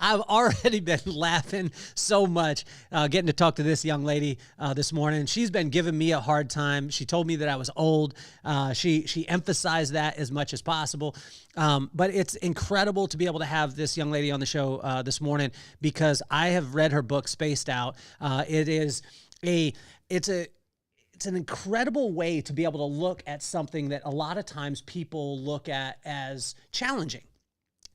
I've already been laughing so much getting to talk to this young lady this morning. She's been giving me a hard time. She told me that I was old. She emphasized that as much as possible. But it's incredible to be able to have this young lady on the show this morning because I have read her book, Spaced Out. It's an incredible way to be able to look at something that a lot of times people look at as challenging.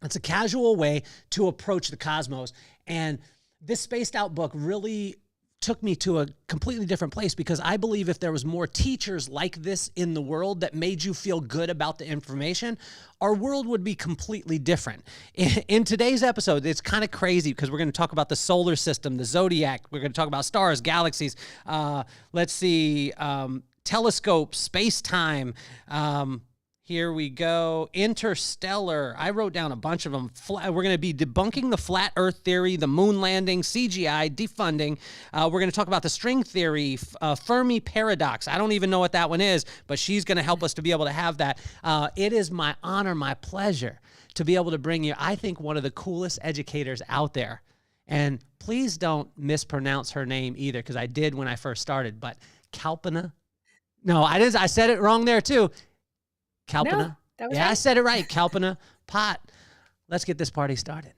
It's a casual way to approach the cosmos. And this Spaced Out book really took me to a completely different place because I believe if there was more teachers like this in the world that made you feel good about the information, our world would be completely different. In today's episode, it's kind of crazy because we're going to talk about the solar system, the zodiac. We're going to talk about stars, galaxies. Telescopes, space-time. Here we go. Interstellar. I wrote down a bunch of them. We're going to be debunking the flat earth theory, the moon landing, CGI, defunding. We're going to talk about the string theory, Fermi paradox. I don't even know what that one is, but she's going to help us to be able to have that. It is my honor, my pleasure to be able to bring you, I think, one of the coolest educators out there. And please don't mispronounce her name either, because I did when I first started, but Kalpana. No, I didn't. I said it wrong there too. Kalpana. No, that was yeah, right. I said it right. Kalpana Pot. Let's get this party started.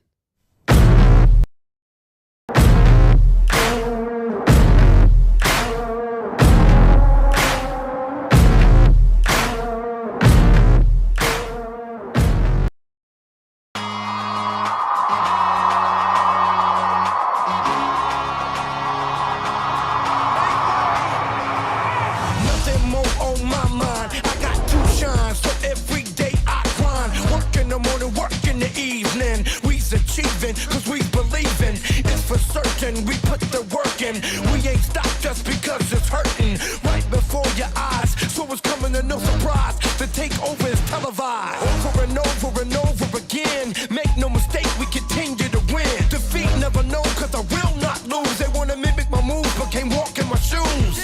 Cause we believing it's for certain. We put the work in. We ain't stopped just because it's hurting right before your eyes. So it's coming to no surprise. The takeover is televised over and over and over again. Make no mistake, we continue to win. Defeat never know, cause I will not lose. They wanna mimic my moves, but can't walk in my shoes.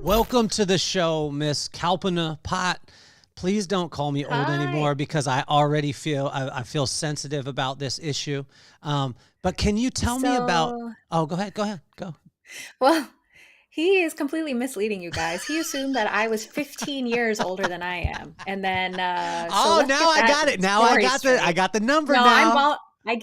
Welcome to the show, Miss Kalpana Pot. Please don't call me old anymore because I already feel I feel sensitive about this issue. But can you tell me about? Oh, go ahead. Go. Well, he is completely misleading you guys. He assumed that I was 15 years older than I am, and then now I got it. Now I got the number. No, now. I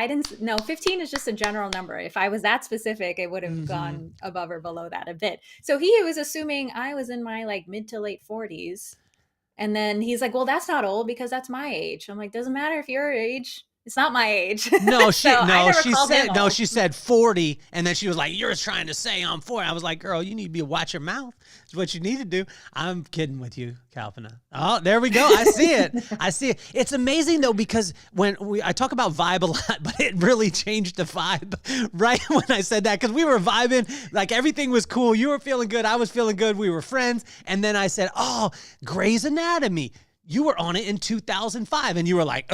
didn't know. 15 is just a general number. If I was that specific, it would have gone above or below that a bit. So he was assuming I was in my like mid to late 40s. And then he's like, well, that's not old because that's my age. I'm like, doesn't matter if you're your age. It's not my age. No, she she said 40, and then she was like, "You're trying to say I'm 40." I was like, "Girl, you need to watch your mouth. It's what you need to do." I'm kidding with you, Kalpana. Oh, there we go. I see it. I see it. It's amazing though because I talk about vibe a lot, but it really changed the vibe right when I said that because we were vibing, like everything was cool. You were feeling good. I was feeling good. We were friends, and then I said, "Oh, Grey's Anatomy. You were on it in 2005," and you were like,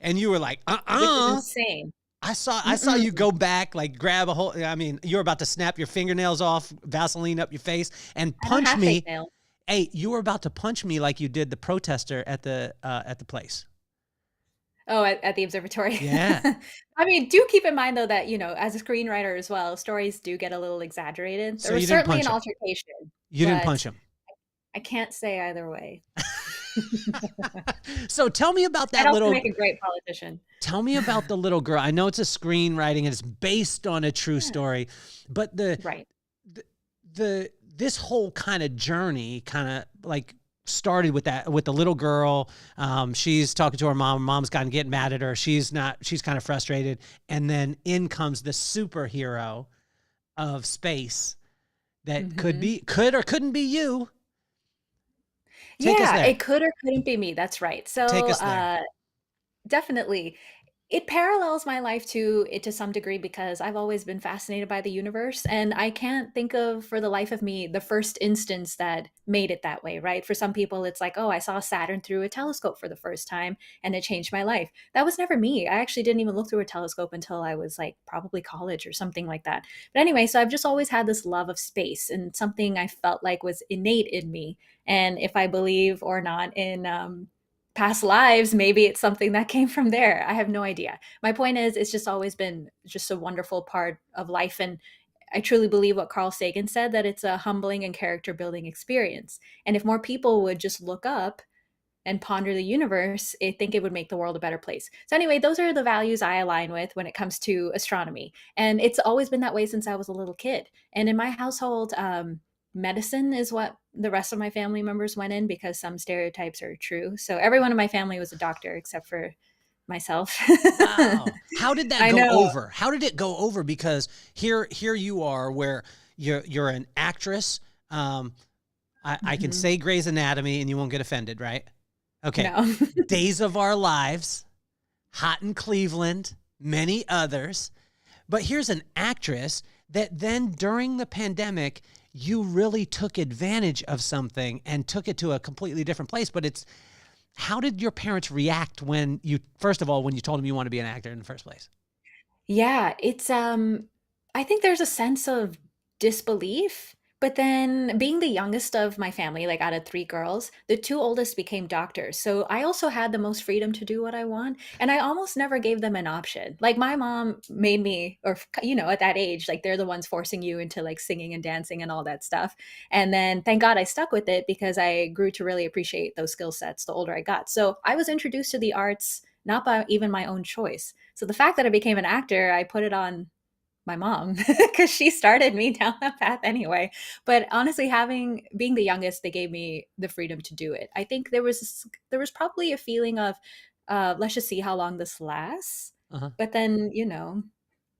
and you were like, Which is insane. I saw you go back, like grab a whole. I mean, you were about to snap your fingernails off, Vaseline up your face, and punch me. Hey, you were about to punch me like you did the protester at the place. Oh, at the observatory. Yeah. I mean, do keep in mind though that as a screenwriter as well, stories do get a little exaggerated. There was certainly an altercation. You didn't punch him. I can't say either way. So tell me about that I'd also make a great politician. Tell me about the little girl. I know it's a screenwriting and it's based on a true story, but this whole kind of journey kind of like started with the little girl. She's talking to her mom. Mom's kind of getting mad at her. She's kind of frustrated. And then in comes the superhero of space that could or couldn't be you. It could or couldn't be me. That's right. So take us there. Definitely. It parallels my life to some degree because I've always been fascinated by the universe, and I can't think of for the life of me the first instance that made it that way, right? For some people it's like, oh, I saw Saturn through a telescope for the first time and it changed my life. That was never me. I actually didn't even look through a telescope until I was like probably college or something like that. But anyway, so I've just always had this love of space and something I felt like was innate in me. And if I believe or not in past lives, maybe it's something that came from there. I have no idea. My point is, it's just always been just a wonderful part of life. And I truly believe what Carl Sagan said, that it's a humbling and character building experience. And if more people would just look up and ponder the universe, I think it would make the world a better place. So, anyway, those are the values I align with when it comes to astronomy. And it's always been that way since I was a little kid. And in my household, medicine is what the rest of my family members went in because some stereotypes are true. So, everyone in my family was a doctor except for myself. Wow. How did that I go know. over? How did it go over? Because here you are where you're an actress. I can Mhm. say Grey's Anatomy and you won't get offended, right? Okay. No. Days of Our Lives, Hot in Cleveland, many others. But here's an actress that then during the pandemic, you really took advantage of something and took it to a completely different place. But it's, how did your parents react when you, first of all, when you told them you want to be an actor in the first place? Yeah, it's I think there's a sense of disbelief, but then being the youngest of my family, like out of three girls, the two oldest became doctors. So I also had the most freedom to do what I want, and I almost never gave them an option. Like my mom made me, or at that age, like they're the ones forcing you into like singing and dancing and all that stuff. And then thank God I stuck with it because I grew to really appreciate those skill sets the older I got. So I was introduced to the arts not by even my own choice. So the fact that I became an actor, I put it on my mom because she started me down that path anyway. But honestly, having being the youngest, they gave me the freedom to do it. I think there was probably a feeling of let's just see how long this lasts. Uh-huh. But then,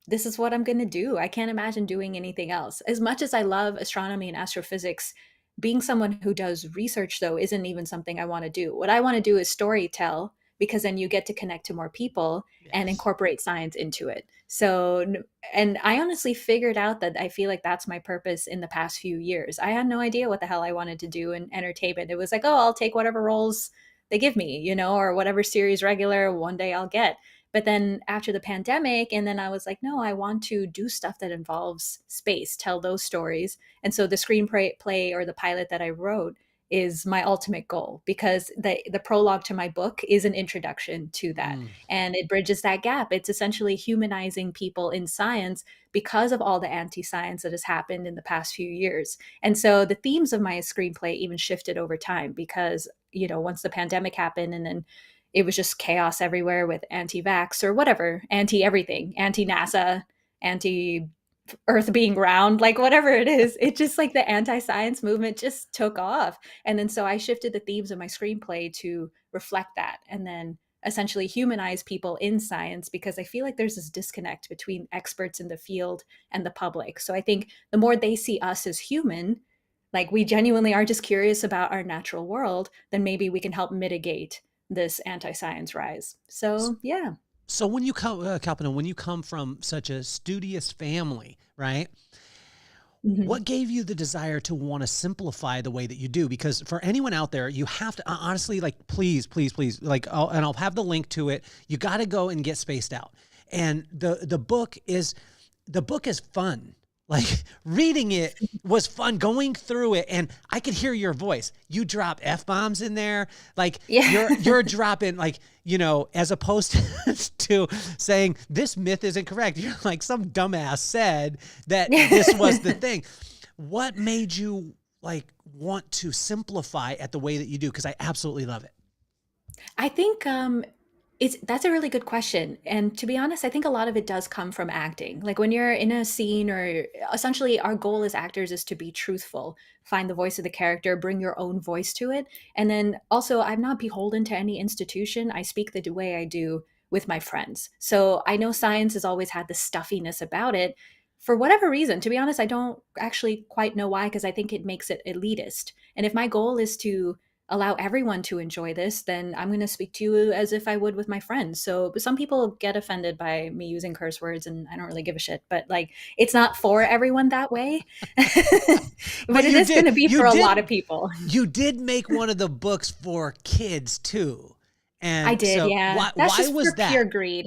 this is what I'm going to do. I can't imagine doing anything else. As much as I love astronomy and astrophysics, being someone who does research, though, isn't even something I want to do. What I want to do is story tell because then you get to connect to more people and Yes. incorporate science into it. So, and I honestly figured out that I feel like that's my purpose in the past few years. I had no idea what the hell I wanted to do in entertainment. It was like, oh, I'll take whatever roles they give me, or whatever series regular one day I'll get. But then after the pandemic, and then I was like, no, I want to do stuff that involves space, tell those stories. And so the screenplay or the pilot that I wrote is my ultimate goal because the prologue to my book is an introduction to that, Mm. and it bridges that gap. It's essentially humanizing people in science because of all the anti-science that has happened in the past few years. And so the themes of my screenplay even shifted over time because once the pandemic happened, and then it was just chaos everywhere with anti-vax or whatever, anti-everything, anti-NASA, anti Earth being round, like whatever it is. It just like the anti-science movement just took off. And then so I shifted the themes of my screenplay to reflect that and then essentially humanize people in science because I feel like there's this disconnect between experts in the field and the public. So I think the more they see us as human, like we genuinely are just curious about our natural world, then maybe we can help mitigate this anti-science rise. So, yeah. So when you come, Kalpana, when you come from such a studious family, right? Mhm. What gave you the desire to want to simplify the way that you do? Because for anyone out there, you have to honestly, like, please, please, please, like, I'll have the link to it. You got to go and get spaced out. And the book is fun. Like reading it was fun, going through it, and I could hear your voice. You drop F-bombs in there. Like Yeah. you're dropping like, as opposed to saying this myth isn't correct. You're like some dumbass said that this was the thing. What made you like want to simplify at the way that you do? Because I absolutely love it. I think that's a really good question. And to be honest, I think a lot of it does come from acting. Like when you're in a scene, or essentially our goal as actors is to be truthful, find the voice of the character, bring your own voice to it. And then also, I'm not beholden to any institution. I speak the way I do with my friends. So I know science has always had the stuffiness about it. For whatever reason, to be honest, I don't actually quite know why, because I think it makes it elitist. And if my goal is to allow everyone to enjoy this, then I'm going to speak to you as if I would with my friends. So some people get offended by me using curse words, and I don't really give a shit, but like, it's not for everyone that way. But it is going to be for a lot of people. You did make one of the books for kids too. I And did, so yeah. why That's why just was for that? pure greed.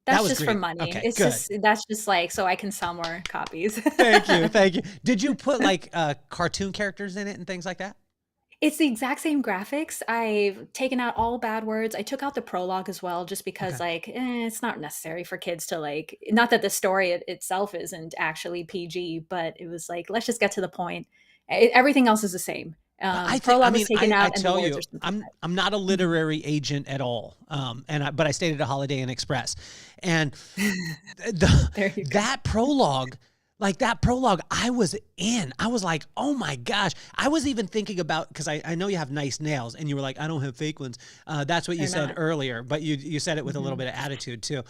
That That's was just for great. money. Okay, It's good. just that's just like so I can sell more copies. Thank you. Thank you. Did you put like cartoon characters in it and things like that? It's the exact same graphics. I've taken out all bad words. I took out the prologue as well, just because Okay. like it's not necessary for kids to like. Not that the story itself isn't actually PG, but it was like let's just get to the point. Everything else is the same. Prologue was taken I out, and the tell words you, are simplified. I'm not a Mhm. literary agent at all. But I stayed at a Holiday Inn Express, and the There you go. that prologue, like that prologue, I was in. I was like, oh my gosh. I was even thinking about, because I know you have nice nails, and you were like, I don't have fake ones. That's what you They're said not. earlier, but you said it with a little Mhm. bit of attitude too.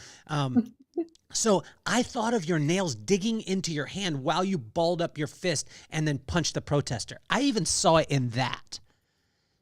So I thought of your nails digging into your hand while you balled up your fist and then punched the protester. I even saw it in that.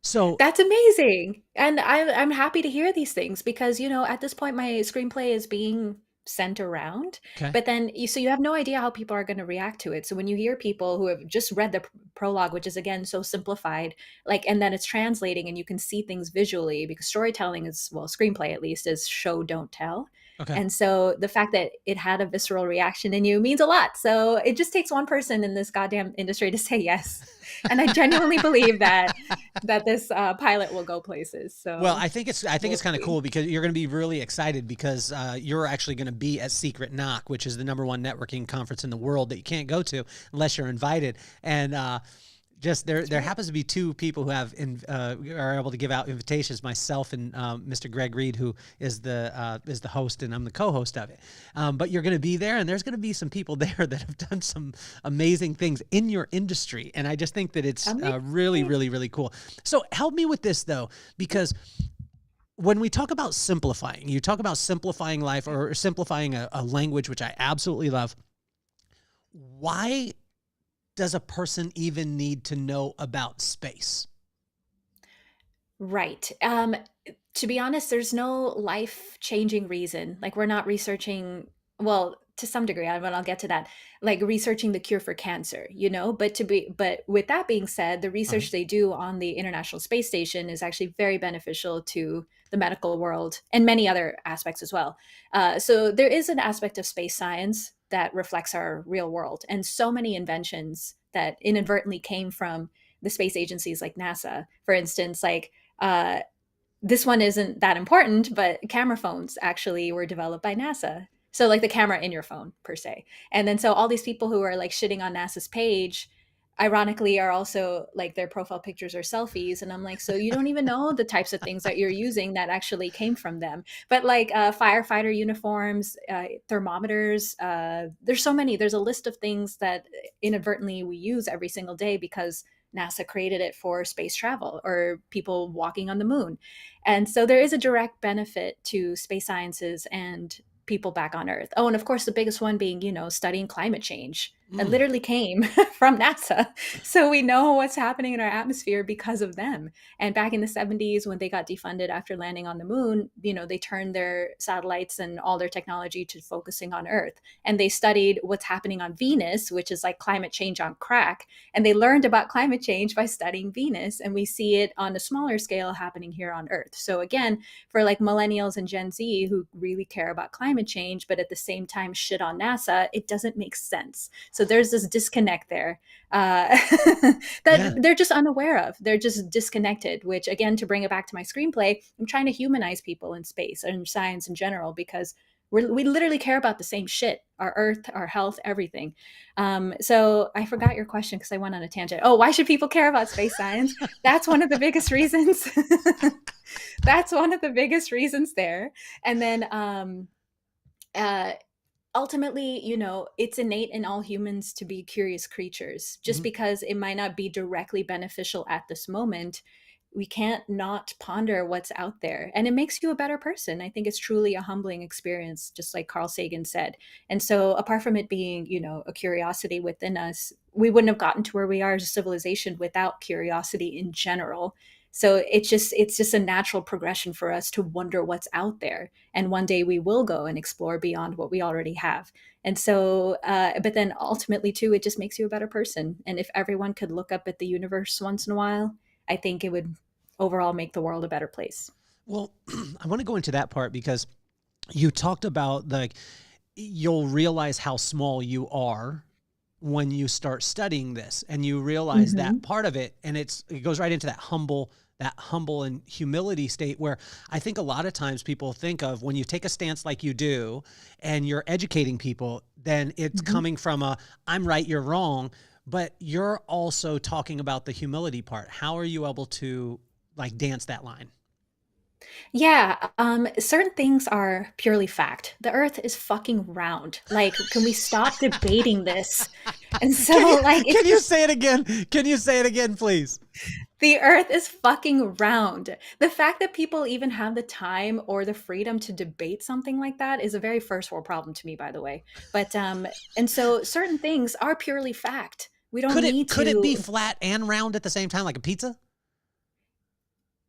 So, That's amazing. And I'm happy to hear these things because, at this point, my screenplay is being sent around. okay. But then you have no idea how people are going to react to it. So when you hear people who have just read the prologue, which is again so simplified, like, and then it's translating and you can see things visually because storytelling is, well, screenplay at least is show, don't tell. Okay. And so the fact that it had a visceral reaction in you means a lot. So it just takes one person in this goddamn industry to say yes. And I genuinely believe that this pilot will go places. Well, So I think we'll it's kind of see. cool because you're going to be really excited because you're actually going to be at Secret Knock, which is the #1 networking conference in the world that you can't go to unless you're invited. And just there happens to be two people who are able to give out invitations, myself and Mr. Greg Reed, who is the host, and I'm the co-host of it. But you're going to be there, and there's going to be some people there that have done some amazing things in your industry, and I just think that it's really, Amazing. really, really cool. So help me with this though, because when we talk about simplifying, you talk about simplifying life or simplifying a language, which I absolutely love. Why does a person even need to know about space? Right. To be honest, there's no life-changing reason. Like we're not researching, well, to some degree, but I'll get to that. Like researching the cure for cancer, but with that being said, the All right. research they do on the International Space Station is actually very beneficial to the medical world and many other aspects as well. So there is an aspect of space science that reflects our real world, and so many inventions that inadvertently came from the space agencies like NASA, for instance, like uh, this one isn't that important, but camera phones actually were developed by NASA. So, like the camera in your phone, per se. And then, so all these people who are like shitting on NASA's page, ironically, are also like their profile pictures are selfies. And I'm like, so you don't even know the types of things that you're using that actually came from them. But like firefighter uniforms, thermometers, there's so many. There's a list of things that inadvertently we use every single day because NASA created it for space travel or people walking on the moon. And so there is a direct benefit to space sciences and people back on Earth. Oh, and of course, the biggest one being, studying climate change. That Mm. literally came from NASA. So we know what's happening in our atmosphere because of them. And back in the 70s, when they got defunded after landing on the moon, they turned their satellites and all their technology to focusing on Earth. And they studied what's happening on Venus, which is like climate change on crack. And they learned about climate change by studying Venus. And we see it on a smaller scale happening here on Earth. So again, for like millennials and Gen Z who really care about climate change, but at the same time shit on NASA, it doesn't make sense. So there's this disconnect there Yeah. that they're just unaware of. They're just disconnected, which again, to bring it back to my screenplay, I'm trying to humanize people in space and science in general because we literally care about the same shit, our earth, our health, everything. So I forgot your question because I went on a tangent. Oh, why should people care about space science? That's one of the biggest reasons. That's one of the biggest reasons there. And then uh, ultimately, it's innate in all humans to be curious creatures. Just Mhm. because it might not be directly beneficial at this moment, we can't not ponder what's out there. And it makes you a better person. I think it's truly a humbling experience, just like Carl Sagan said. And so, apart from it being, a curiosity within us, we wouldn't have gotten to where we are as a civilization without curiosity in general. So it's just a natural progression for us to wonder what's out there. And one day we will go and explore beyond what we already have. And so, but then ultimately too, it just makes you a better person. And if everyone could look up at the universe once in a while, I think it would overall make the world a better place. Well, I want to go into that part because you talked about you'll realize how small you are when you start studying this, and you realize that part of it, and it goes right into that humble and humility state where I think a lot of times people think of when you take a stance like you do and you're educating people, then it's coming from I'm right, you're wrong, but you're also talking about the humility part. How are you able to dance that line? Yeah, certain things are purely fact. The earth is fucking round. Like, can we stop debating this? And so, it's Can you say it again? Can you say it again, please? the earth is fucking round. The fact that people even have the time or the freedom to debate something like that is a very first world problem to me, by the way. But and so certain things are purely fact. We don't need to. Could it be flat and round at the same time, like a pizza?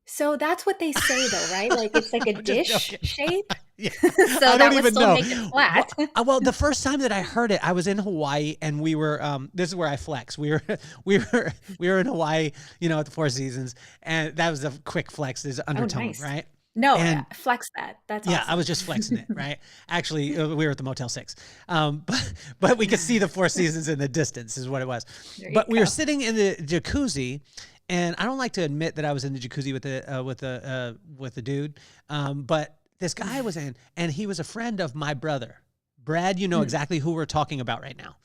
So that's what they say, though, right? Like it's like a dish shape. Yeah. So I that don't would even still know. make it flat. Well, the first time that I heard it, I was in Hawaii, and we were. This is where I flex. We were in Hawaii, at the Four Seasons, and that was a quick flex. There's undertone, nice. right? No, And- flex that. That's Yeah, awesome. I was just flexing it, right? Actually, we were at the Motel 6, but we could see the Four Seasons in the distance, is what it was. There you But we were go. sitting in the jacuzzi, and I don't like to admit that I was in the jacuzzi with the dude, but this guy was in, and he was a friend of my brother, Brad. You know exactly who we're talking about right now,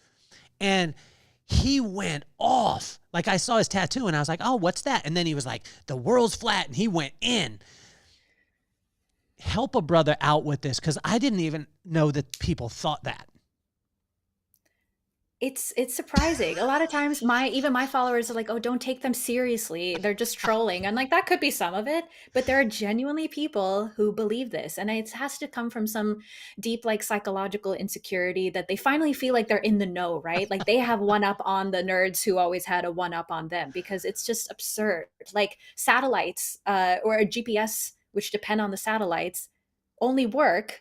and he went off. Like, I saw his tattoo, and I was like, "Oh, what's that?" And then he was like, "The world's flat," and he went in. Help a brother out with this, because I didn't even know that people thought that. It's surprising. A lot of times even my followers are like, "Oh, don't take them seriously. They're just trolling." I'm like, that could be some of it, but there are genuinely people who believe this, and it has to come from some deep psychological insecurity that they finally feel like they're in the know, right? Like they have one up on the nerds who always had a one up on them, because it's just absurd. Like satellites or a GPS, which depend on the satellites, only work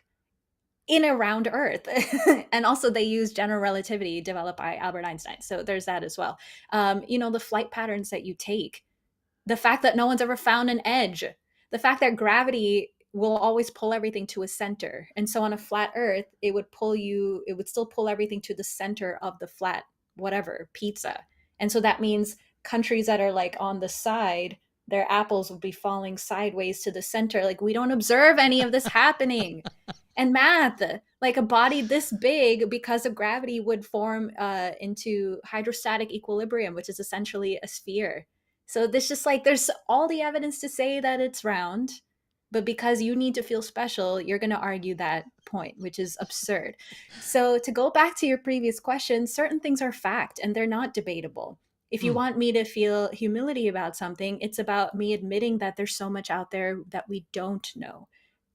in around Earth. And also they use general relativity developed by Albert Einstein. So there's that as well. The flight patterns that you take, the fact that no one's ever found an edge, the fact that gravity will always pull everything to a center. And so on a flat Earth, it would still pull everything to the center of the flat, whatever, pizza. And so that means countries that are on the side, their apples would be falling sideways to the center. Like, we don't observe any of this happening. And math, like a body this big, because of gravity, would form into hydrostatic equilibrium, which is essentially a sphere. So this just there's all the evidence to say that it's round, but because you need to feel special, you're going to argue that point, which is absurd. So to go back to your previous question, certain things are fact and they're not debatable. If you want me to feel humility about something, it's about me admitting that there's so much out there that we don't know.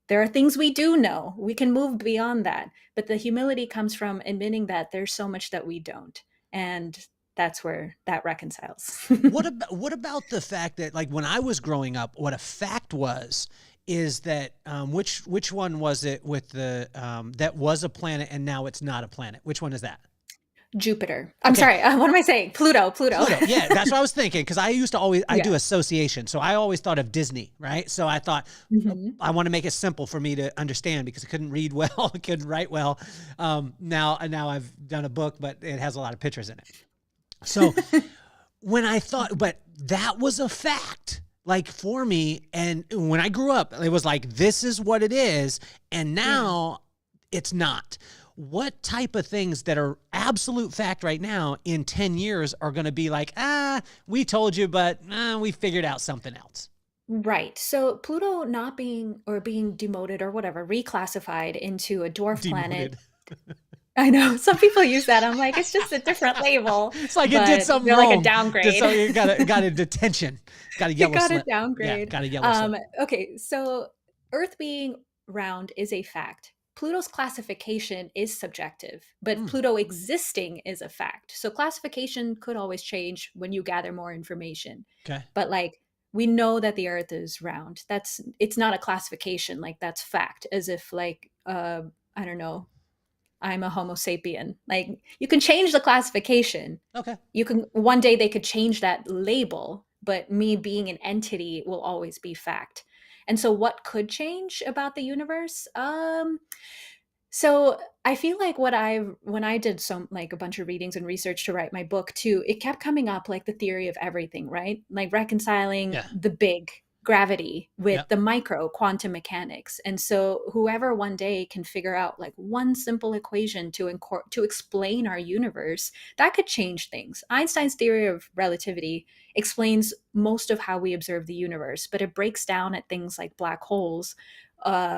There are things we do know. We can move beyond that. But the humility comes from admitting that there's so much that we don't. And that's where that reconciles. What about the fact that, when I was growing up, what a fact is that which one was it with the that was a planet and now it's not a planet? Which one is that? Jupiter. I'm sorry. What am I saying? Pluto. Yeah, that's what I was thinking, because I used to always do association, so I always thought of Disney, right? So I thought I want to make it simple for me to understand, because I couldn't read well, I couldn't write well. Now I've done a book, but it has a lot of pictures in it. So when I thought, but that was a fact, for me, and when I grew up, it was this is what it is, and now it's not. What type of things that are absolute fact right now in 10 years are going to be we told you, but we figured out something else? Right. So Pluto not being demoted or whatever, reclassified into a dwarf planet. I know some people use that. I'm like, it's just a different label. It's it did something wrong. Like a downgrade. You got a detention. Got a yellow slip. Got a downgrade. Yeah, got a yellow slip. Okay, so Earth being round is a fact. Pluto's classification is subjective, but Pluto existing is a fact. So classification could always change when you gather more information. Okay. But we know that the earth is round. It's not a classification, like that's fact, as if like I don't know, I'm a homo sapien. Like you can change the classification. Okay. You can, one day they could change that label, but me being an entity will always be fact. And so what could change about the universe? So I feel like when I did some like a bunch of readings and research to write my book too, it kept coming up like the theory of everything, right? Like reconciling Yeah. the big gravity with Yeah. the micro quantum mechanics. And so whoever one day can figure out like one simple equation to explain our universe, that could change things. Einstein's theory of relativity explains most of how we observe the universe, but it breaks down at things like black holes,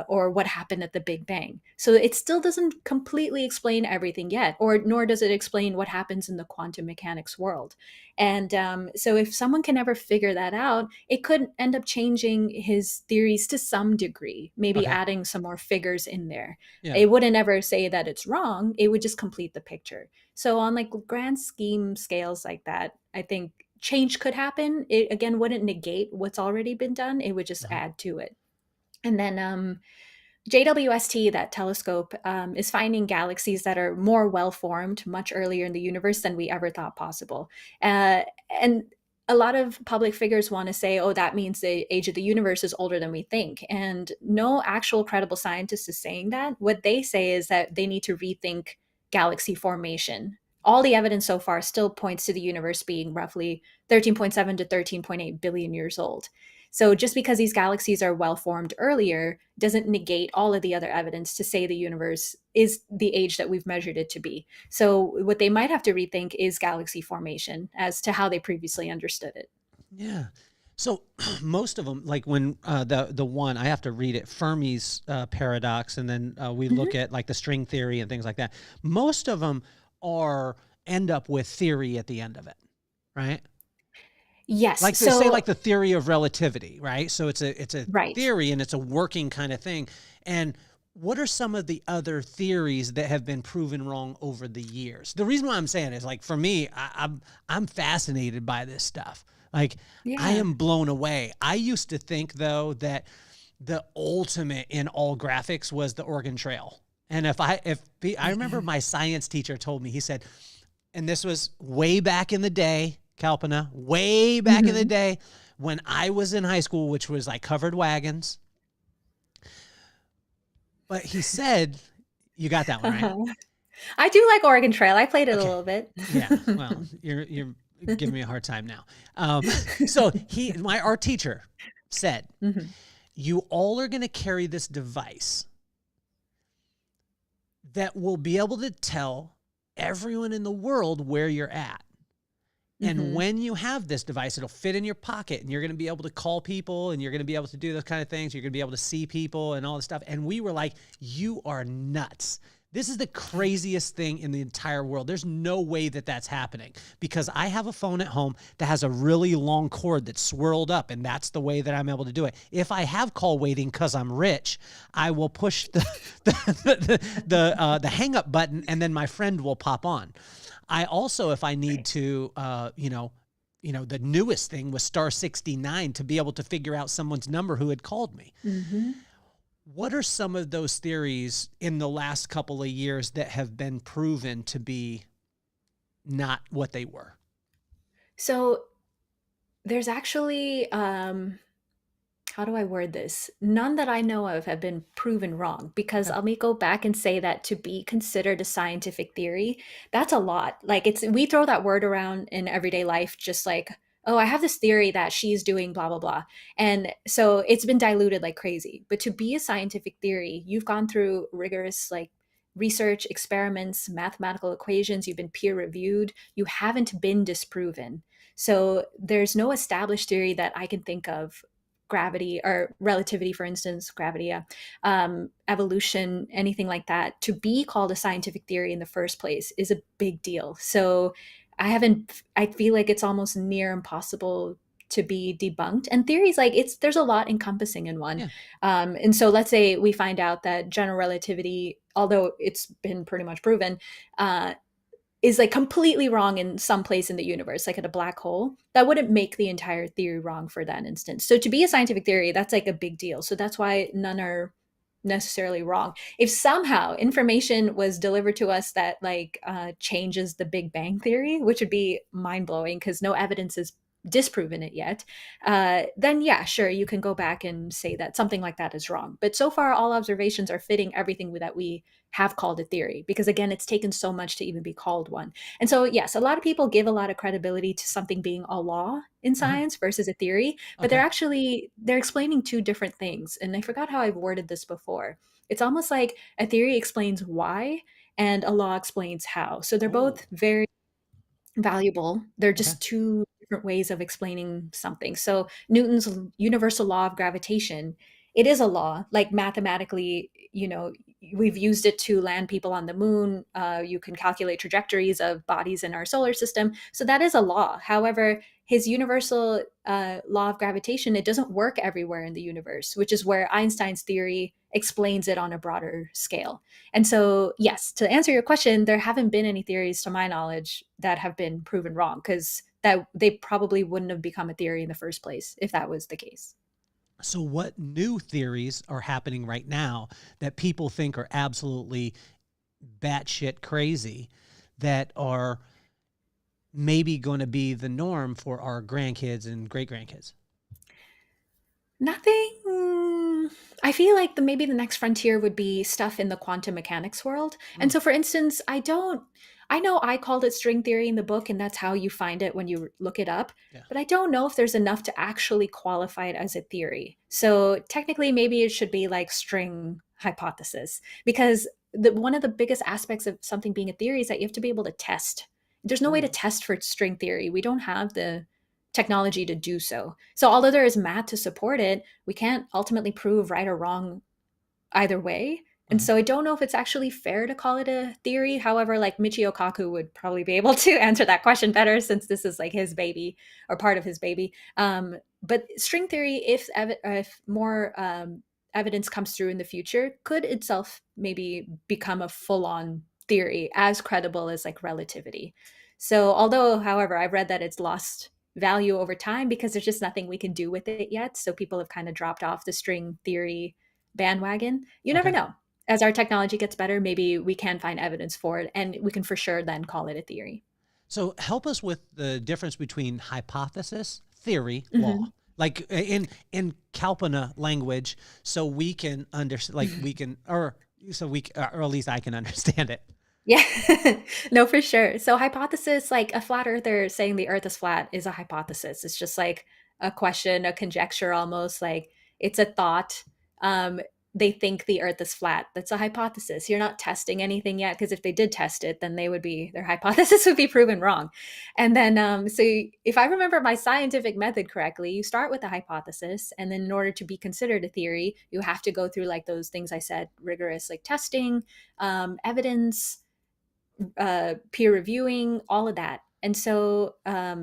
or what happened at the Big Bang. So it still doesn't completely explain everything yet, or nor does it explain what happens in the quantum mechanics world. And so if someone can ever figure that out, it could end up changing his theories to some degree, maybe Okay. adding some more figures in there. Yeah. It wouldn't ever say that it's wrong. It would just complete the picture. So on like grand scheme scales like that, I think change could happen. It again wouldn't negate what's already been done. It would just Uh-huh. add to it. And then JWST, that telescope, is finding galaxies that are more well formed much earlier in the universe than we ever thought possible. And a lot of public figures want to say, oh, that means the age of the universe is older than we think. And no actual credible scientist is saying that. What they say is that they need to rethink galaxy formation. All the evidence so far still points to the universe being roughly 13.7 to 13.8 billion years old. So just because these galaxies are well formed earlier doesn't negate all of the other evidence to say the universe is the age that we've measured it to be. So what they might have to rethink is galaxy formation as to how they previously understood it. Yeah. So most of them, like when the one, I have to read it, Fermi's paradox, and then we look at like the string theory and things like that. Most of them end up with theory at the end of it, right? Yes. Like they say, like the theory of relativity, right? So it's a Right. theory and it's a working kind of thing. And what are some of the other theories that have been proven wrong over the years? The reason why I'm saying is like for me, I'm fascinated by this stuff. Like I am blown away. I used to think though that the ultimate in all graphics was the Oregon Trail. And I remember my science teacher told me, he said, and this was way back in the day, Kalpana, way back in the day when I was in high school, which was like covered wagons. But he said, you got that one, right? I do like Oregon Trail. I played it a little bit. Yeah. Well, you're giving me a hard time now. So our teacher said, you all are going to carry this device that will be able to tell everyone in the world where you're at. And when you have this device, it'll fit in your pocket and you're going to be able to call people and you're going to be able to do those kind of things. You're going to be able to see people and all this stuff. And we were like, you are nuts. This is the craziest thing in the entire world. There's no way that that's happening because I have a phone at home that has a really long cord that's swirled up, and that's the way that I'm able to do it. If I have call waiting because I'm rich, I will push the hang up button, and then my friend will pop on. I also, if I need to, the newest thing was star 69 to be able to figure out someone's number who had called me. What are some of those theories in the last couple of years that have been proven to be not what they were? So there's actually, how do I word this? None that I know of have been proven wrong, because let me go back and say that to be considered a scientific theory, that's a lot. Like we throw that word around in everyday life, just like, oh, I have this theory that she's doing blah, blah, blah. And so it's been diluted like crazy. But to be a scientific theory, you've gone through rigorous like research, experiments, mathematical equations, you've been peer reviewed, you haven't been disproven. So there's no established theory that I can think of, gravity or relativity, for instance, gravity, evolution, anything like that, to be called a scientific theory in the first place is a big deal. So I feel like it's almost near impossible to be debunked. And theories like there's a lot encompassing in one. And so let's say we find out that general relativity, although it's been pretty much proven, is like completely wrong in some place in the universe, like at a black hole, that wouldn't make the entire theory wrong for that instance. So to be a scientific theory, that's like a big deal. So that's why none are necessarily wrong. If somehow information was delivered to us that like changes the Big Bang theory, which would be mind blowing because no evidence has disproven it yet, then yeah, sure, you can go back and say that something like that is wrong. But so far, all observations are fitting everything that we have called a theory, because again, it's taken so much to even be called one. And so, yes, a lot of people give a lot of credibility to something being a law in science versus a theory, but they're explaining two different things. And I forgot how I've worded this before. It's almost like a theory explains why and a law explains how. So they're both very valuable. They're just two different ways of explaining something. So Newton's universal law of gravitation, it is a law, like mathematically, we've used it to land people on the moon. You can calculate trajectories of bodies in our solar system. So that is a law. However, his universal law of gravitation, it doesn't work everywhere in the universe, which is where Einstein's theory explains it on a broader scale. And so, yes, to answer your question, there haven't been any theories to my knowledge that have been proven wrong, because that they probably wouldn't have become a theory in the first place if that was the case. So what new theories are happening right now that people think are absolutely batshit crazy that are maybe going to be the norm for our grandkids and great-grandkids? Nothing. I feel like maybe the next frontier would be stuff in the quantum mechanics world. And so, for instance, I know I called it string theory in the book, and that's how you find it when you look it up. Yeah. But I don't know if there's enough to actually qualify it as a theory. So technically, maybe it should be like string hypothesis, because one of the biggest aspects of something being a theory is that you have to be able to test. There's no way to test for string theory. We don't have the technology to do so. So although there is math to support it, we can't ultimately prove right or wrong either way. And so I don't know if it's actually fair to call it a theory. However, like Michio Kaku would probably be able to answer that question better, since this is like his baby or part of his baby. But string theory, if more evidence comes through in the future, could itself maybe become a full-on theory as credible as like relativity. So although, however, I've read that it's lost value over time because there's just nothing we can do with it yet. So people have kind of dropped off the string theory bandwagon. You never know. As our technology gets better, maybe we can find evidence for it, and we can for sure then call it a theory. So help us with the difference between hypothesis, theory, law, like in Kalpana language, so we can understand, like we can, or at least I can understand it. Yeah, no, for sure. So hypothesis, like a flat earther saying the earth is flat, is a hypothesis. It's just like a question, a conjecture, almost like it's a thought. They think the earth is flat. That's a hypothesis. You're not testing anything yet, because if they did test it, then their hypothesis would be proven wrong. And then, so if I remember my scientific method correctly, you start with a hypothesis, and then in order to be considered a theory, you have to go through like those things I said, rigorous like testing, evidence, peer reviewing, all of that. And so, are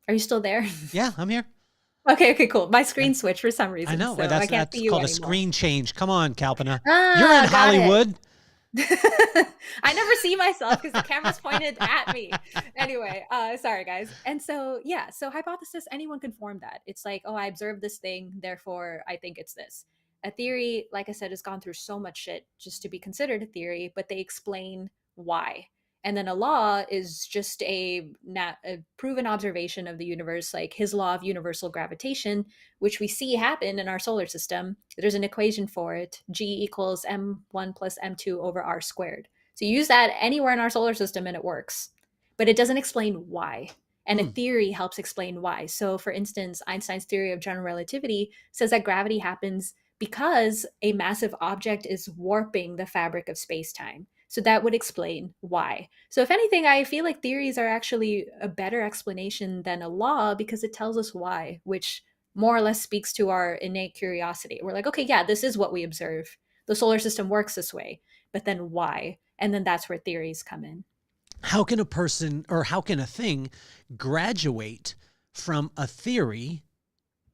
you still there? Yeah, I'm here. Okay, cool. My screen switched for some reason. I know. So That's I can't see you called anymore. a screen change. Come on, Kalpana. Ah, you're in got Hollywood. I never see myself because the camera's pointed at me. Anyway, sorry guys. And so, yeah, so hypothesis, anyone can form that. It's like, oh, I observed this thing, therefore I think it's this. A theory, like I said, has gone through so much shit just to be considered a theory, but they explain why. And then a law is just a proven observation of the universe, like his law of universal gravitation, which we see happen in our solar system. There's an equation for it, G equals m1 plus m2 over r squared. So you use that anywhere in our solar system and it works, but it doesn't explain why. And a theory helps explain why. So for instance, Einstein's theory of general relativity says that gravity happens because a massive object is warping the fabric of space-time. So that would explain why. So if anything, I feel like theories are actually a better explanation than a law, because it tells us why, which more or less speaks to our innate curiosity. We're like, okay, yeah, this is what we observe. The solar system works this way, but then why? And then that's where theories come in. How can a person, or how can a thing graduate from a theory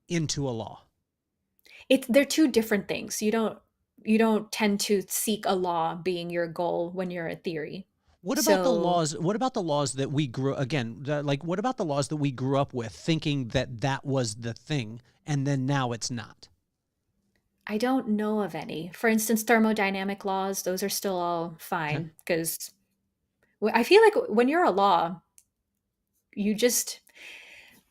into a law? They're two different things. You don't tend to seek a law being your goal when you're a theory. What about the So laws? What about the laws that we grew again? Like, what about the laws that we grew up with, thinking that that was the thing, and then now it's not? I don't know of any. For instance, thermodynamic laws, those are still all Okay. fine because I feel like when you're a law, you just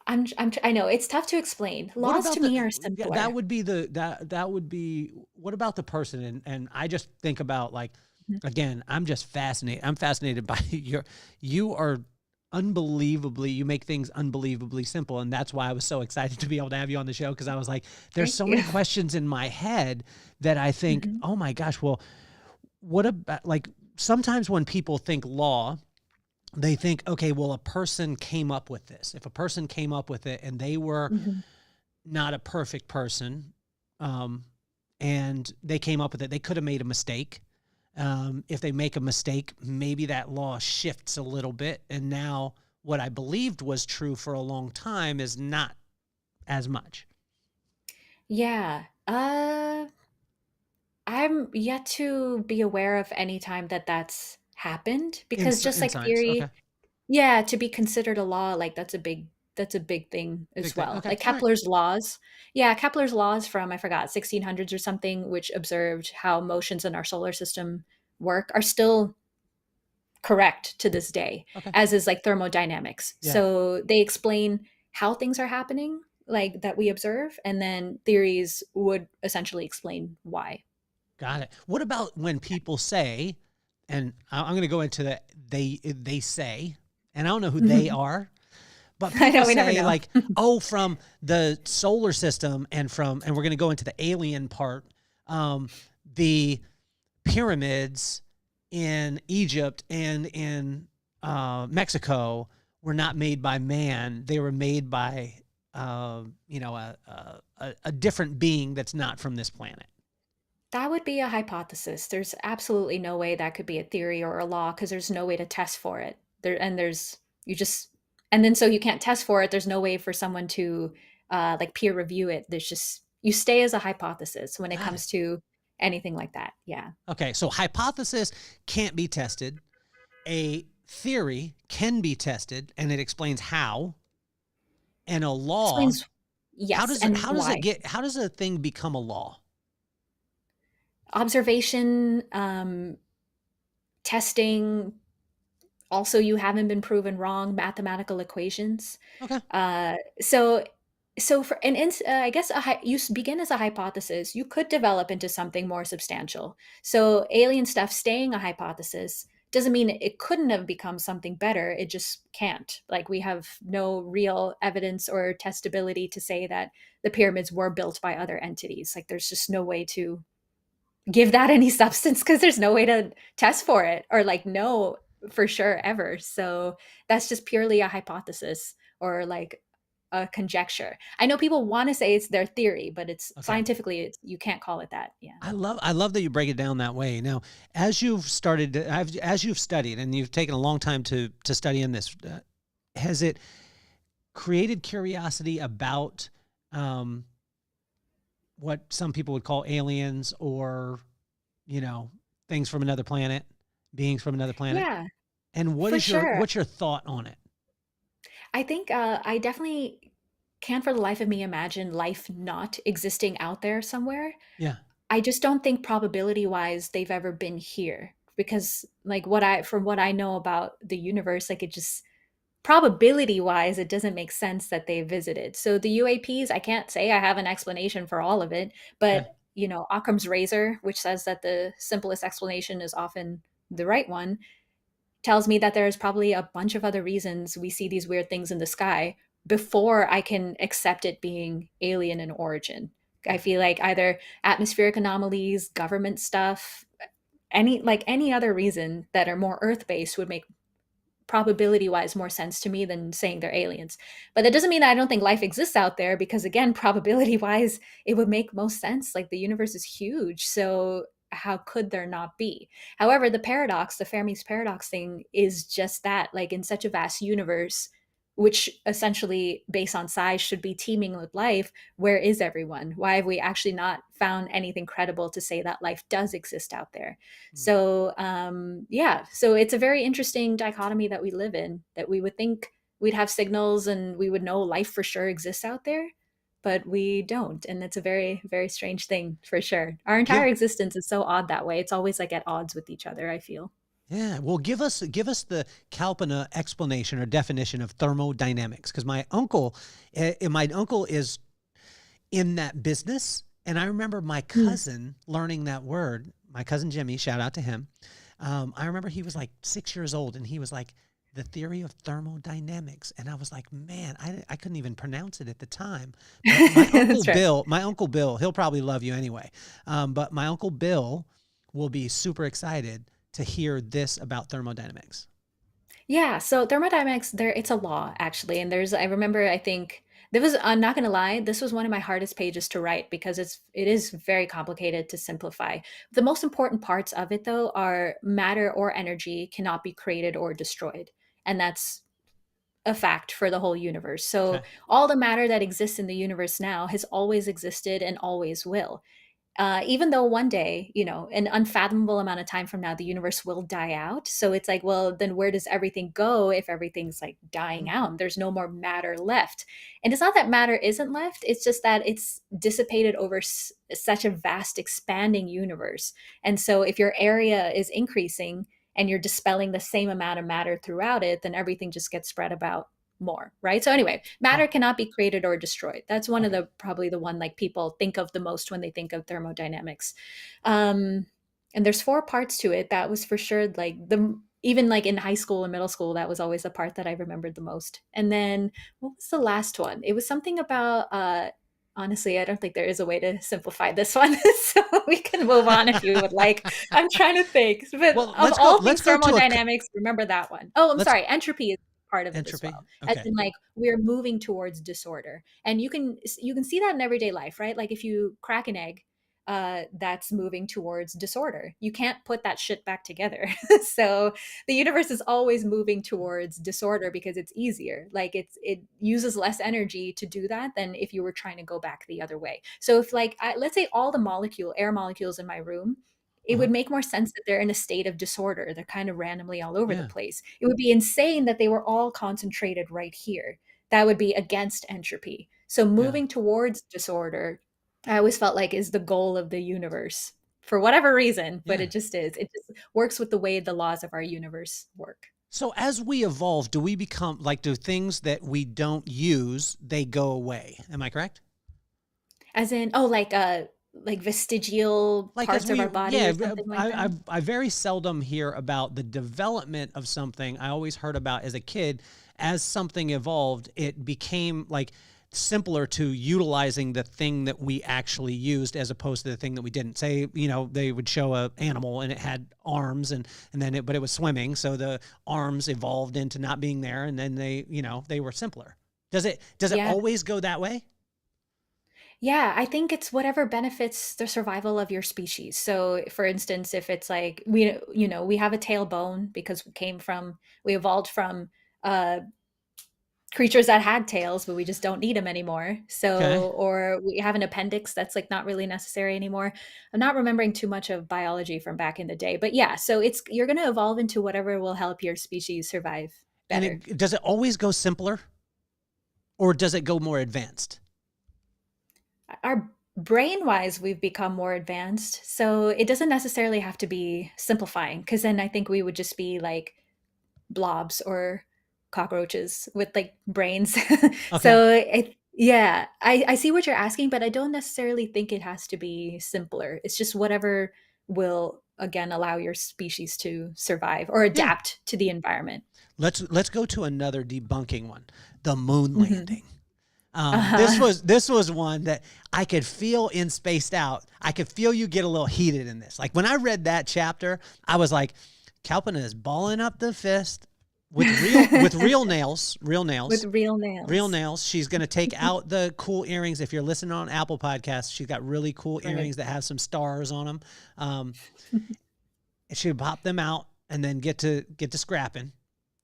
I know it's tough to explain. What Laws about to me the are yeah, that simpler. would be the that would be what about the person? And I just think about like Mhm. again, I'm just fascinated. I'm fascinated by you are unbelievably you make things unbelievably simple, and that's why I was so excited to be able to have you on the show because I was like there's Thank so you. many questions in my head that I think, Mhm. "Oh my gosh, well, what about like sometimes when people think law, they think, okay, well, a person came up with this. If a person came up with it and they were Mhm. not a perfect person, um, and they came up with it. They could have made a mistake. If they make a mistake, maybe that law shifts a little bit. And now what I believed was true for a long time is not as much. Yeah. I'm yet to be aware of any time that that's happened because just In like science. Okay. theory, yeah, to be considered a law, like that's a big thing Big as thing. well. Okay. Like All right. Kepler's laws. Yeah, Kepler's laws from I forgot 1600s or something, which observed how motions in our solar system work, are still correct to this day, Okay. as is like thermodynamics. Yeah. So they explain how things are happening, like that we observe, and then theories would essentially explain why. Got it. What about when people say, and I'm going to go into the they say, and I don't know who they are, but I people know, we never say know. like, oh, from the solar system and from, and we're going to go into the alien part, the pyramids in Egypt and in Mexico were not made by man. They were made by, a different being that's not from this planet. That would be a hypothesis. There's absolutely no way that could be a theory or a law because there's no way to test for it. You just, and then so you can't test for it. There's no way for someone to like peer review it. There's just, you stay as a hypothesis when it Got it. comes to anything like that. Yeah. Okay, so hypothesis can't be tested. A theory can be tested, and it explains how. And a law, Explains yes and how does it why. get how does a thing become a law? Observation, testing, also you haven't been proven wrong, mathematical equations. Okay. So for I guess begin as a hypothesis, you could develop into something more substantial. So alien stuff staying a hypothesis doesn't mean it couldn't have become something better. It just can't. Like we have no real evidence or testability to say that the pyramids were built by other entities. Like there's just no way to give that any substance because there's no way to test for it or like know for sure ever. So that's just purely a hypothesis or like a conjecture. I know people want to say it's their theory, but it's Okay. scientifically you can't call it that. Yeah. I love that you break it down that way. Now, as you've studied and you've taken a long time to study in this, has it created curiosity about um, what some people would call aliens or you know things from another planet, beings from another planet? Yeah, And for sure. what's your thought on it? I think I definitely can't for the life of me imagine life not existing out there somewhere. Yeah. I just don't think probability wise they've ever been here because like from what I know about the universe, like it just probability wise, it doesn't make sense that they visited. So the UAPs, I can't say I have an explanation for all of it, Okay. but Occam's razor, which says that the simplest explanation is often the right one, tells me that there's probably a bunch of other reasons we see these weird things in the sky before I can accept it being alien in origin. I feel like either atmospheric anomalies, government stuff, any other reason that are more earth based would make probability wise more sense to me than saying they're aliens. But that doesn't mean that I don't think life exists out there because again, probability wise, it would make most sense. Like the universe is huge. So how could there not be? However, the paradox, the Fermi's paradox thing is just that, like in such a vast universe, which essentially based on size should be teeming with life, where is everyone? Why have we actually not found anything credible to say that life does exist out there? So yeah, so it's a very interesting dichotomy that we live in, that we would think we'd have signals and we would know life for sure exists out there, but we don't. And it's a very, very strange thing for sure. Our entire existence is so odd that way. It's always like at odds with each other, I feel. Yeah, well, give us the Kalpana explanation or definition of thermodynamics, because my uncle is in that business, and I remember my cousin learning that word. My cousin Jimmy, shout out to him. I remember he was like 6 years old, and he was like, the theory of thermodynamics, and I was like, man, I couldn't even pronounce it at the time. But my uncle Bill, he'll probably love you anyway. But my uncle Bill will be super excited to hear this about thermodynamics. Yeah, so thermodynamics, it's a law actually, and I remember, I think I'm not gonna lie, this was one of my hardest pages to write because it is very complicated to simplify. The most important parts of it though are matter or energy cannot be created or destroyed, and that's a fact for the whole universe. So all the matter that exists in the universe now has always existed and always will. Even though one day, an unfathomable amount of time from now, the universe will die out. So it's like, well, then where does everything go if everything's like dying out? There's no more matter left. And it's not that matter isn't left. It's just that it's dissipated over such a vast, expanding universe. And so if your area is increasing and you're dispelling the same amount of matter throughout it, then everything just gets spread about more, right? So anyway, matter cannot be created or destroyed. That's one of probably the one like people think of the most when they think of thermodynamics. And there's 4 parts to it. That was for sure like even like in high school and middle school, that was always the part that I remembered the most. And then what was the last one? It was something about honestly, I don't think there is a way to simplify this one. So we can move on if you would like. I'm trying to think. But all things thermodynamics, remember that one. Oh, I'm sorry. Entropy is part of it as well. As in like we're moving towards disorder. And you can see that in everyday life, right? Like if you crack an egg, that's moving towards disorder. You can't put that shit back together. So the universe is always moving towards disorder because it's easier. Like it uses less energy to do that than if you were trying to go back the other way. So if like, let's say all the air molecules in my room, it would make more sense that they're in a state of disorder. They're kind of randomly all over the place. It would be insane that they were all concentrated right here. That would be against entropy. So moving towards disorder, I always felt like is the goal of the universe for whatever reason, but it just is. It just works with the way the laws of our universe work. So as we evolve, do we become like, do things that we don't use, they go away? Am I correct? As in, like vestigial parts of our body or something like that? I very seldom hear about the development of something. I always heard about as a kid, as something evolved, it became like simpler to utilizing the thing that we actually used as opposed to the thing that we didn't. Say, they would show an animal and it had arms but it was swimming. So the arms evolved into not being there, and then they were simpler. Does it always go that way? Yeah, I think it's whatever benefits the survival of your species. So, for instance, if it's like we have a tailbone because we evolved from creatures that had tails, but we just don't need them anymore. So, or we have an appendix that's like not really necessary anymore. I'm not remembering too much of biology from back in the day, but yeah. So you're going to evolve into whatever will help your species survive better. And does it always go simpler, or does it go more advanced? Our brain-wise, we've become more advanced. So it doesn't necessarily have to be simplifying, because then I think we would just be like blobs or cockroaches with like brains. So I see what you're asking, but I don't necessarily think it has to be simpler. It's just whatever will, again, allow your species to survive or adapt to the environment. Let's go to another debunking one, the moon landing. This was one that I could feel in Spaced Out. I could feel you get a little heated in this. Like when I read that chapter, I was like, Kalpana is balling up the fist with real nails. She's going to take out the cool earrings. If you're listening on Apple Podcasts, she's got really cool earrings that have some stars on them. She would pop them out and then get to scrapping.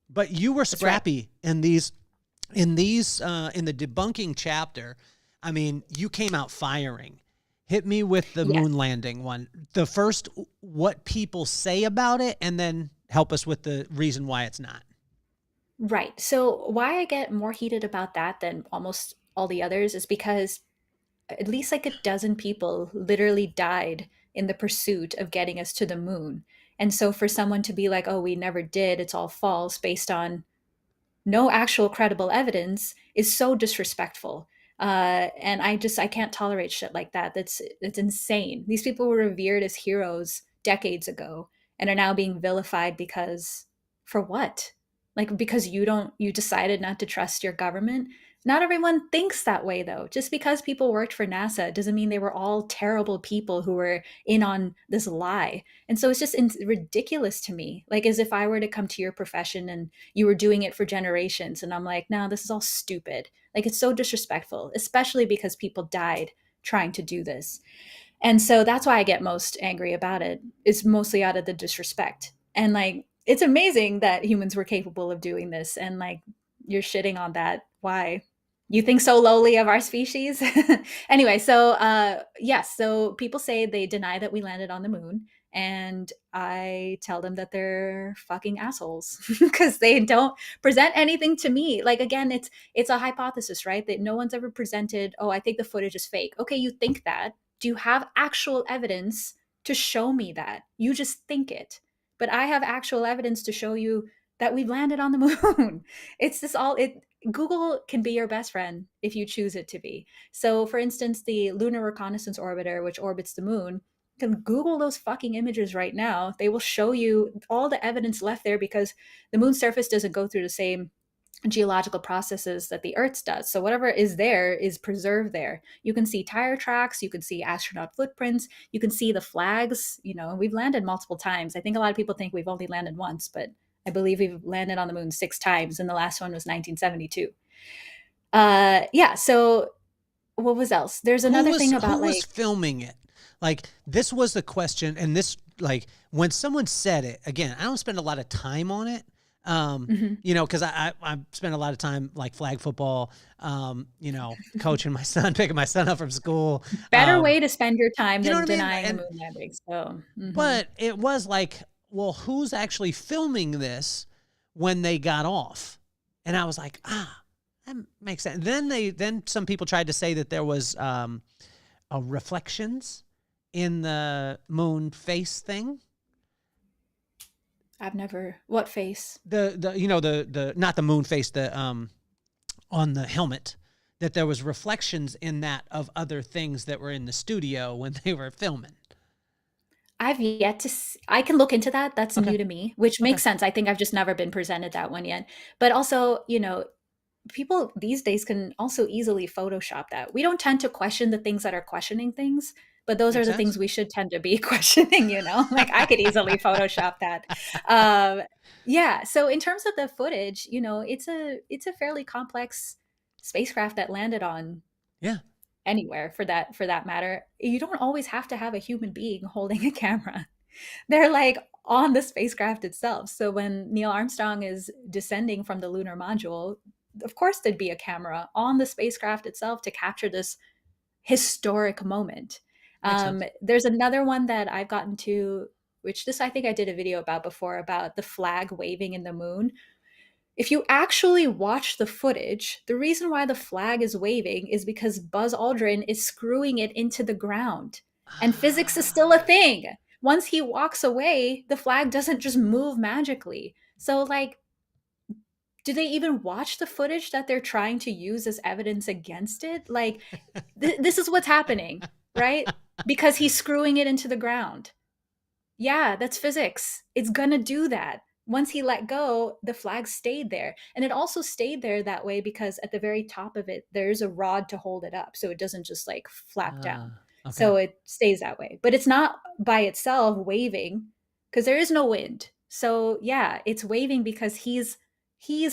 But you were scrappy in these in these in the debunking chapter, I mean, you came out firing. Hit me with the Yes. moon landing one. The first, what people say about it, and then help us with the reason why it's not. Right. So why I get more heated about that than almost all the others is because at least like a dozen people literally died in the pursuit of getting us to the moon. And so for someone to be like, oh, we never did, it's all false based on no actual credible evidence is so disrespectful. And I can't tolerate shit like that. That's insane. These people were revered as heroes decades ago and are now being vilified because for what? Like because you decided not to trust your government. Not everyone thinks that way though. Just because people worked for NASA doesn't mean they were all terrible people who were in on this lie. And so it's just ridiculous to me. Like as if I were to come to your profession and you were doing it for generations and I'm like, no, this is all stupid. Like it's so disrespectful, especially because people died trying to do this. And so that's why I get most angry about it. It's mostly out of the disrespect. And like it's amazing that humans were capable of doing this and like you're shitting on that. Why? You think so lowly of our species? Anyway, so yes, so people say they deny that we landed on the moon and I tell them that they're fucking assholes because they don't present anything to me. Like again, it's a hypothesis, right? That no one's ever presented, oh, I think the footage is fake. Okay, you think that. Do you have actual evidence to show me that? You just think it. But I have actual evidence to show you that we've landed on the moon. It's this all it Google can be your best friend if you choose it to be. So for instance, the Lunar Reconnaissance Orbiter, which orbits the moon, you can Google those fucking images right now. They will show you all the evidence left there because the moon's surface doesn't go through the same geological processes that the Earth's does. So whatever is there is preserved there. You can see tire tracks, you can see astronaut footprints, you can see the flags. You know, we've landed multiple times. I think a lot of people think we've only landed once, but I believe we've landed on the moon 6 times, and the last one was 1972. Yeah. So what was else? There's another thing about who was filming it? Like this was the question, and this like when someone said it again, I don't spend a lot of time on it. You know, because I spent a lot of time like flag football, you know, coaching my son, picking my son up from school. better way to spend your time you know than what I mean? denying And- the moon landing. So, But it was like, well, who's actually filming this when they got off? And I was like, that makes sense. Then some people tried to say that there was reflections in the moon face thing. I've never. What face? The you know the not the moon face, the on the helmet, that there was reflections in that of other things that were in the studio when they were filming. I've yet to. I can look into that. That's Okay. new to me, which makes sense. I think I've just never been presented that one yet. But also, you know, people these days can also easily Photoshop that. We don't tend to question the things that are questioning things, but those Makes are the sense. things we should tend to be questioning, you know? Like I could easily Photoshop that. Yeah. So in terms of the footage, you know, it's a fairly complex spacecraft that landed on Yeah. anywhere for that matter. You don't always have to have a human being holding a camera. They're like on the spacecraft itself. So when Neil Armstrong is descending from the lunar module, of course there'd be a camera on the spacecraft itself to capture this historic moment. Makes sense. There's another one that I've gotten to, which this I think I did a video about before, about the flag waving in the moon. If you actually watch the footage, the reason why the flag is waving is because Buzz Aldrin is screwing it into the ground. And physics is still a thing. Once he walks away, the flag doesn't just move magically. So, like, do they even watch the footage that they're trying to use as evidence against it? Like, this is what's happening, right? Because he's screwing it into the ground. Yeah, that's physics. It's gonna do that. Once he let go, the flag stayed there. And it also stayed there that way because at the very top of it, there's a rod to hold it up. So it doesn't just like flap down. Okay. So it stays that way. But it's not by itself waving because there is no wind. So yeah, it's waving because he's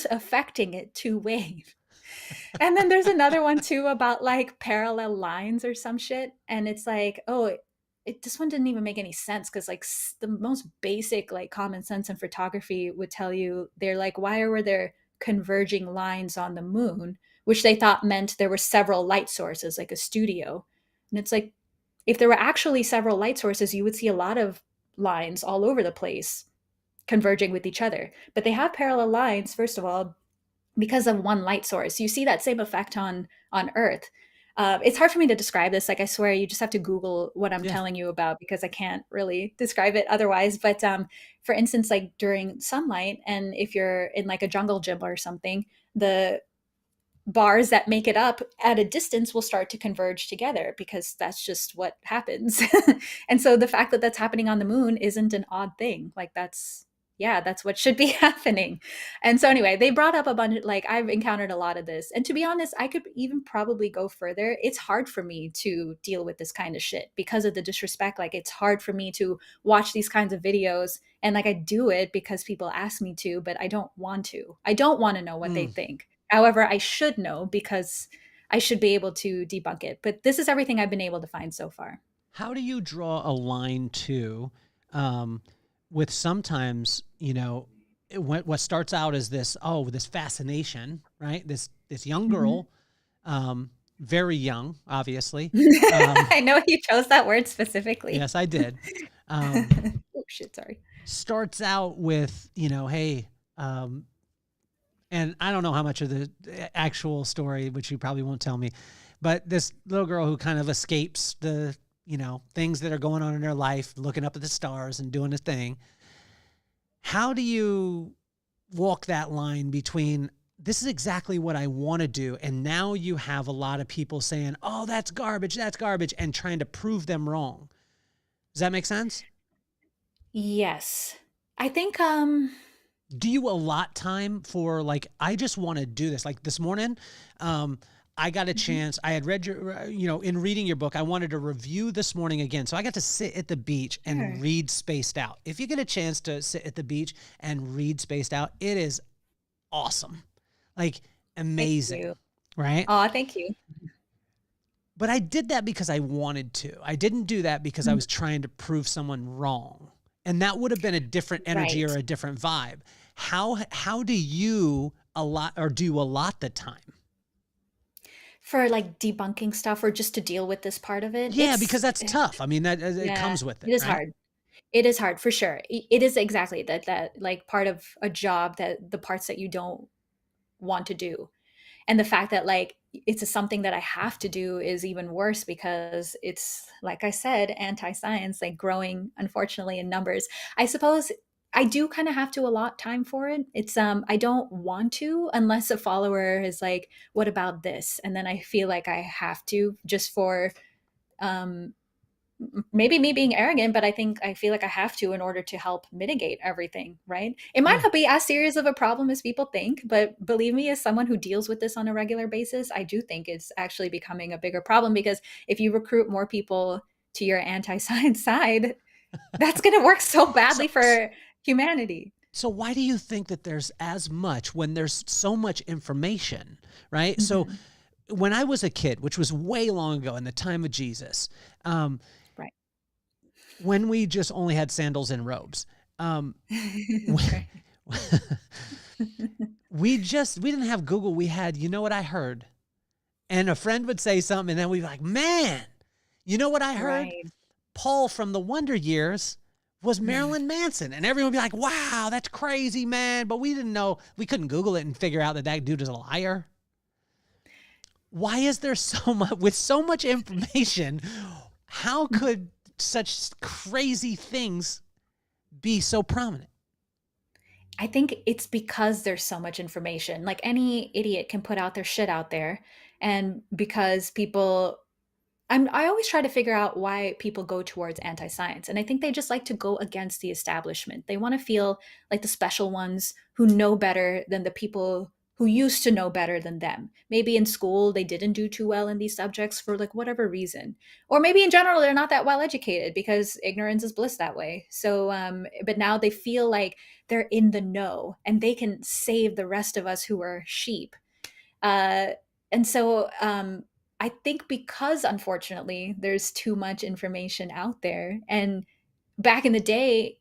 affecting it to wave. And then there's another one too about like parallel lines or some shit. And it's like, oh, this one didn't even make any sense because like the most basic like common sense in photography would tell you they're like, why are there converging lines on the moon, which they thought meant there were several light sources, like a studio. And it's like, if there were actually several light sources, you would see a lot of lines all over the place converging with each other. But they have parallel lines, first of all, because of one light source. You see that same effect on Earth. It's hard for me to describe this. Like, I swear, you just have to Google what I'm Yeah. telling you about, because I can't really describe it otherwise. But for instance, like during sunlight, and if you're in like a jungle gym or something, the bars that make it up at a distance will start to converge together, because that's just what happens. And so the fact that that's happening on the moon isn't an odd thing. Like, that's what should be happening. And so anyway, they brought up a bunch, like, I've encountered a lot of this. And to be honest, I could even probably go further. It's hard for me to deal with this kind of shit because of the disrespect. Like, it's hard for me to watch these kinds of videos, and like, I do it because people ask me to, but I don't want to. I don't want to know what they think. However, I should know, because I should be able to debunk it. But this is everything I've been able to find so far. How do you draw a line too, with sometimes, what starts out as this fascination, right? This young girl, very young, obviously. I know you chose that word specifically. Yes, I did. Oh shit, sorry. Starts out with, hey, and I don't know how much of the actual story, which you probably won't tell me, but this little girl who kind of escapes the, things that are going on in her life, looking up at the stars and doing a thing. How do you walk that line between, this is exactly what I want to do, and now you have a lot of people saying, oh, that's garbage, and trying to prove them wrong? Does that make sense? Yes. I think Do you allot time for, like, I just want to do this? Like this morning, I got a chance. I had read your, in reading your book, I wanted to review this morning again. So I got to sit at the beach and read Spaced Out. If you get a chance to sit at the beach and read Spaced Out, it is awesome. Like, amazing. Right? Oh, thank you. But I did that because I wanted to. I didn't do that because I was trying to prove someone wrong. And that would have been a different energy or a different vibe. How do you allot the time? For like debunking stuff, or just to deal with this part of it? Yeah, because that's tough. I mean, it comes with it. It is right? hard. It is hard for sure. It is exactly that like part of a job, that the parts that you don't want to do. And the fact that like it's something that I have to do is even worse, because it's, like I said, anti-science, like growing, unfortunately, in numbers. I suppose I do kind of have to allot time for it. It's I don't want to, unless a follower is like, what about this? And then I feel like I have to, just for um maybe me being arrogant, but I feel like I have to, in order to help mitigate everything, right? It might not be as serious of a problem as people think, but believe me, as someone who deals with this on a regular basis, I do think it's actually becoming a bigger problem, because if you recruit more people to your anti-science side, that's going to work so badly for humanity. So why do you think that there's as much when there's so much information, right? So when I was a kid, which was way long ago in the time of Jesus, Right. when we just only had sandals and robes, we didn't have Google. We had, you know what I heard? And a friend would say something, and then we'd be like, man, you know what I heard? Right. Paul from the Wonder Years was Marilyn Manson. And everyone would be like, wow, that's crazy, man. But we didn't know, we couldn't Google it and figure out that dude is a liar. Why is there so much, with so much information, how could such crazy things be so prominent? I think it's because there's so much information. Like, any idiot can put out their shit out there. And because people, I always try to figure out why people go towards anti-science. And I think they just like to go against the establishment. They want to feel like the special ones who know better than the people who used to know better than them. Maybe in school they didn't do too well in these subjects for like whatever reason. Or maybe in general they're not that well educated, because ignorance is bliss that way. So but now they feel like they're in the know, and they can save the rest of us who are sheep. And so I think because, unfortunately, there's too much information out there. And back in the day,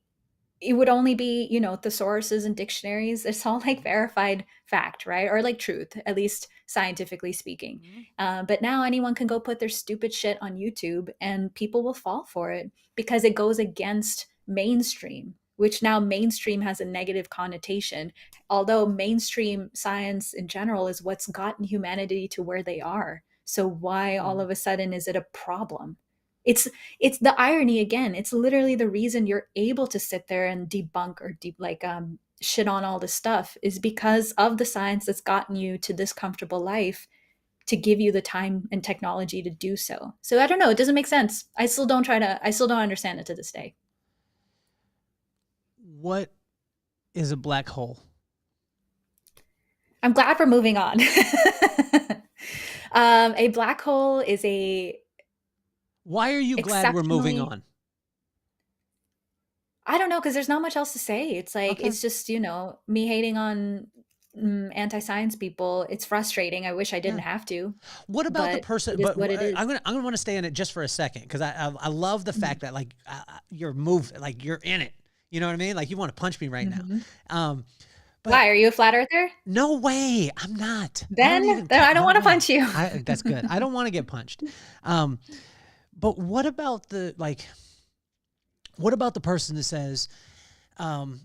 it would only be, thesauruses and dictionaries. It's all like verified fact, right? Or like truth, at least scientifically speaking. But now anyone can go put their stupid shit on YouTube and people will fall for it because it goes against mainstream, which now mainstream has a negative connotation. Although mainstream science in general is what's gotten humanity to where they are. So why all of a sudden is it a problem? It's the irony again. It's literally the reason you're able to sit there and debunk or shit on all this stuff is because of the science that's gotten you to this comfortable life to give you the time and technology to do so. So I don't know. It doesn't make sense. I still don't understand it to this day. What is a black hole? I'm glad we're moving on. A black hole is Why are you glad we're moving exceptionally on? I don't know, because there's not much else to say. It's like, Okay. it's just, me hating on anti-science people. It's frustrating. I wish I didn't have to. What about the But person? it is But what it is. I'm gonna want to stay in it just for a second because I love the fact that like you're like you're in it. You know what I mean? Like you want to punch me right now. But Why? Are you a flat earther? no way, I'm not. Then I don't want to punch you. That's good. I don't want to get punched. But what about the person that says, and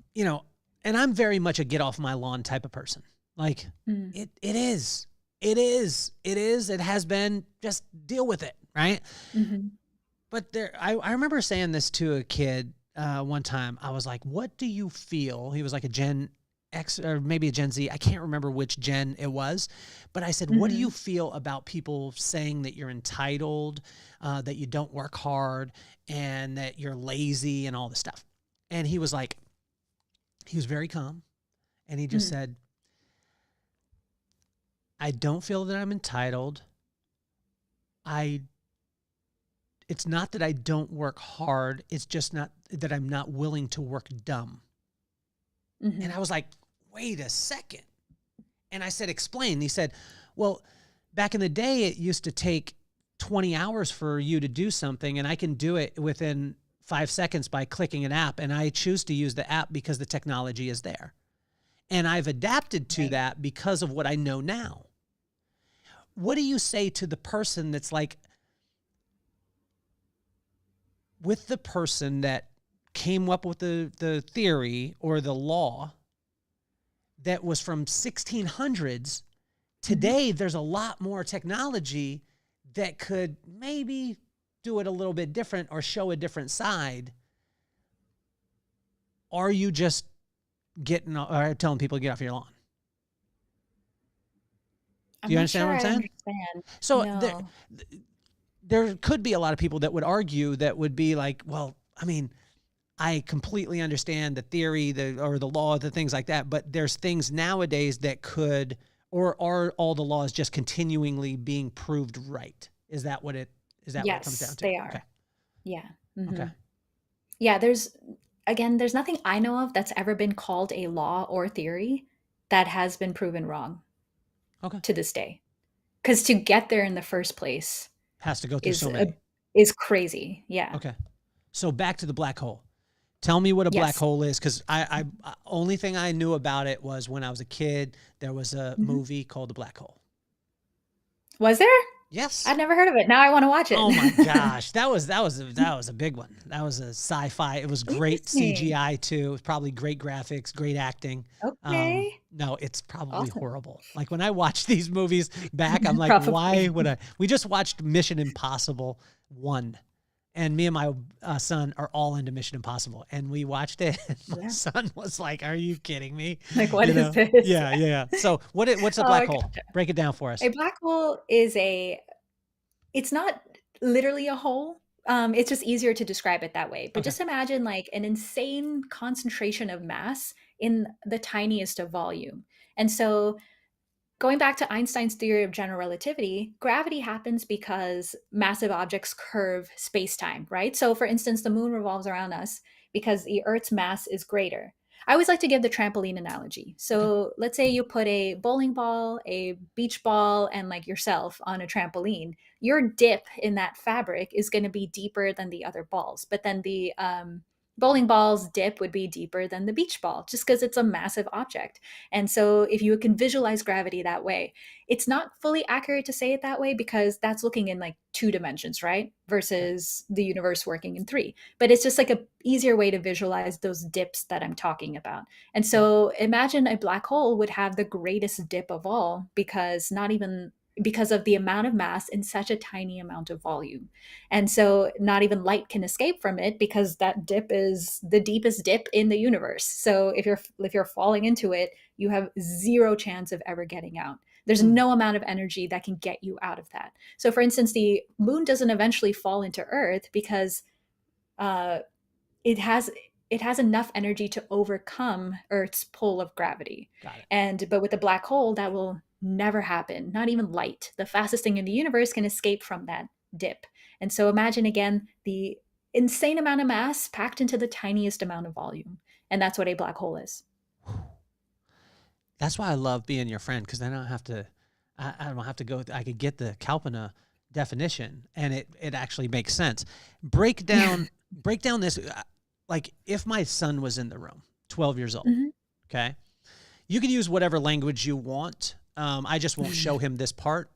I'm very much a get off my lawn type of person. Like it is. It has been, just deal with it. Right. But I remember saying this to a kid one time. I was like, what do you feel? He was like a Gen X or maybe a Gen Z. I can't remember which gen it was, but I said, what do you feel about people saying that you're entitled, that you don't work hard and that you're lazy and all this stuff? And he was like, he was very calm. And he just said, I don't feel that I'm entitled. It's not that I don't work hard. It's just not that I'm not willing to work dumb. And I was like, wait a second. And I said, explain. And he said, well, back in the day, it used to take 20 hours for you to do something, and I can do it within 5 seconds by clicking an app, and I choose to use the app because the technology is there. And I've adapted to that because of what I know now. What do you say to the person that's like, with the person that came up with the theory or the law that was from 1600s, today there's a lot more technology that could maybe do it a little bit different or show a different side. Are you just telling people to get off your lawn? Do you understand what I'm saying? So there could be a lot of people that would argue that would be like, well, I mean, I completely understand the theory, or the law, the things like that, but there's things nowadays that could, or are all the laws just continually being proved right? Is that what it comes down to? Yes, they are. Okay. Yeah. Okay. Yeah, there's nothing I know of that's ever been called a law or theory that has been proven wrong. Okay. To this day. Because to get there in the first place has to go through so many. Is crazy. Yeah. Okay. So back to the black hole. Tell me what a black hole is, because I only thing I knew about it was when I was a kid, there was a movie called The Black Hole. Was there? Yes. I'd never heard of it. Now I want to watch it. Oh my gosh. That was a big one. That was a sci-fi. It was great CGI too. It was probably great graphics, great acting. Okay. No, it's probably horrible. Like when I watch these movies back, I'm like, why would I? We just watched Mission Impossible 1. And me and my son are all into Mission Impossible. And we watched it. And my son was like, are you kidding me? Like, what is this? Yeah. So what's a black hole? Break it down for us. A black hole is it's not literally a hole. It's just easier to describe it that way. But just imagine like an insane concentration of mass in the tiniest of volume. And so going back to Einstein's theory of general relativity, gravity happens because massive objects curve space-time, right? So for instance, the moon revolves around us because the Earth's mass is greater. I always like to give the trampoline analogy. So let's say you put a bowling ball, a beach ball, and like yourself on a trampoline. Your dip in that fabric is going to be deeper than the other balls. But then the bowling ball's dip would be deeper than the beach ball just because it's a massive object. And so if you can visualize gravity that way, it's not fully accurate to say it that way because that's looking in like 2 dimensions, right? Versus the universe working in 3. But it's just like a easier way to visualize those dips that I'm talking about. And so imagine a black hole would have the greatest dip of all because of the amount of mass in such a tiny amount of volume. And so not even light can escape from it because that dip is the deepest dip in the universe. So if you're falling into it, you have zero chance of ever getting out. There's no amount of energy that can get you out of that. So for instance, the moon doesn't eventually fall into Earth because it has enough energy to overcome Earth's pull of gravity. Got it. But with a black hole, that will never happen. Not even light, the fastest thing in the universe, can escape from that dip. And so imagine again the insane amount of mass packed into the tiniest amount of volume. And that's what a black hole is. That's why I love being your friend, because then I don't have to, I don't have to go. I could get the Kalpana definition, and it actually makes sense. Break down this. Like if my son was in the room, 12 years old, okay, you can use whatever language you want. I just won't show him this part.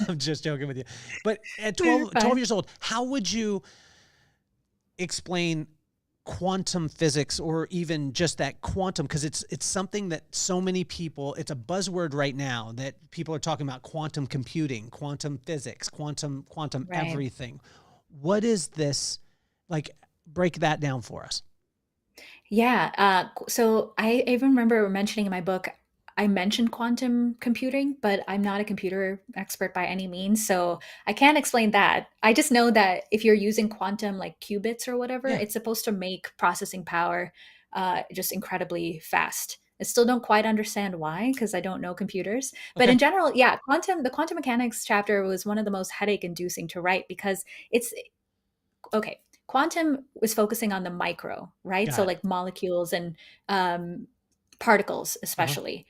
I'm just joking with you. But at 12 years old, how would you explain quantum physics, or even just that quantum? Because it's something that so many people, it's a buzzword right now that people are talking about: quantum computing, quantum physics, quantum everything. What is this? Like, break that down for us. Yeah. So I even remember mentioning in my book, I mentioned quantum computing, but I'm not a computer expert by any means. So I can't explain that. I just know that if you're using quantum like qubits or whatever, it's supposed to make processing power just incredibly fast. I still don't quite understand why, because I don't know computers. But in general, yeah, the quantum mechanics chapter was one of the most headache inducing to write because it's okay. Quantum was focusing on the micro, right? So like molecules and particles, especially,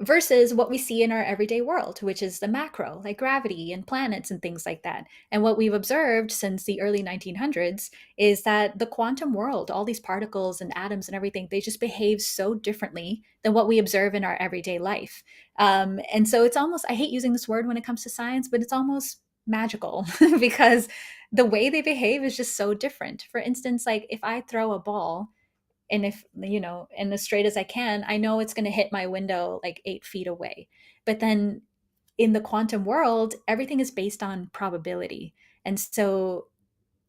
versus what we see in our everyday world, which is the macro, like gravity and planets and things like that. And what we've observed since the early 1900s is that the quantum world, all these particles and atoms and everything, they just behave so differently than what we observe in our everyday life. And so it's almost, I hate using this word when it comes to science, but it's almost magical because the way they behave is just so different. For instance, like if I throw a ball, and if and as straight as I can, I know it's going to hit my window like 8 feet away. But then in the quantum world, everything is based on probability. And so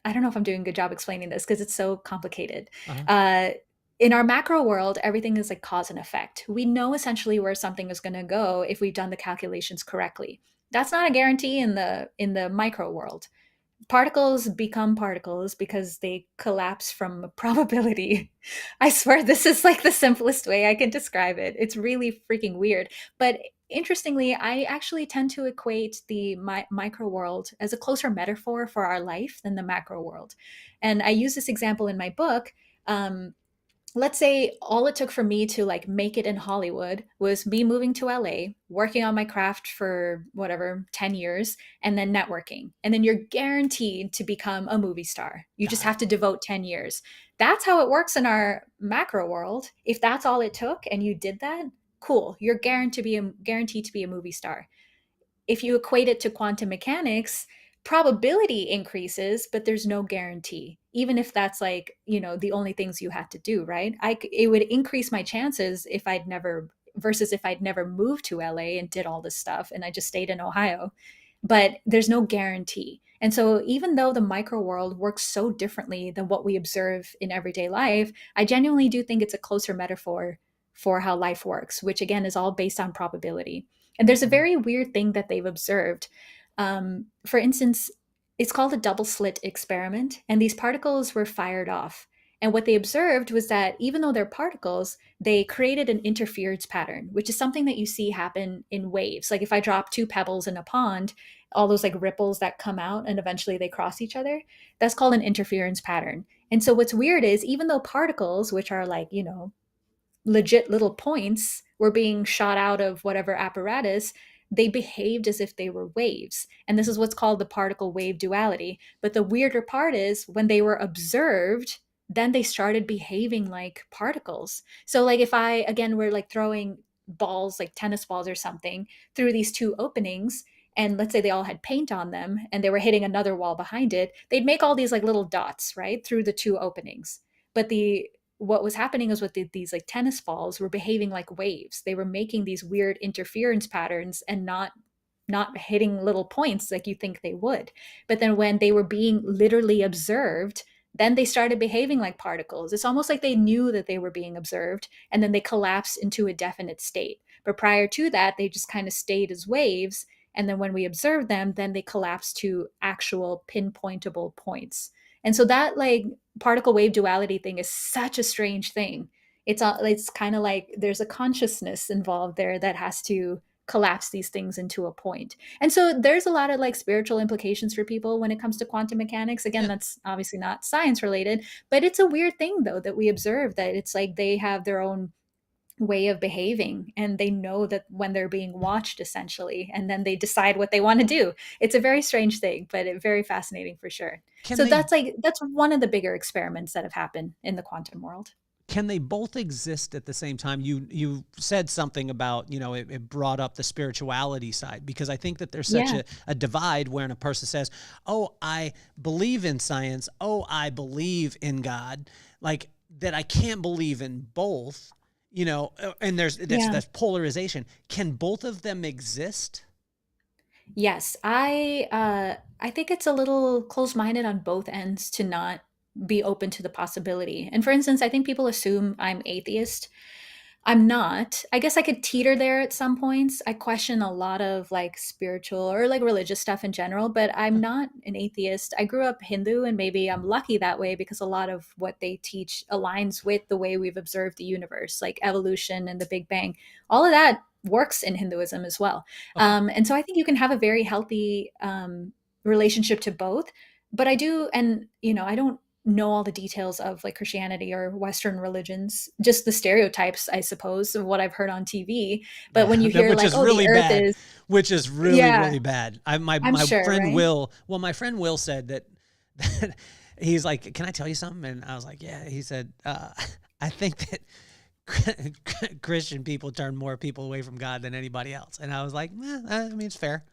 I don't know if I'm doing a good job explaining this because it's so complicated. In our macro world, everything is like cause and effect. We know essentially where something is going to go if we've done the calculations correctly. That's not a guarantee in the micro world. Particles become particles because they collapse from probability. I swear this is like the simplest way I can describe it. It's really freaking weird. But interestingly, I actually tend to equate the micro world as a closer metaphor for our life than the macro world. And I use this example in my book. Let's say all it took for me to like make it in Hollywood was me moving to LA, working on my craft for whatever, 10 years, and then networking. And then you're guaranteed to become a movie star. You just have to devote 10 years. That's how it works in our macro world. If that's all it took and you did that, cool. You're guaranteed to be a movie star. If you equate it to quantum mechanics, probability increases, but there's no guarantee. Even if that's like, the only things you had to do, right? It would increase my chances if I'd never moved to LA and did all this stuff and I just stayed in Ohio. But there's no guarantee. And so even though the micro world works so differently than what we observe in everyday life, I genuinely do think it's a closer metaphor for how life works, which again is all based on probability. And there's a very weird thing that they've observed. For instance, it's called a double slit experiment, and these particles were fired off. And what they observed was that even though they're particles, they created an interference pattern, which is something that you see happen in waves. Like if I drop 2 pebbles in a pond, all those like ripples that come out and eventually they cross each other, that's called an interference pattern. And so what's weird is even though particles, which are like, legit little points, were being shot out of whatever apparatus, they behaved as if they were waves. And this is what's called the particle wave duality. But the weirder part is when they were observed, then they started behaving like particles. So like if I, again, we're like throwing balls, like tennis balls or something, through these two openings, and let's say they all had paint on them and they were hitting another wall behind it, they'd make all these like little dots, right, through the two openings. But what was happening is these like tennis balls were behaving like waves. They were making these weird interference patterns and not hitting little points like you think they would. But then when they were being literally observed, then they started behaving like particles. It's almost like they knew that they were being observed, and then they collapsed into a definite state. But prior to that, they just kind of stayed as waves. And then when we observed them, then they collapsed to actual pinpointable points. And so that like particle wave duality thing is such a strange thing. It's kind of like there's a consciousness involved there that has to collapse these things into a point. And so there's a lot of like spiritual implications for people when it comes to quantum mechanics. Again, that's obviously not science related, but it's a weird thing though that we observe, that it's like they have their own way of behaving and they know that when they're being watched essentially, and then they decide what they want to do. It's a very strange thing, but very fascinating for sure. That's one of the bigger experiments that have happened in the quantum world. Can they both exist at the same time? You said something about, it brought up the spirituality side, because I think that there's such a divide when a person says, oh, I believe in science. Oh, I believe in God, like that. I can't believe in both, and there's that polarization. Can both of them exist? Yes. I think it's a little closed-minded on both ends to not be open to the possibility. And for instance, I think people assume I'm atheist. I'm not. I guess I could teeter there at some points. I question a lot of like spiritual or like religious stuff in general, but I'm not an atheist. I grew up Hindu, and maybe I'm lucky that way because a lot of what they teach aligns with the way we've observed the universe, like evolution and the Big Bang. All of that works in Hinduism as well. And so I think you can have a very healthy relationship to both. But I do, and I don't know all the details of like Christianity or Western religions, just the stereotypes, I suppose, of what I've heard on TV. But when you hear like, really the Earth bad, is, which is really, really bad. My sure, friend right? my friend Will said that he's like, can I tell you something? And I was like, yeah. He said, I think that Christian people turn more people away from God than anybody else. And I was like, I mean, it's fair.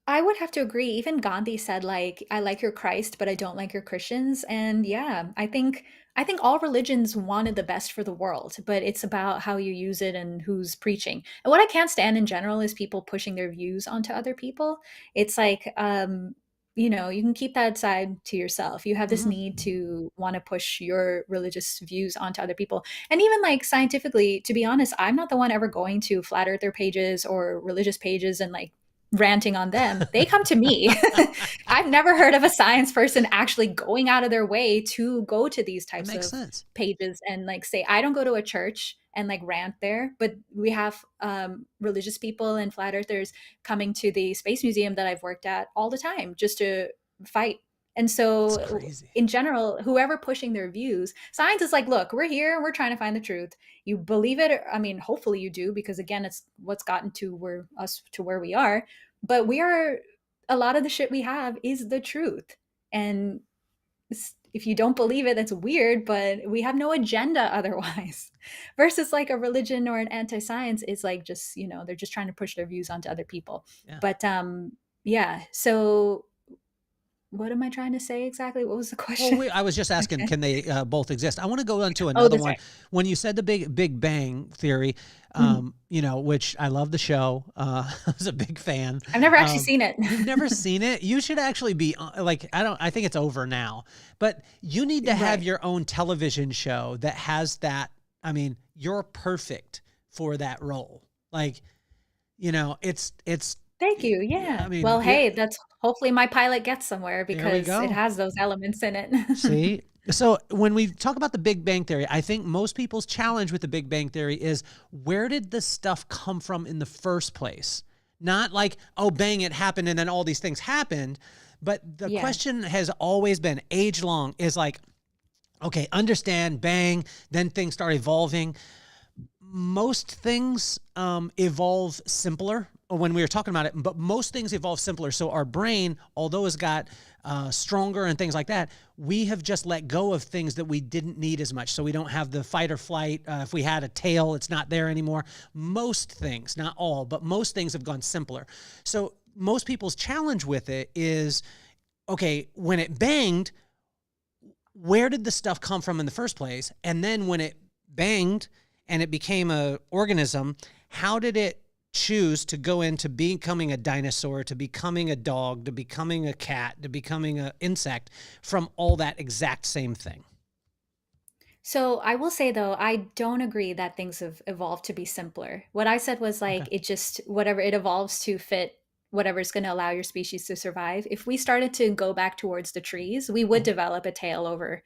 I would have to agree. Even Gandhi said like, I like your Christ, but I don't like your Christians. And yeah, I think all religions wanted the best for the world, but it's about how you use it and who's preaching. And what I can't stand in general is people pushing their views onto other people. It's like you can keep that side to yourself. You have this need to want to push your religious views onto other people. And even like scientifically, to be honest, I'm not the one ever going to flat earther pages or religious pages and like ranting on them. They come to me. I've never heard of a science person actually going out of their way to go to these types of pages and like say, I don't go to a church and like rant there, but we have religious people and flat earthers coming to the space museum that I've worked at all the time just to fight. And so in general, whoever pushing their views, science is like, look, we're here, we're trying to find the truth. You believe it. I mean, hopefully you do, because again, it's what's gotten us to where we are. But a lot of the shit we have is the truth. And if you don't believe it, that's weird, but we have no agenda otherwise. Versus like a religion or an anti-science is like just, they're just trying to push their views onto other people. Yeah. But so what am I trying to say exactly? What was the question? Well, I was just asking, can they both exist? I want to go into another one. When you said the Big Bang Theory, which I love the show. I was a big fan. I've never actually seen it. You've never seen it? You should actually be like, I think it's over now, but you need to have your own television show that has that. I mean, you're perfect for that role. Like, it's. Thank you. Yeah. I mean, well, hey, that's hopefully my pilot gets somewhere because it has those elements in it. See? So when we talk about the Big Bang Theory, I think most people's challenge with the Big Bang Theory is, where did this stuff come from in the first place? Not like, oh, bang, it happened and then all these things happened. But the question has always been, age long, is like, okay, understand, bang, then things start evolving. Most things evolve simpler. when we were talking about it, but most things evolve simpler. So our brain, although it's got stronger and things like that, we have just let go of things that we didn't need as much. So we don't have the fight or flight. If we had a tail, it's not there anymore. Most things, not all, but most things have gone simpler. So most people's challenge with it is, okay, when it banged, where did the stuff come from in the first place? And then when it banged and it became an organism, how did it choose to go into becoming a dinosaur, to becoming a dog, to becoming a cat, to becoming an insect from all that exact same thing? So I will say though, I don't agree that things have evolved to be simpler. What I said was like Okay. it just whatever it evolves to fit whatever's going to allow your species to survive. If we started to go back towards the trees, we would develop a tail over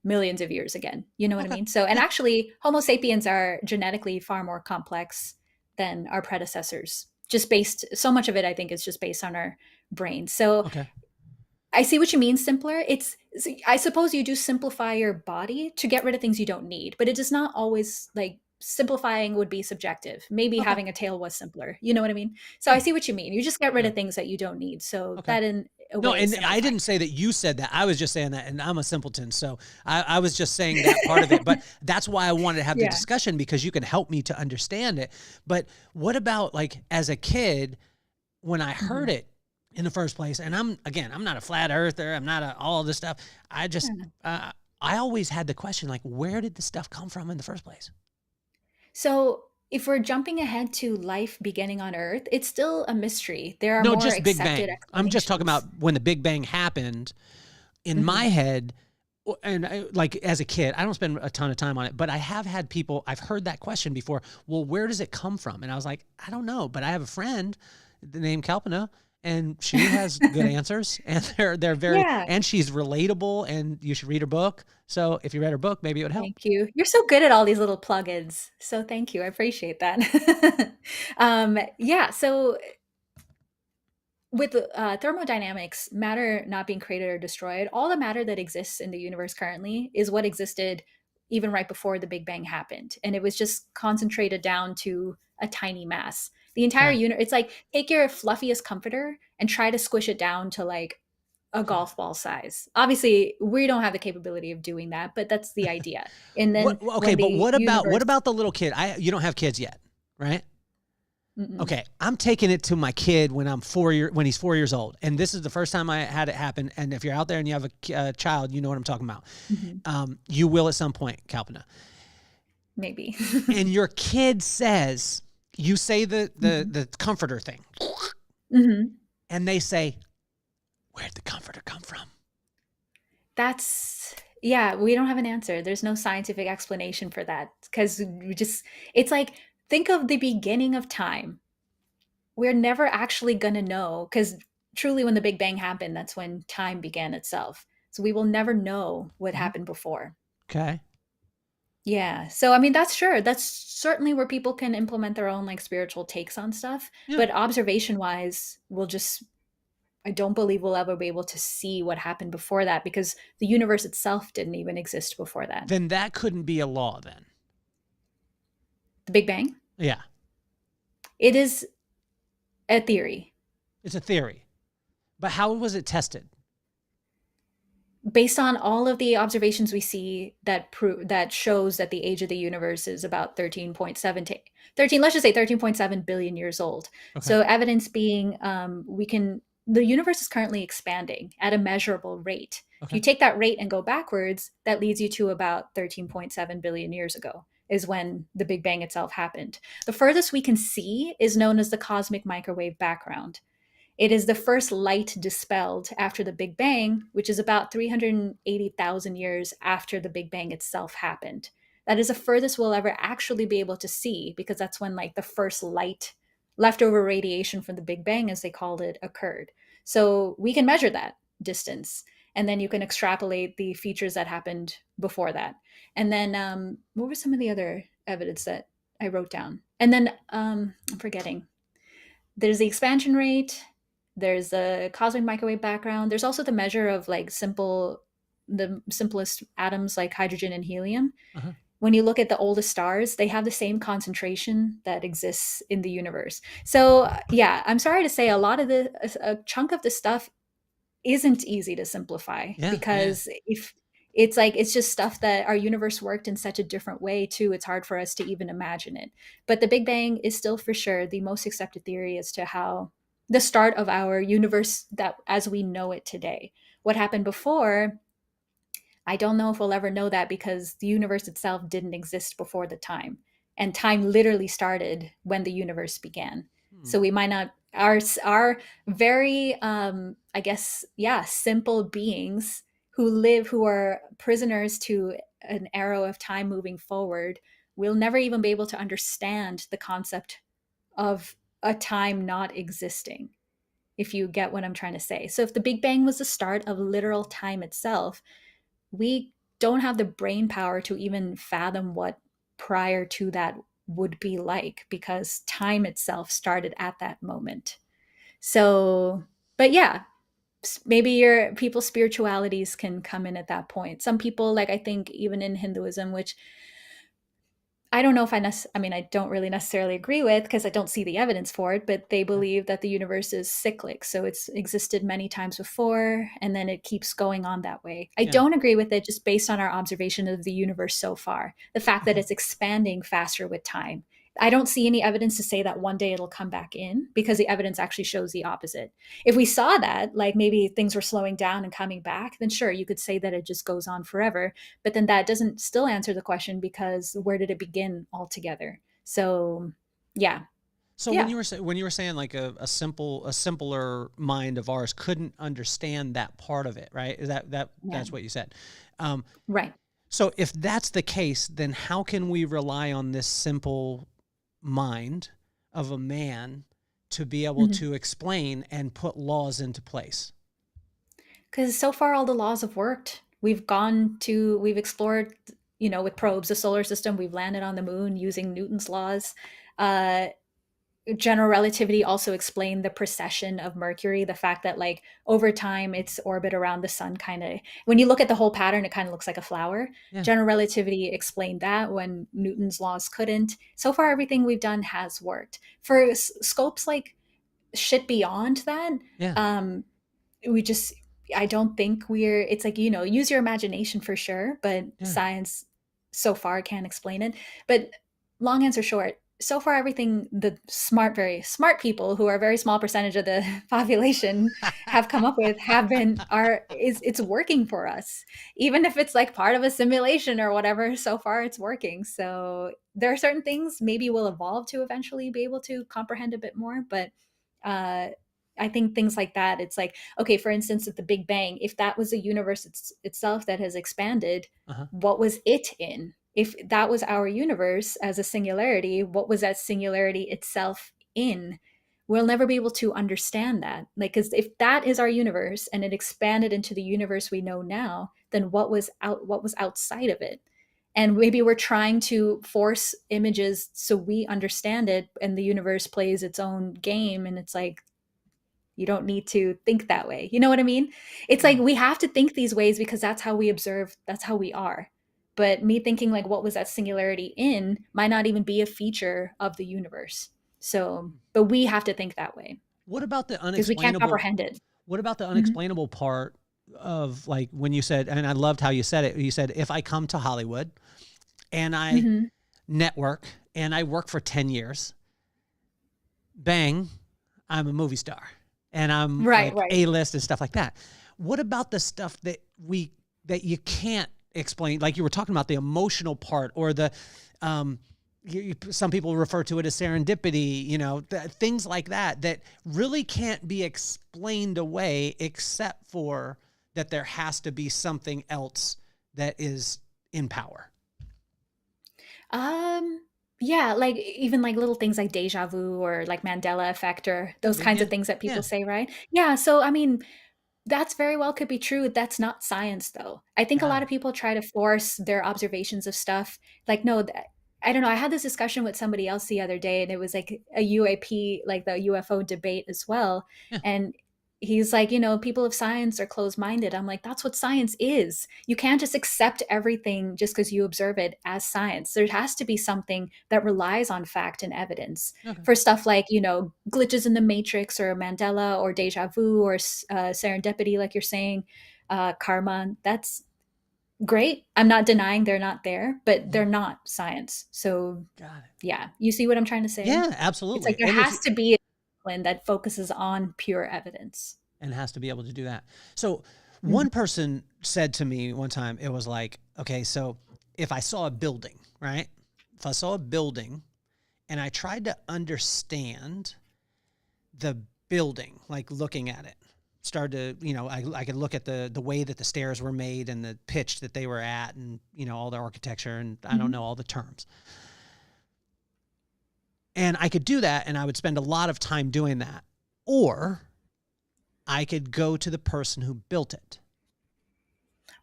millions of years again. You know what I Okay. mean? So, and Yeah. actually, Homo sapiens are genetically far more complex than our predecessors. Just based, so much of it, I think, is just based on our brain. So, Okay. I see what you mean, simpler. I suppose you do simplify your body to get rid of things you don't need, but it does not always like simplifying would be subjective. Maybe Okay. having a tail was simpler. You know what I mean? So I Yeah. see what you mean. You just get rid Yeah. of things that you don't need. So Okay. that in a No, way is and I simplifying. didn't say that you said that. I was just saying that, and I'm a simpleton. So I was just saying that part of it. But that's why I wanted to have the Yeah. discussion, because you can help me to understand it. But what about, like, as a kid, when I heard Mhm. it in the first place, and I'm not a flat earther. I'm not all this stuff. I just, I always had the question, like, where did the stuff come from in the first place? So, if we're jumping ahead to life beginning on Earth, it's still a mystery. There are No, more just Big accepted Bang. I'm just talking about explanations. when the Big Bang happened. In my Mhm. head, and like as a kid, I don't spend a ton of time on it, but I have had people, I've heard that question before. Well, where does it come from? And I was like, I don't know, but I have a friend named Kalpana, and she has good answers, and they're very, Yeah, and she's relatable, and you should read her book. So if you read her book, maybe it would help. thank you. You're so good at all these little plugins. So thank you. I appreciate that. Yeah, so with thermodynamics, matter not being created or destroyed, all the matter that exists in the universe currently is what existed even right before the Big Bang happened. And it was just concentrated down to a tiny mass. The entire Okay. universe, it's like take your fluffiest comforter and try to squish it down to like a Okay. golf ball size. Obviously, we don't have the capability of doing that, but that's the idea. And then Okay, when but the what universe, about the little kid? You don't have kids yet, right? mm-mm. Okay, I'm taking it to my kid when when he's 4 years old, and this is the first time I had it happen. And if you're out there and you have a child, you know what I'm talking about. Mhm. You will at some point, Kalpana. Maybe. And your kid says, you say the Mhm. the comforter thing, Mhm. and they say, "Where'd the comforter come from?" That's yeah, we don't have an answer. There's no scientific explanation for that because we just it's like think of the beginning of time. We're never actually going to know because truly when the Big Bang happened, that's when time began itself. So we will never know what Mhm. happened before. Okay. Yeah. So I mean that's sure. That's certainly where people can implement their own like spiritual takes on stuff, Yeah. but observation wise, we'll just I don't believe we'll ever be able to see what happened before that because the universe itself didn't even exist before that. Then that couldn't be a law. Then. The Big Bang? Yeah, It is a theory it's a theory, but how was it tested? based on all of the observations we see that shows that the age of the universe is about 13.7 to 13, let's just say 13.7 billion years old. Okay. So evidence being the universe is currently expanding at a measurable rate. If Okay. you take that rate and go backwards, that leads you to about 13.7 billion years ago is when the Big Bang itself happened. The furthest we can see is known as the cosmic microwave background. It is the first light dispelled after the Big Bang, which is about 380,000 years after the Big Bang itself happened. That is the furthest we'll ever actually be able to see because that's when like the first light leftover radiation from the Big Bang as they called it occurred. So we can measure that distance and then you can extrapolate the features that happened before that. And then what were some of the other evidence that I wrote down? And then I'm forgetting. There's the expansion rate, there's the cosmic microwave background, there's also the measure of like the simplest atoms like hydrogen and helium. Uh-huh. when you look at the oldest stars, they have the same concentration that exists in the universe. So yeah, I'm sorry to say a chunk of the stuff isn't easy to simplify, Yeah, yeah. because if it's like, it's just stuff that our universe worked in such a different way too, it's hard for us to even imagine it. But the Big Bang is still for sure the most accepted theory as to how the start of our universe that as we know it today. What happened before, I don't know if we'll ever know that, because the universe itself didn't exist before the time. And time literally started when the universe began. So we might not, our very, I guess, yeah, simple beings who are prisoners to an arrow of time moving forward, will never even be able to understand the concept of a time not existing, if you get what I'm trying to say. So if the Big Bang was the start of literal time itself, we don't have the brain power to even fathom what prior to that would be like, because time itself started at that moment. So, but yeah, maybe your people's spiritualities can come in at that point. Some people, like I think even in Hinduism, which I don't know if I mean, I don't really necessarily agree with, because I don't see the evidence for it, but they believe that the universe is cyclic. So it's existed many times before, and then it keeps going on that way. I Yeah. don't agree with it, just based on our observation of the universe so far. The fact that it's expanding faster with time. I don't see any evidence to say that one day it'll come back in, because the evidence actually shows the opposite. If we saw that, like maybe things were slowing down and coming back, then sure, you could say that it just goes on forever. But then that doesn't still answer the question, because where did it begin altogether? So yeah. So Yeah. when you were saying like a simpler mind of ours couldn't understand that part of it, right? Is Yeah. that's what you said? Right. So if that's the case, then how can we rely on this simple mind of a man to be able Mhm. to explain and put laws into place? Because so far all the laws have worked. We've explored, with probes, the solar system. We've landed on the moon using Newton's laws. Uh, General relativity also explained the precession of Mercury, the fact that like over time its orbit around the sun kind of, when you look at the whole pattern, it kind of looks like a flower. Yeah. General relativity explained that when Newton's laws couldn't. So far everything we've done has worked. For scopes like shit beyond that, Yeah. we just, I don't think it's like, use your imagination for sure, but Yeah. science so far can't explain it. But long answer short, so far everything the very smart people, who are a very small percentage of the population, have come up with it's working for us. Even if it's like part of a simulation or whatever, so far it's working. So there are certain things maybe we'll evolve to eventually be able to comprehend a bit more, but uh I think things like that, it's like, okay, for instance, at the Big Bang, if that was a universe itself that has expanded, Uh-huh. what was it in? If that was our universe as a singularity, what was that singularity itself in? We'll never be able to understand that. Like, because if that is our universe and it expanded into the universe we know now, then what was outside of it? And maybe we're trying to force images so we understand it, and the universe plays its own game, and it's like, you don't need to think that way. You know what I mean? It's Yeah. like we have to think these ways because that's how we observe, that's how we are. But me thinking like what was that singularity in might not even be a feature of the universe. So, but we have to think that way What about the because we can't unexplainable? comprehend it. What about the Mhm. unexplainable part of like when you said, and I loved how you said it, you said, if I come to Hollywood and I Mhm. network and I work for 10 years, bang, I'm a movie star and I'm Right, like right. A-list and stuff like that. What about the stuff that you can't explain? Like you were talking about the emotional part or the, some people refer to it as serendipity, things like that really can't be explained away except for that there has to be something else that is in power. Um yeah, like even like little things like deja vu or like Mandela effect or those kinds Yeah. of things that Yeah. people say, right? Yeah, so I mean, that's very well could be true. That's not science, though. I think a lot Ah, of people try to force their observations of stuff. Like, no, I don't know. I had this discussion with somebody else the other day, and it was like a UAP, like the UFO debate as well. yeah. And he's like, you know, people of science are closed-minded. I'm like, that's what science is. You can't just accept everything just because you observe it as science. There has to be something that relies on fact and evidence Okay. for stuff like, you know, glitches in the matrix or Mandela or deja vu or serendipity, like you're saying, karma. That's great. I'm not denying they're not there, but they're not science. So Got it. yeah, you see what I'm trying to say? Yeah, It's like absolutely. there And if has to be a discipline that focuses on pure evidence. and has to be able to do that. So Mhm. one person said to me one time, it was like, okay, so if I saw a building, right? If I saw a building and I tried to understand the building, like looking at it, started to, you know, I could look at the way that the stairs were made and the pitch that they were at and, you know, all the architecture and I don't Mhm. know all the terms. And I could do that and I would spend a lot of time doing that. Or I could go to the person who built it.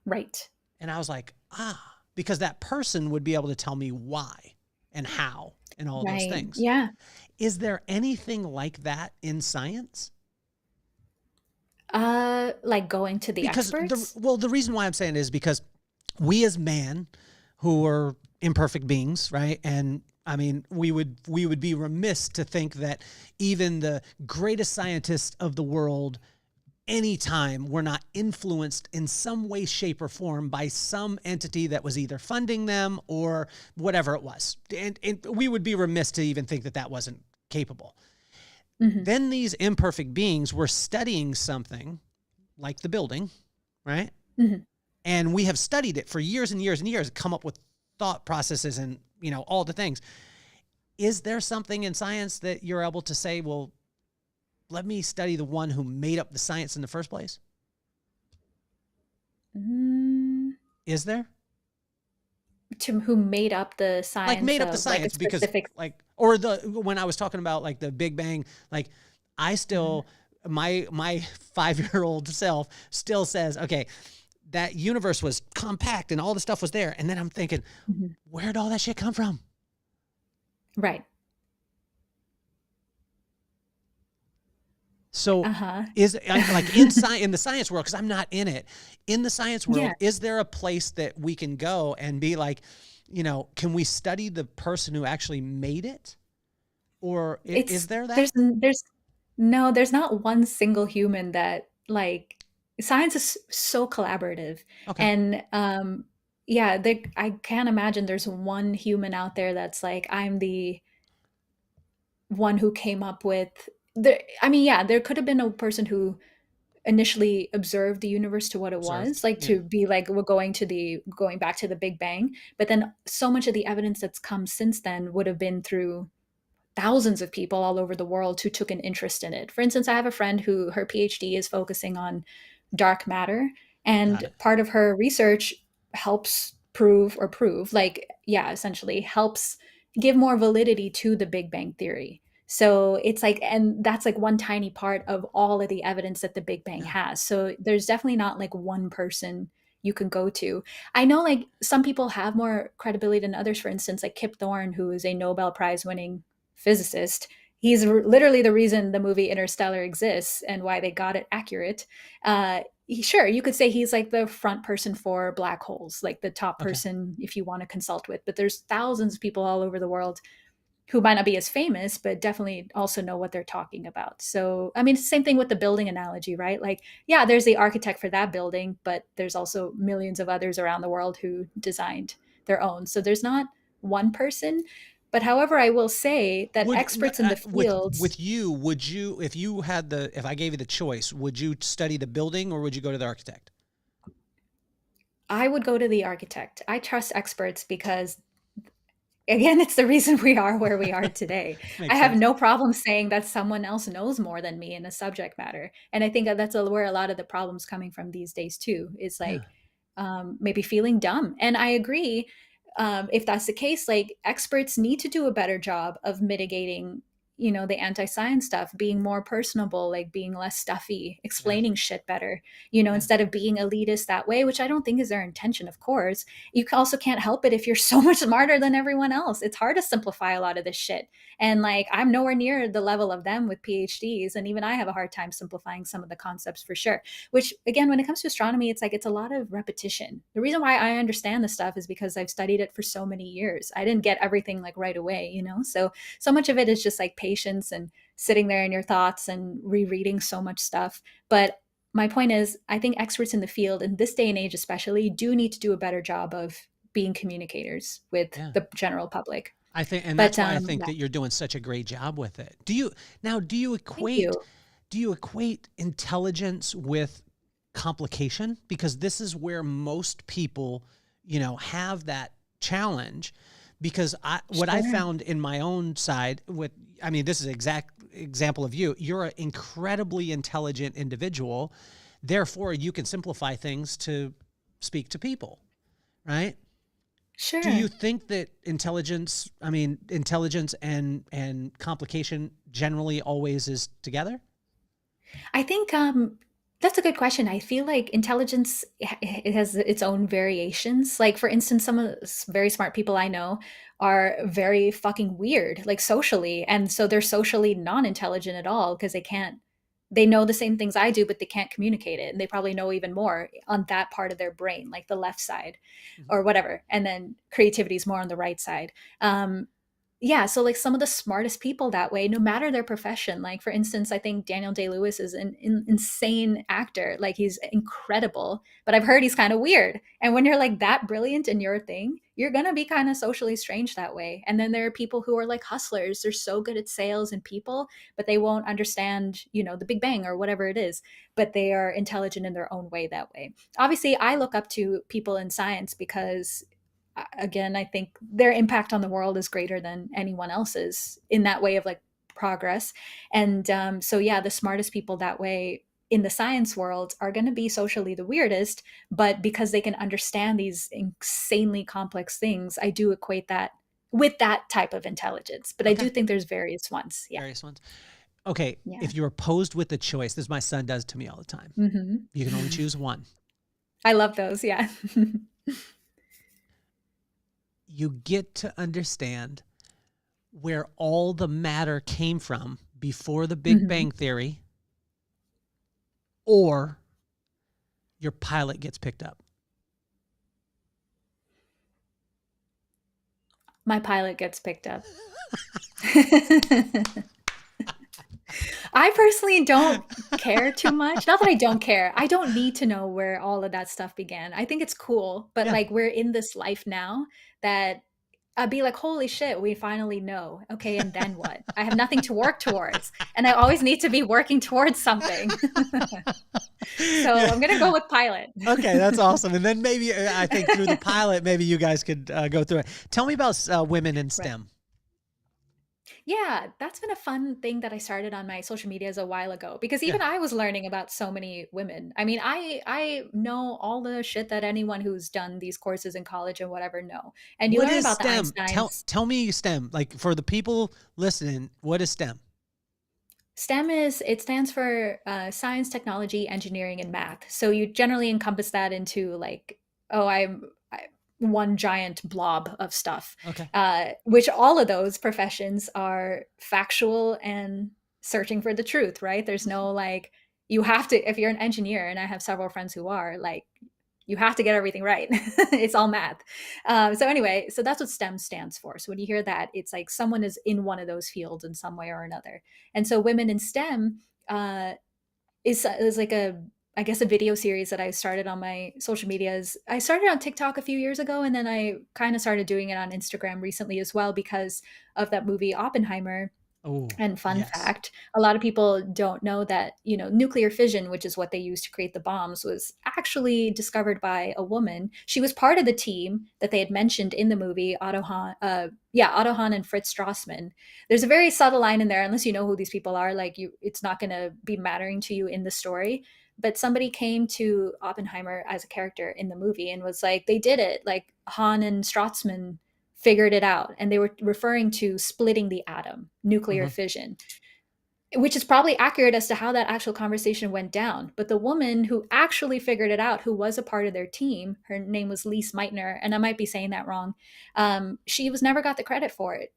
Right. And I was like, because that person would be able to tell me why and how and all those Right. things. Yeah. Is there anything like that in science? Like going to the Because experts? the reason why I'm saying it is because we as man who are imperfect beings, right? And I mean, we would be remiss to think that even the greatest scientists of the world anytime we're not influenced in some way, shape, or form by some entity that was either funding them or whatever it was. And we would be remiss to even think that that wasn't capable. Mhm. Then these imperfect beings were studying something like the building, right? Mhm. And we have studied it for years and years and years, come up with thought processes and, you know, all the things. Is there something in science that you're able to say, well, let me study the one who made up the science in the first place? Mm, Is there? to who made up the Like science made up the of like a science because specific like, or the, when I was talking about like the Big Bang, like I Mhm. still, my 5-year-old self still says, okay, that universe was compact and all the stuff was there. And then I'm thinking, Mhm. where'd all that shit come from? Right. So Uh-huh. is like in the science world, because I'm not in it, in the science Yeah. world, is there a place that we can go and be like, you know, can we study the person who actually made it? Or is It's there that? there's no, there's not one single human that like science is so collaborative. Okay. And yeah, there I can't imagine there's one human out there that's like, I'm the one who came up with the I mean, yeah, there could have been a person who initially observed the universe to what it Observed. was, like Yeah. to be like we're going back to the Big Bang, but then so much of the evidence that's come since then would have been through thousands of people all over the world who took an interest in it. For instance, I have a friend who her PhD is focusing on dark matter, Got and it. part of her research helps prove, like, yeah, essentially helps give more validity to the Big Bang theory. So it's like, and that's like one tiny part of all of the evidence that the Big Bang Yeah. has. So there's definitely not like one person you can go to. I know like some people have more credibility than others. For instance, like Kip Thorne, who is a Nobel Prize winning physicist. He's literally the reason the movie Interstellar exists and why they got it accurate. Sure, you could say he's like the front person for black holes, like the top Okay. person if you want to consult with. But there's thousands of people all over the world who might not be as famous, but definitely also know what they're talking about. So, I mean, same thing with the building analogy, right? Like, yeah, there's the architect for that building, but there's also millions of others around the world who designed their own. So there's not one person. But however, I will say that experts in the fields, With you, would you, if you had if I gave you the choice, would you study the building or would you go to the architect? I would go to the architect. I trust experts because again, it's the reason we are where we are today. I Makes have sense. no problem saying that someone else knows more than me in a subject matter. And I think that that's where a lot of the problems coming from these days too, is Yeah. like maybe feeling dumb. And I agree, if that's the case, like experts need to do a better job of mitigating, the anti-science stuff, being more personable, like being less stuffy, Yeah. explaining shit better, instead of being elitist that way, which I don't think is their intention, of course. You also can't help it if you're so much smarter than everyone else. It's hard to simplify a lot of this shit. And like, I'm nowhere near the level of them with PhDs. And even I have a hard time simplifying some of the concepts for sure, which again, when it comes to astronomy, it's like, it's a lot of repetition. The reason why I understand this stuff is because I've studied it for so many years. I didn't get everything like right away, so much of it is just like patience and sitting there in your thoughts and rereading so much stuff. But my point is, I think experts in the field in this day and age especially do need to do a better job of being communicators with the general public. I think, and that's why I think yeah. that you're doing such a great job with it. Do you Thank you. equate intelligence with complication? Because this is where most people, have that challenge. Because what I found in my own side, this is exact example of you. You're an incredibly intelligent individual. Therefore, you can simplify things to speak to people, right? Sure. Do you think that intelligence and complication generally always is together? I think that's a good question. I feel like intelligence, it has its own variations. Like, for instance, some of the very smart people I know are very fucking weird, like socially. And so they're socially non-intelligent at all because they know the same things I do, but they can't communicate it. And they probably know even more on that part of their brain, like the left side or whatever. And then creativity is more on the right side. Yeah, so like some of the smartest people that way, no matter their profession. Like, for instance, I think Daniel Day-Lewis is an insane actor. Like, he's incredible, but I've heard he's kind of weird. And when you're like that brilliant in your thing, you're gonna be kind of socially strange that way. And then there are people who are like hustlers. They're so good at sales and people, but they won't understand, the Big Bang or whatever it is. But they are intelligent in their own way that way. Obviously, I look up to people in science because, again, I think their impact on the world is greater than anyone else's in that way of like progress. And so, yeah, the smartest people that way in the science world are going to be socially the weirdest, but because they can understand these insanely complex things, I do equate that with that type of intelligence. But I do think there's various ones. Yeah. Various ones. Okay. Yeah. If you were posed with a choice, this my son does to me all the time. Mm-hmm. You can only choose one. I love those. Yeah. You get to understand where all the matter came from before the Big Bang Theory, or your pilot gets picked up. My pilot gets picked up. I personally don't care too much. Not that I don't care. I don't need to know where all of that stuff began. I think it's cool, but like, we're in this life now that I'd be like, holy shit, we finally know. Okay, and then what? I have nothing to work towards. And I always need to be working towards something. So I'm going to go with pilot. Okay, that's awesome. And then maybe, I think through the pilot, maybe you guys could go through it. Tell me about women in STEM. Right. Yeah, that's been a fun thing that I started on my social medias a while ago, because even I was learning about so many women. I mean, I know all the shit that anyone who's done these courses in college and whatever know. And you What learn is about STEM? the Einsteins. Tell me STEM. Like, for the people listening, what is STEM? STEM it stands for science, technology, engineering, and math. So you generally encompass that into like, I'm one giant blob of stuff. Okay. Which all of those professions are factual and searching for the truth, right? There's no like, you have to, if you're an engineer, and I have several friends who are like, you have to get everything right. It's all math. So anyway, so that's what STEM stands for. So when you hear that, it's like someone is in one of those fields in some way or another. And so women in STEM is like I guess a video series that I started on my social medias. I started on TikTok a few years ago, and then I kind of started doing it on Instagram recently as well because of that movie Oppenheimer. Oh, and fun fact, a lot of people don't know that, nuclear fission, which is what they used to create the bombs, was actually discovered by a woman. She was part of the team that they had mentioned in the movie, Otto Hahn and Fritz Strassmann. There's a very subtle line in there, unless you know who these people are, like it's not going to be mattering to you in the story. But somebody came to Oppenheimer as a character in the movie and was like, they did it. Like, Hahn and Strassmann figured it out. And they were referring to splitting the atom, nuclear fission, which is probably accurate as to how that actual conversation went down. But the woman who actually figured it out, who was a part of their team, her name was Lise Meitner, and I might be saying that wrong. She was never got the credit for it.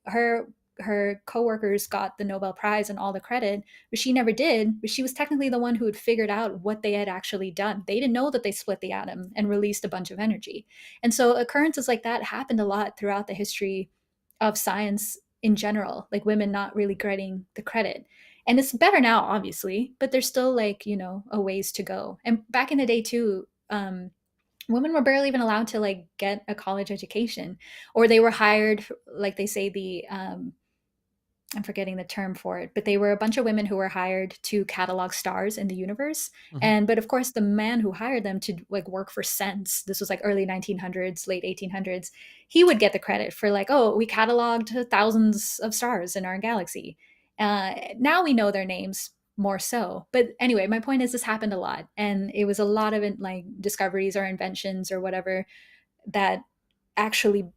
Her coworkers got the Nobel Prize and all the credit, but she never did. But she was technically the one who had figured out what they had actually done. They didn't know that they split the atom and released a bunch of energy. And so occurrences like that happened a lot throughout the history of science in general, like women not really getting the credit. And it's better now, obviously, but there's still like, a ways to go. And back in the day too, women were barely even allowed to like get a college education, or they were hired, like they say I'm forgetting the term for it, but they were a bunch of women who were hired to catalog stars in the universe. But of course, the man who hired them to like work for cents, this was like early 1900s, late 1800s, he would get the credit for like, oh, we cataloged thousands of stars in our galaxy. Now we know their names more so. But anyway, my point is this happened a lot. And it was a lot of like discoveries or inventions or whatever that actually,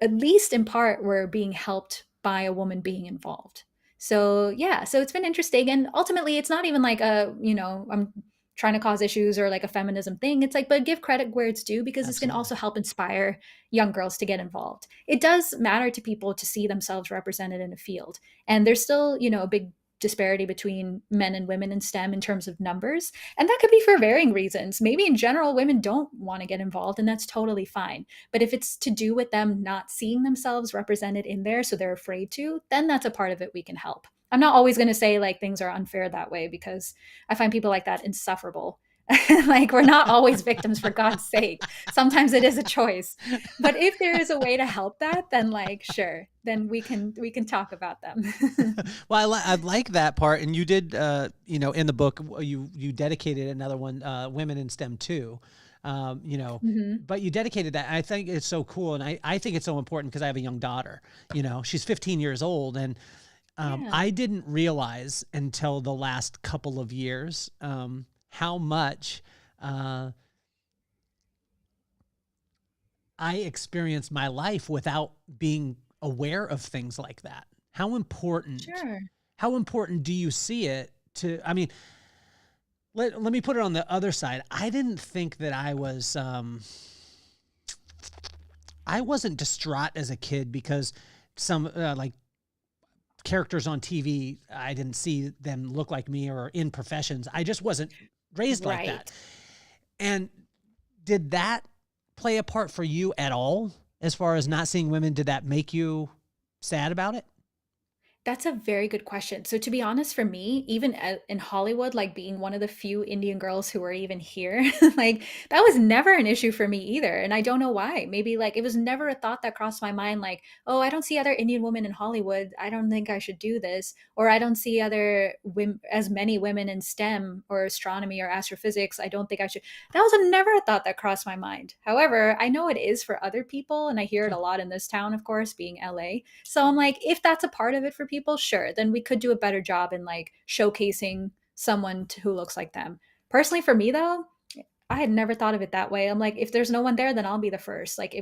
at least in part, were being helped by a woman being involved. So yeah, so it's been interesting. And ultimately it's not even like I'm trying to cause issues or like a feminism thing. It's like, but give credit where it's due, because it's going to also help inspire young girls to get involved. It does matter to people to see themselves represented in a field. And there's still, a big disparity between men and women in STEM in terms of numbers. And that could be for varying reasons. Maybe in general, women don't want to get involved, and that's totally fine. But if it's to do with them not seeing themselves represented in there, so they're afraid to, then that's a part of it we can help. I'm not always going to say like things are unfair that way, because I find people like that insufferable. Like, we're not always victims, for God's sake. Sometimes it is a choice. But if there is a way to help that, then like, sure, then we can talk about them. Well, I like that part. And you did, in the book, you dedicated another one, Women in STEM too. But you dedicated that. I think it's so cool. And I think it's so important because I have a young daughter, she's 15 years old. And I didn't realize until the last couple of years how much I experienced my life without being aware of things like that. How important? Sure. How important do you see it to? I mean, let me put it on the other side. I didn't think that I wasn't distraught as a kid because some like characters on TV, I didn't see them look like me, or in professions. I just wasn't raised like that. And did that play a part for you at all as far as not seeing women? Did that make you sad about it? That's a very good question. So to be honest, for me, even in Hollywood, like being one of the few Indian girls who were even here, like that was never an issue for me either. And I don't know why. Maybe like it was never a thought that crossed my mind, like, oh, I don't see other Indian women in Hollywood, I don't think I should do this. Or I don't see as many women in STEM or astronomy or astrophysics, I don't think I should. That was never a thought that crossed my mind. However, I know it is for other people, and I hear it a lot in this town, of course, being LA. So I'm like, if that's a part of it for people, sure, then we could do a better job in like showcasing someone who looks like them. Personally, for me though, I had never thought of it that way. I'm like, if there's no one there, then I'll be the first. Like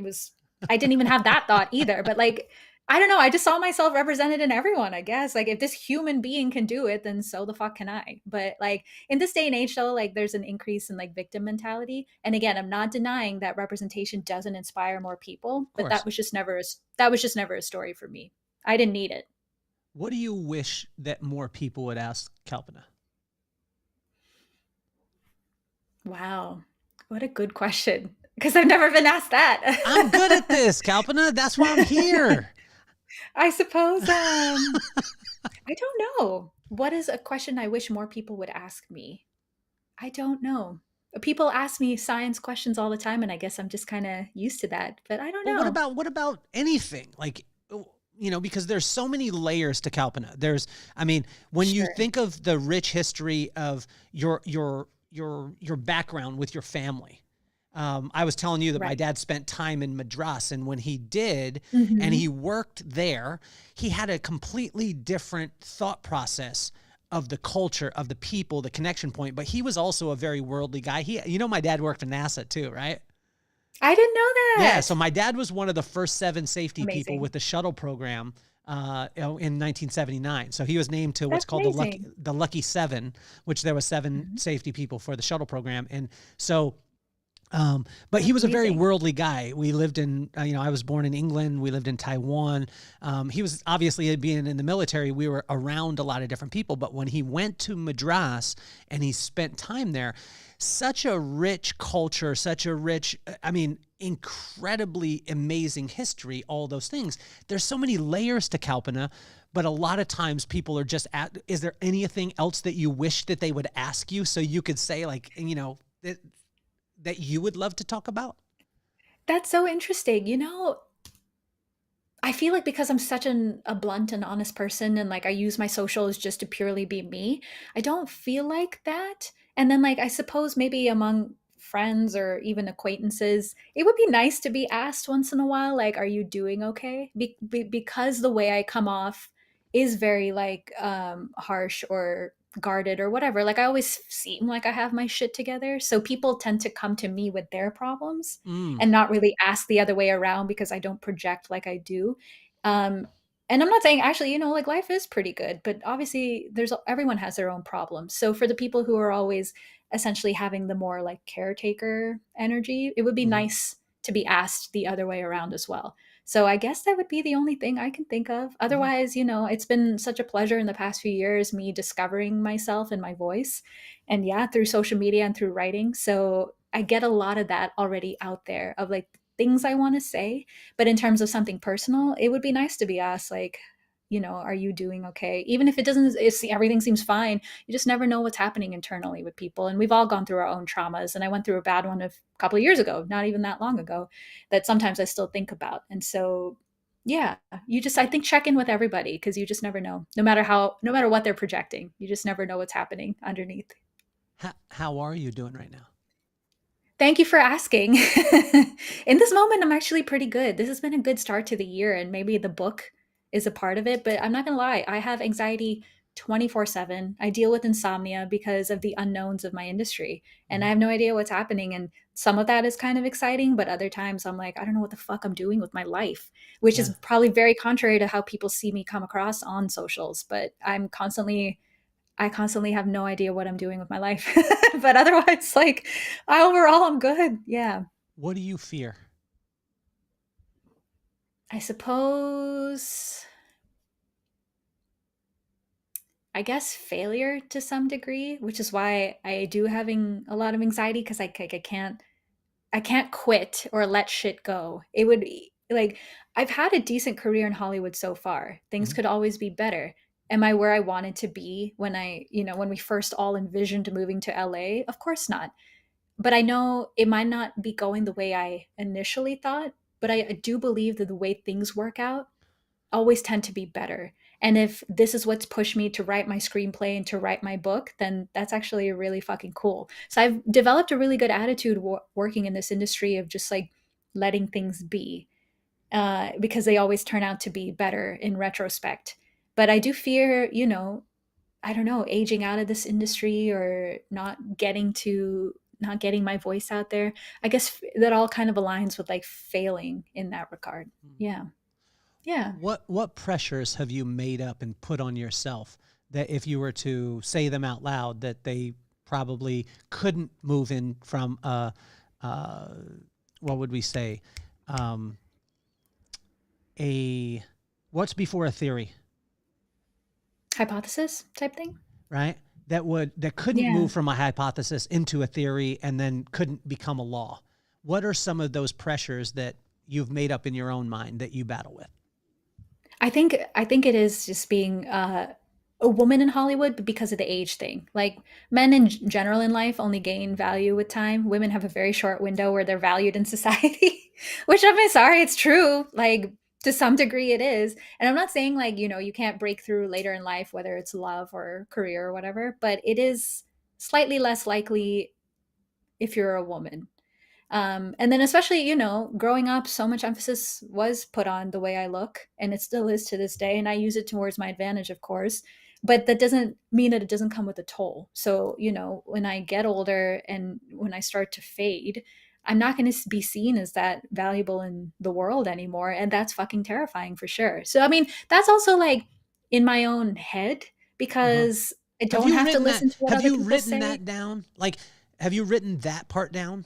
I didn't even have that thought either. But like, I don't know, I just saw myself represented in everyone, I guess. Like, if this human being can do it, then so the fuck can I. But like in this day and age though, like there's an increase in like victim mentality. And again, I'm not denying that representation doesn't inspire more people, but that was just never a story for me. I didn't need it. What do you wish that more people would ask Kalpana? Wow. What a good question. Because I've never been asked that. I'm good at this, Kalpana. That's why I'm here. I suppose, I don't know. What is a question I wish more people would ask me? I don't know. People ask me science questions all the time, and I guess I'm just kind of used to that, but I don't know. What about anything? Like, because there's so many layers to Kalpana. When you think of the rich history of your background with your family, I was telling you that my dad spent time in Madras, and when he did, and he worked there, he had a completely different thought process of the culture, of the people, the connection point. But he was also a very worldly guy. My dad worked for NASA too, right? I didn't know Yeah, that. so my dad was one of the first 7 safety people Amazing. with the shuttle program in 1979. So he was named to what's That's called amazing. the Lucky Seven, which there was 7 Mhm. safety people for the shuttle program. And so but he That's was a very amazing. worldly guy. We lived in, I was born in England. We lived in Taiwan. He was obviously being in the military. We were around a lot of different people. But when he went to Madras and he spent time there, such a rich culture, such a rich, incredibly amazing history, all those things. There's so many layers to Kalpana. But a lot of times people are just is there anything else that you wish that they would ask you so you could say, like, that you would love to talk about? That's so interesting. I feel like because I'm such a blunt and honest person and like I use my socials just to purely be me, I don't feel like that. And then like I suppose maybe among friends or even acquaintances, it would be nice to be asked once in a while like are you doing okay? Because the way I come off is very like harsh or guarded or whatever. Like I always seem like I have my shit together. So people tend to come to me with their problems Mm, and not really ask the other way around because I don't project like I do. Um, and I'm not saying actually, like life is pretty good, but obviously there's everyone has their own problems. So for the people who are always essentially having the more like caretaker energy, it would be mhm, nice to be asked the other way around as well. So I guess that would be the only thing I can think of. mhm, Otherwise, it's been such a pleasure in the past few years me discovering myself and my voice. And yeah, through social media and through writing. So I get a lot of that already out there of like things I want to say. But in terms of something personal, it would be nice to be asked, like, are you doing okay? Even if it doesn't, if everything seems fine, you just never know what's happening internally with people. And we've all gone through our own traumas. And I went through a bad one a couple of years ago, not even that long ago, that sometimes I still think about. And so, yeah, I think check in with everybody because you just never know. No matter what they're projecting, you just never know what's happening underneath. how are you doing right now? Thank you for asking. In this moment, I'm actually pretty good. This has been a good start to the year, and maybe the book is a part of it, but I'm not gonna lie, I have anxiety 24/7. I deal with insomnia because of the unknowns of my industry, and I Mhm, have no idea what's happening. And some of that is kind of exciting, but other times I'm like, I don't know what the fuck I'm doing with my life, which yeah. is probably very contrary to how people see me come across on socials. But I constantly have no idea what I'm doing with my life. But otherwise, like, overall, I'm good. Yeah. What do you fear? I suppose, I guess failure to some degree, which is why I do having a lot of anxiety because I can't quit or let shit go. It would be like I've had a decent career in Hollywood so far. Things Mhm, could always be better. Am I where I wanted to be when we first all envisioned moving to LA? Of course not. But I know it might not be going the way I initially thought, but I do believe that the way things work out always tend to be better. And if this is what's pushed me to write my screenplay and to write my book, then that's actually really fucking cool. So I've developed a really good attitude working in this industry of just like letting things be because they always turn out to be better in retrospect. But I do fear, I don't know, aging out of this industry or not getting my voice out there. I guess that all kind of aligns with like failing in that regard. mhm. Yeah. Yeah. What pressures have you made up and put on yourself that if you were to say them out loud that they probably couldn't move in from uh, what would we say, um, a what's before a theory, Hypothesis type thing. right? That couldn't Yeah. move from a hypothesis into a theory and then couldn't become a law. What are some of those pressures that you've made up in your own mind that you battle with? I think it is just being a woman in Hollywood, but because of the age thing. Like men in general in life only gain value with time. Women have a very short window where they're valued in society, which I'm sorry, it's true. Like to some degree it is. And I'm not saying like, you can't break through later in life, whether it's love or career or whatever, but it is slightly less likely if you're a woman. And then, especially, growing up, so much emphasis was put on the way I look, and it still is to this day. And I use it towards my advantage, of course. But that doesn't mean that it doesn't come with a toll. So, when I get older and when I start to fade, I'm not going to be seen as that valuable in the world anymore. And that's fucking terrifying for sure. So, I mean, that's also like in my own head Uh-huh. because I Have don't you have to written that? listen to what Have other you people written say. that down? Like, have you written that part down?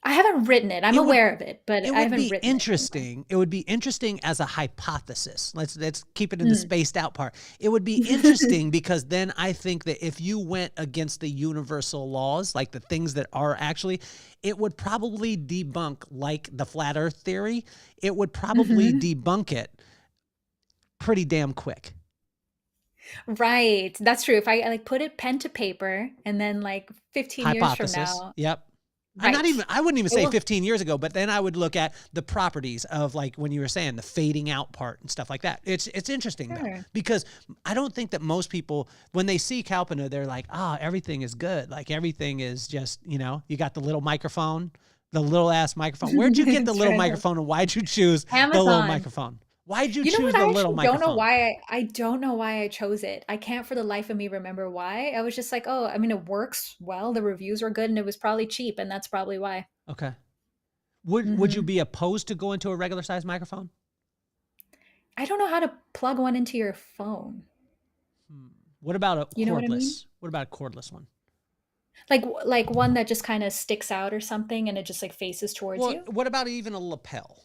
I haven't written it. I'm It would aware of it, but it I would haven't be written it anymore. interesting. It would be interesting as a hypothesis. Let's keep it in the Mm. spaced out part. It would be interesting because then I think that if you went against the universal laws, like the things that are actually, it would probably debunk, like the flat earth theory, it would probably Mhm. debunk it pretty damn quick. Right. That's true. If I like put it pen to paper and then like 15 years from Hypothesis. now, Yep. right. I wouldn't even It say will. 15 years ago, but then I would look at the properties of, like, when you were saying the fading out part and stuff like that. It's interesting though, Sure. because I don't think that most people, when they see Kalpana, they're like, everything is good. Like everything is just, you got the little microphone, the little ass microphone. Where'd you get the That's little right. microphone and why'd you choose the little Amazon. microphone? Why'd you You know choose what? the I little actually don't know microphone? why. I don't know why I chose it. I can't for the life of me remember why. I was just like, oh, I mean, it works well. The reviews were good, and it was probably cheap, and that's probably why. Okay. Would you Hmm. be opposed to going to a regular size microphone? I don't know how to plug one into your phone. Hmm. What about a You know what I mean? cordless? What about a cordless one? Like one that just kind of sticks out or something, and it just like faces towards Well, you. what about even a lapel?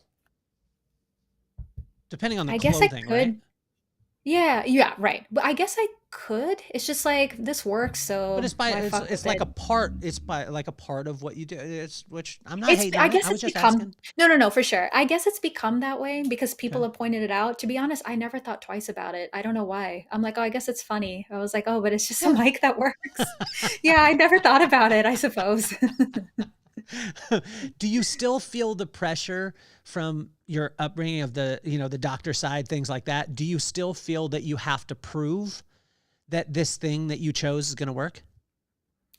Depending on the I guess I clothing, right? could. Yeah, yeah, right. But I guess I could. It's just like this works, But so why fuck with it's like it? a part. It's by like a part of what you do. It's which I'm not It's hating I on it. guess I was it's just become asking. no, no, no, for sure. I guess it's become that way because people Okay. have pointed it out. To be honest, I never thought twice about it. I don't know why. I'm like, "Oh, I guess it's funny." I was like, "Oh, but it's just a Yeah. mic that works." Yeah, I never thought about it, I suppose. Do you still feel the pressure from your upbringing of the doctor side, things like that? Do you still feel that you have to prove that this thing that you chose is going to work?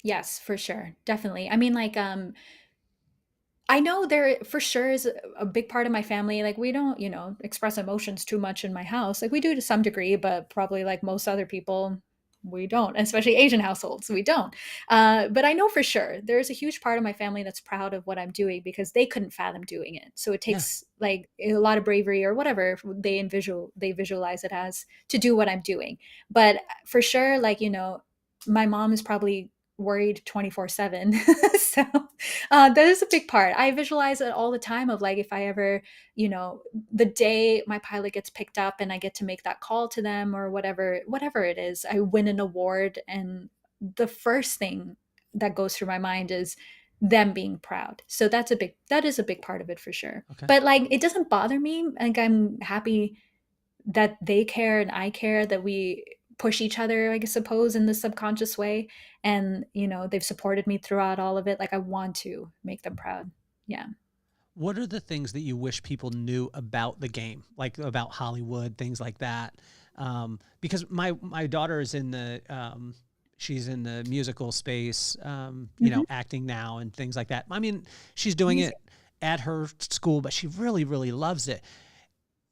Yes, for sure. Definitely. I mean, like, I know there for sure is a big part of my family. Like, we don't, express emotions too much in my house. Like, we do to some degree, but probably like most other people, we don't, especially Asian households, we don't. But I know for sure there's a huge part of my family that's proud of what I'm doing because they couldn't fathom doing it. So it Yeah. takes like a lot of bravery or whatever they visualize it as to do what I'm doing. But for sure, like, my mom is probably worried 24/7. So that is a big part. I visualize it all the time of like if I ever, the day my pilot gets picked up and I get to make that call to them or whatever it is, I win an award and the first thing that goes through my mind is them being proud. So that is a big part of it for sure. Okay. But like it doesn't bother me. Like I'm happy that they care and I care that we push each other, I suppose, in the subconscious way. And, they've supported me throughout all of it. Like I want to make them proud. Yeah. What are the things that you wish people knew about the game, like about Hollywood, things like that? Because my daughter is in she's in the musical space, Mhm. acting now and things like that. I mean, she's doing it Amazing. at her school, but she really, really loves it.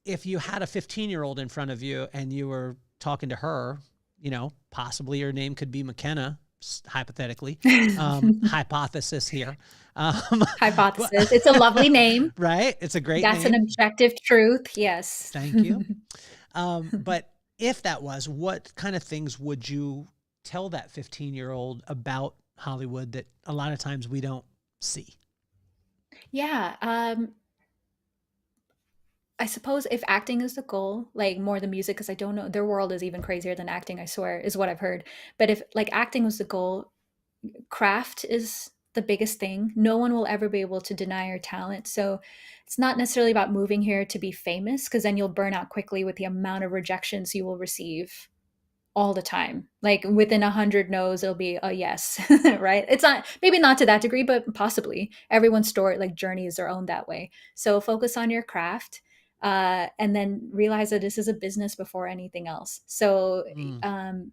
If you had a 15-year-old in front of you and you were talking to her, possibly her name could be McKenna, hypothetically, hypothesis here. But, Hypothesis. It's a lovely name. right? It's a great That's an name. objective truth. Yes. Thank you. But if that was, what kind of things would you tell that 15-year-old about Hollywood that a lot of times we don't see? Yeah. I suppose if acting is the goal, like more than music, because I don't know, their world is even crazier than acting, I swear, is what I've heard. But if like acting was the goal, craft is the biggest thing. No one will ever be able to deny your talent. So it's not necessarily about moving here to be famous, because then you'll burn out quickly with the amount of rejections you will receive all the time. Like within 100 no's, it'll be a yes, right? It's not, maybe not to that degree, but possibly. Everyone's story, like journey is their own that way. So focus on your craft. And then realize that this is a business before anything else. So Mm.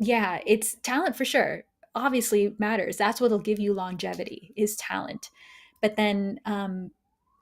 yeah, it's talent for sure. Obviously matters. That's what'll give you longevity is talent. But then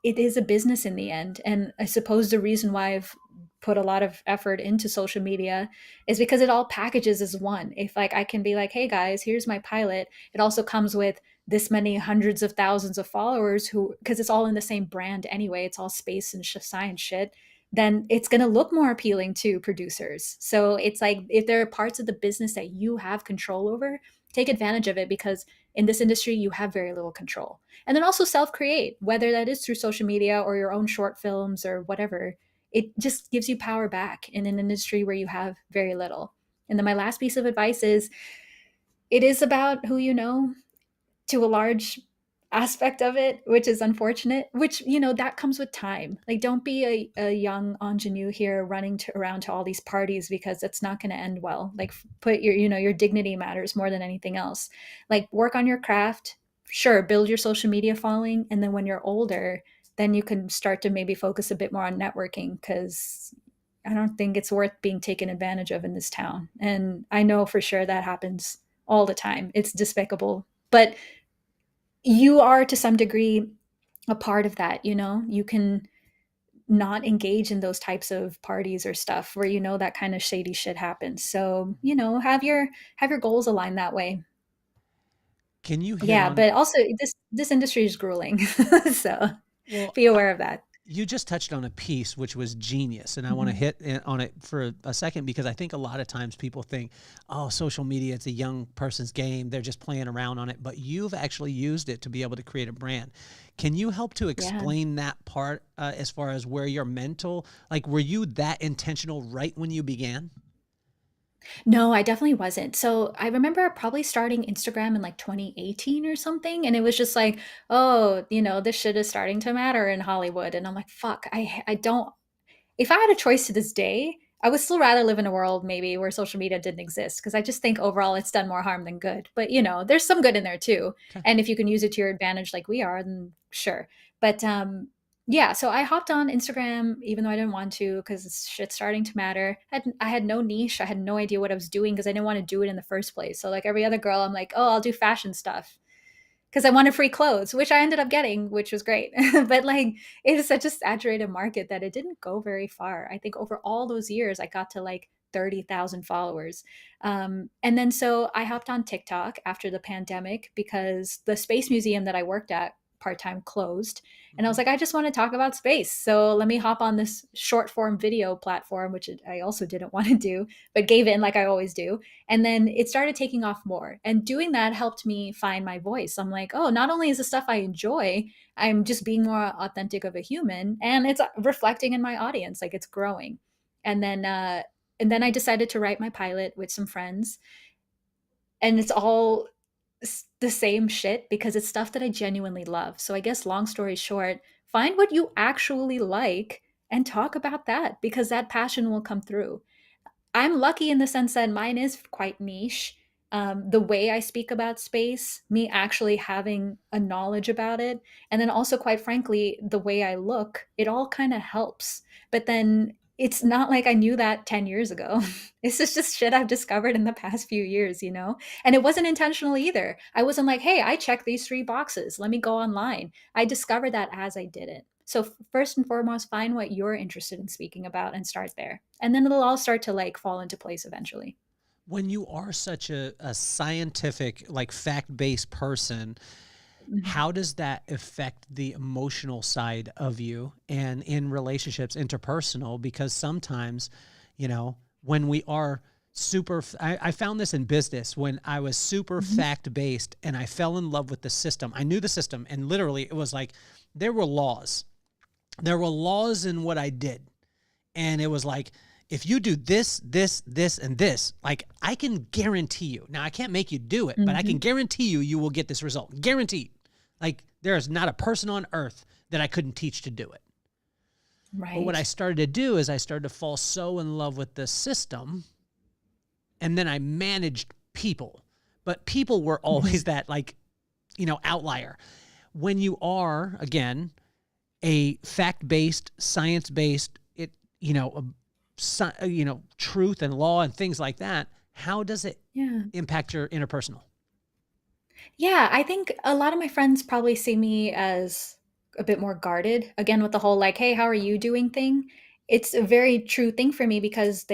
it is a business in the end. And I suppose the reason why I've put a lot of effort into social media is because it all packages as one. If like I can be like, hey guys, here's my pilot. It also comes with this many hundreds of thousands of followers who, because it's all in the same brand anyway, it's all space and science shit, then it's going to look more appealing to producers. So it's like, if there are parts of the business that you have control over, take advantage of it, because in this industry you have very little control. And then also self create, whether that is through social media or your own short films or whatever. It just gives you power back in an industry where you have very little. And then my last piece of advice is, it is about who you know, to a large aspect of it, which is unfortunate, which, that comes with time. Like, don't be a young ingenue here running around to all these parties, because it's not going to end well. Like, put your dignity matters more than anything else. Like, work on your craft, sure, build your social media following. And then when you're older, then you can start to maybe focus a bit more on networking, because I don't think it's worth being taken advantage of in this town. And I know for sure that happens all the time. It's despicable. But you are, to some degree, a part of that. You can not engage in those types of parties or stuff where that kind of shady shit happens. So have your goals aligned that way. Can you hit Yeah, on? but also this industry is grueling. So Well, be aware of that. you just touched on a piece which was genius, and I want to Mhm. hit on it for a second, because I think a lot of times people think, oh, social media, it's a young person's game, they're just playing around on it, but you've actually used it to be able to create a brand. Can you help to Yeah. explain that part, as far as where your mental, like, were you that intentional right when you began? No, I definitely wasn't. So I remember probably starting Instagram in like 2018 or something. And it was just like, oh, this shit is starting to matter in Hollywood. And I'm like, fuck, I don't, if I had a choice to this day, I would still rather live in a world maybe where social media didn't exist, because I just think overall it's done more harm than good. But there's some good in there too. Okay. And if you can use it to your advantage like we are, then sure. But yeah, so I hopped on Instagram even though I didn't want to, because shit's starting to matter. I had no niche. I had no idea what I was doing, because I didn't want to do it in the first place. So like every other girl, I'm like, oh, I'll do fashion stuff because I wanted free clothes, which I ended up getting, which was great. But like, it is such a saturated market that it didn't go very far. I think over all those years, I got to like 30,000 followers. And then so I hopped on TikTok after the pandemic, because the space museum that I worked at part time closed. And I was Mhm. like, I just want to talk about space. So let me hop on this short form video platform, which I also didn't want to do, but gave in like I always do. And then it started taking off more. And doing that helped me find my voice. I'm like, oh, not only is the stuff I enjoy, I'm just being more authentic of a human, and it's reflecting in my audience, like it's growing. And then I decided to write my pilot with some friends. And it's all the same shit, because it's stuff that I genuinely love. So I guess long story short, find what you actually like and talk about that, because that passion will come through. I'm lucky in the sense that mine is quite niche. The way I speak about space, me actually having a knowledge about it, and then also, quite frankly, the way I look, it all kind of helps. But then it's not like I knew that 10 years ago. It's just shit I've discovered in the past few years. And it wasn't intentional either. I wasn't like, hey, I checked these 3 boxes. Let me go online. I discovered that as I did it. So first and foremost, find what you're interested in speaking about and start there. And then it'll all start to like fall into place eventually. When you are such a scientific, like fact-based person, Mhm. how does that affect the emotional side of you and in relationships, interpersonal? Because sometimes, when we are I found this in business when I was super Mhm. fact based and I fell in love with the system. I knew the system, and literally it was like there were laws. There were laws in what I did. And it was like, if you do this, this, this, and this, like, I can guarantee you. Now, I can't make you do it, but I can Mhm. guarantee you will get this result. Guaranteed. Like, there is not a person on earth that I couldn't teach to do it. But what I Right. started to do is I started to fall so in love with the system, and then I managed people. But people were Mhm. always that, like, outlier. When you are, again, a fact-based, science-based, truth and law and things like that, how does it Yeah. impact your interpersonal? Yeah, I think a lot of my friends probably see me as a bit more guarded. Again, with the whole like, "Hey, how are you doing?" thing. It's a very true thing for me, because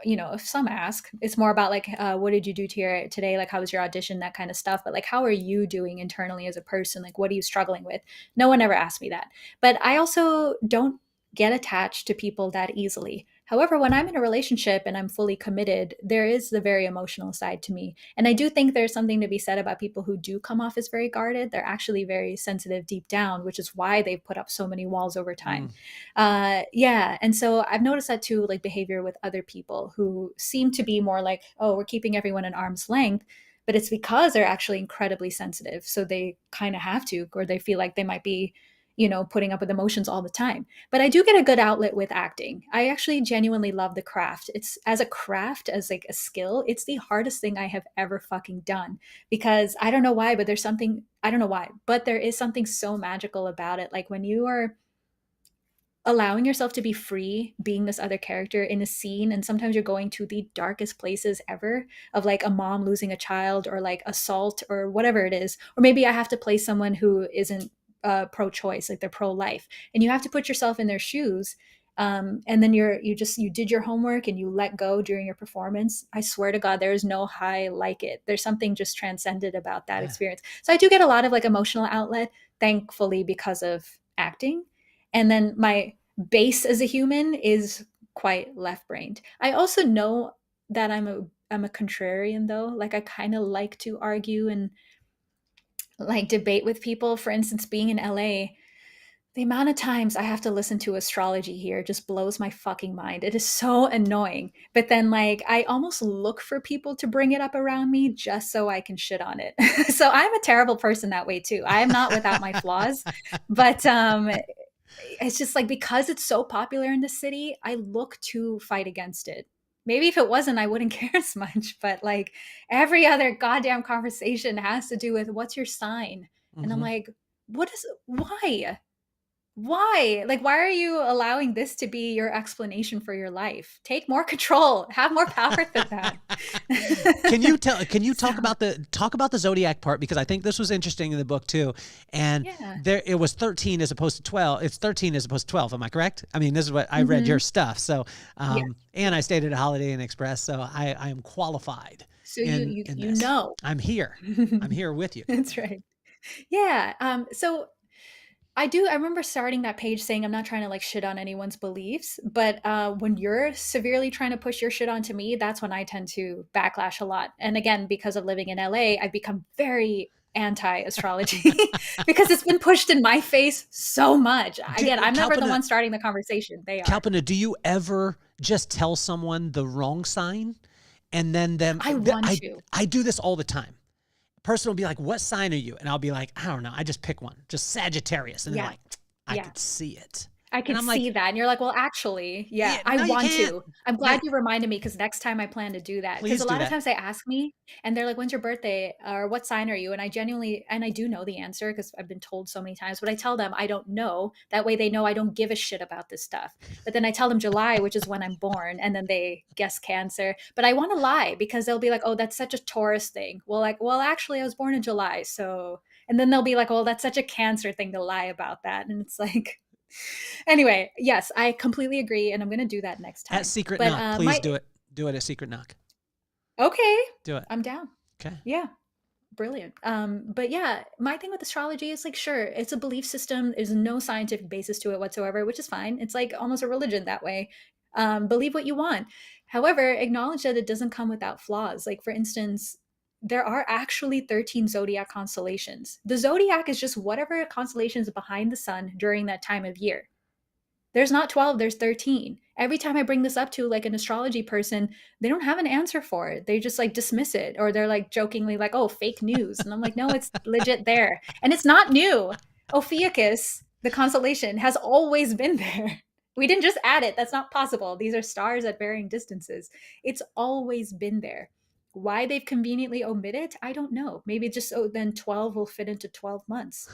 if some ask, it's more about like, what did you do today? Like, how was your audition? That kind of stuff. But like, how are you doing internally as a person? Like, what are you struggling with? No one ever asked me that. But I also don't get attached to people that easily. However, when I'm in a relationship and I'm fully committed, there is the very emotional side to me. And I do think there's something to be said about people who do come off as very guarded. They're actually very sensitive deep down, which is why they've put up so many walls over time. Yeah. And so I've noticed that too, like behavior with other people who seem to be more like, oh, we're keeping everyone at arm's length. But it's because they're actually incredibly sensitive. So they kind of have to, or they feel like they might be, putting up with emotions all the time. But I do get a good outlet with acting. I actually genuinely love the craft. It's as a craft, as like a skill, it's the hardest thing I have ever fucking done, because I don't know why, but I don't know why, but there is something so magical about it. Like when you are allowing yourself to be free being this other character in a scene, and sometimes you're going to the darkest places ever, of like a mom losing a child, or like assault, or whatever it is, or maybe I have to play someone who isn't pro-choice, like they're pro-life, and you have to put yourself in their shoes. And then you did your homework and you let go during your performance. I swear to God, there is no high like it. There's something just transcended about that experience. So I do get a lot of like emotional outlet, thankfully, because of acting. And then my base as a human is quite left-brained. I also know that I'm a contrarian though. Like I kind of like to argue and like debate with people. For instance, being in LA, the amount of times I have to listen to astrology here just blows my fucking mind. It is so annoying. But then like I almost look for people to bring it up around me just so I can shit on it. So I'm a terrible person that way too. I am not without my flaws, but it's just like, because it's so popular in the city, I look to fight against it. Maybe if it wasn't, I wouldn't care as much. But like every other goddamn conversation has to do with what's your sign. And I'm like, why? Like, why are you allowing this to be your explanation for your life? Take more control. Have more power than that. Can you talk about the zodiac part, because I think this was interesting in the book too. And there it was 13 as opposed to 12. It's 13 as opposed to 12. Am I correct? I mean, this is what I read your stuff. So, and I stayed at a Holiday Inn Express, so I am qualified. So you know, I'm here. I'm here with you. That's right. Yeah. So I remember starting that page saying, I'm not trying to like shit on anyone's beliefs, but when you're severely trying to push your shit onto me, that's when I tend to backlash a lot. And again, because of living in LA, I've become very anti-astrology because it's been pushed in my face so much. Again, I'm never the one starting the conversation. They are. Kalpana, do you ever just tell someone the wrong sign and then I do this all the time. Person will be like, what sign are you? And I'll be like, I don't know. I just pick one, just Sagittarius. And they're like, I could see it. I can see that. And you're like, well, actually, I want to. I'm glad you reminded me, because next time I plan to do that. Because a lot of times they ask me and they're like, when's your birthday? Or what sign are you? And I do know the answer because I've been told so many times, but I tell them I don't know. That way they know I don't give a shit about this stuff. But then I tell them July, which is when I'm born. And then they guess Cancer. But I want to lie, because they'll be like, oh, that's such a Taurus thing. Well, actually I was born in July. So, and then they'll be like, well, that's such a Cancer thing to lie about that. And it's like, anyway, yes, I completely agree, and I'm going to do that next time. At Secret Knock, please do it. Do it at Secret Knock. Okay. Do it. I'm down. Okay. Yeah. Brilliant. But yeah, my thing with astrology is like, sure, it's a belief system. There's no scientific basis to it whatsoever, which is fine. It's like almost a religion that way. Believe what you want. However, acknowledge that it doesn't come without flaws. Like, for instance, there are actually 13 zodiac constellations. The zodiac is just whatever constellation is behind the sun during that time of year. There's not 12, there's 13. Every time I bring this up to like an astrology person, they don't have an answer for it. They just like dismiss it, or they're like jokingly like, oh, fake news. And I'm like, no, it's legit there. And it's not new. Ophiuchus, the constellation, has always been there. We didn't just add it. That's not possible. These are stars at varying distances. It's always been there. Why they've conveniently omitted, I don't know. Maybe just then 12 will fit into 12 months.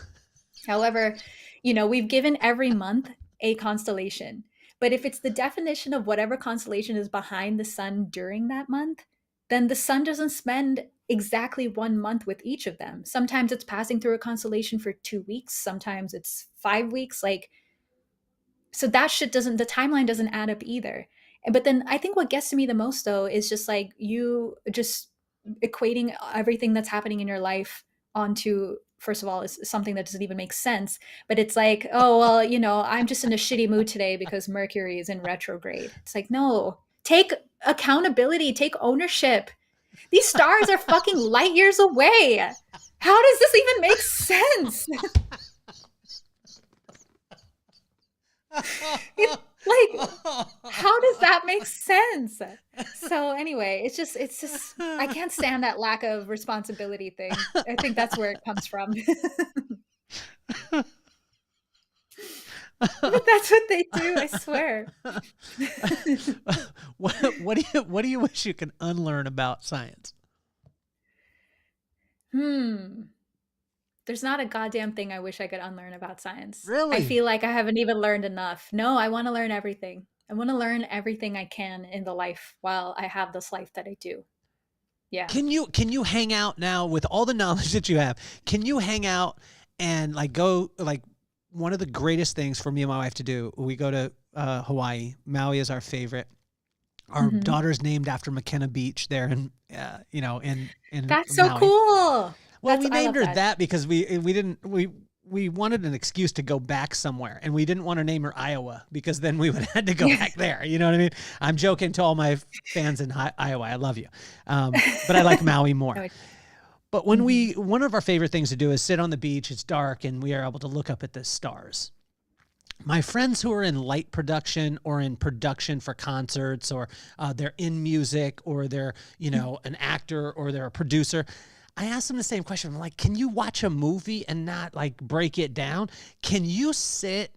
However, we've given every month a constellation. But if it's the definition of whatever constellation is behind the sun during that month, then the sun doesn't spend exactly 1 month with each of them. Sometimes it's passing through a constellation for 2 weeks. Sometimes it's 5 weeks. So that shit the timeline doesn't add up either. But then I think what gets to me the most though is just like you just equating everything that's happening in your life onto, first of all, is something that doesn't even make sense. But it's like, oh well, I'm just in a shitty mood today because Mercury is in retrograde. It's like, no, take accountability, take ownership. These stars are fucking light years away. How does this even make sense? Like, how does that make sense? So anyway, it's just I can't stand that lack of responsibility thing. I think that's where it comes from. But that's what they do, I swear. What do you wish you could unlearn about science? There's not a goddamn thing I wish I could unlearn about science. Really? I feel like I haven't even learned enough. No, I want to learn everything. I want to learn everything I can in the life while I have this life that I do. Yeah. Can you hang out now with all the knowledge that you have? Can you hang out and like go like one of the greatest things for me and my wife to do? We go to Hawaii. Maui is our favorite. Our daughter's named after McKenna Beach there in That's so Maui. cool. Well, we named her that because we wanted an excuse to go back somewhere, and we didn't want to name her Iowa because then we would have had to go back there. You know what I mean? I'm joking to all my fans in Iowa. I love you. But I like Maui more. But when one of our favorite things to do is sit on the beach, it's dark, and we are able to look up at the stars. My friends who are in light production or in production for concerts, or they're in music, or they're, an actor, or they're a producer, I asked them the same question. I'm like, can you watch a movie and not like break it down? Can you sit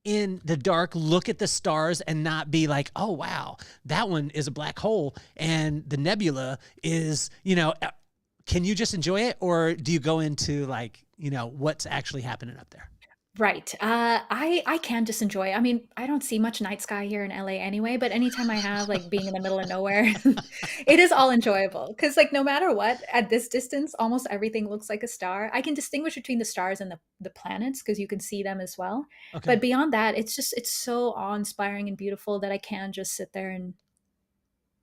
in the dark, look at the stars and not be like, oh, wow, that one is a black hole and the nebula is, can you just enjoy it? Or do you go into like, what's actually happening up there? Right. I can just enjoy. I mean, I don't see much night sky here in LA anyway, but anytime I have like being in the middle of nowhere, it is all enjoyable. Because like no matter what, at this distance, almost everything looks like a star. I can distinguish between the stars and the planets because you can see them as well. Okay. But beyond that, it's so awe-inspiring and beautiful that I can just sit there and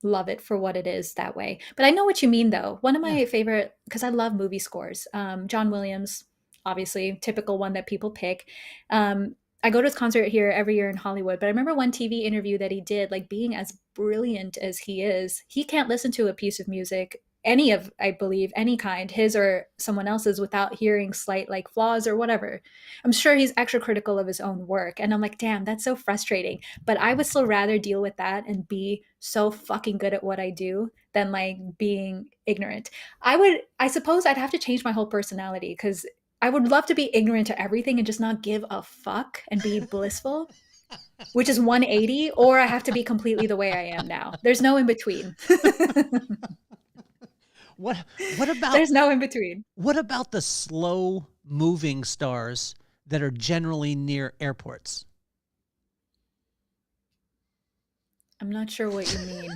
love it for what it is that way. But I know what you mean though. One of my favorite, because I love movie scores, John Williams, obviously typical one that people pick. I go to his concert here every year in Hollywood, but I remember one TV interview that he did, like being as brilliant as he is, he can't listen to a piece of music, any of, I believe, any kind, his or someone else's, without hearing slight like flaws or whatever. I'm sure he's extra critical of his own work. And I'm like, damn, that's so frustrating. But I would still rather deal with that and be so fucking good at what I do than like being ignorant. I suppose I'd have to change my whole personality, because I would love to be ignorant to everything and just not give a fuck and be blissful, which is 180, or I have to be completely the way I am now. There's no in between. What about There's no in between. What about the slow moving stars that are generally near airports? I'm not sure what you mean.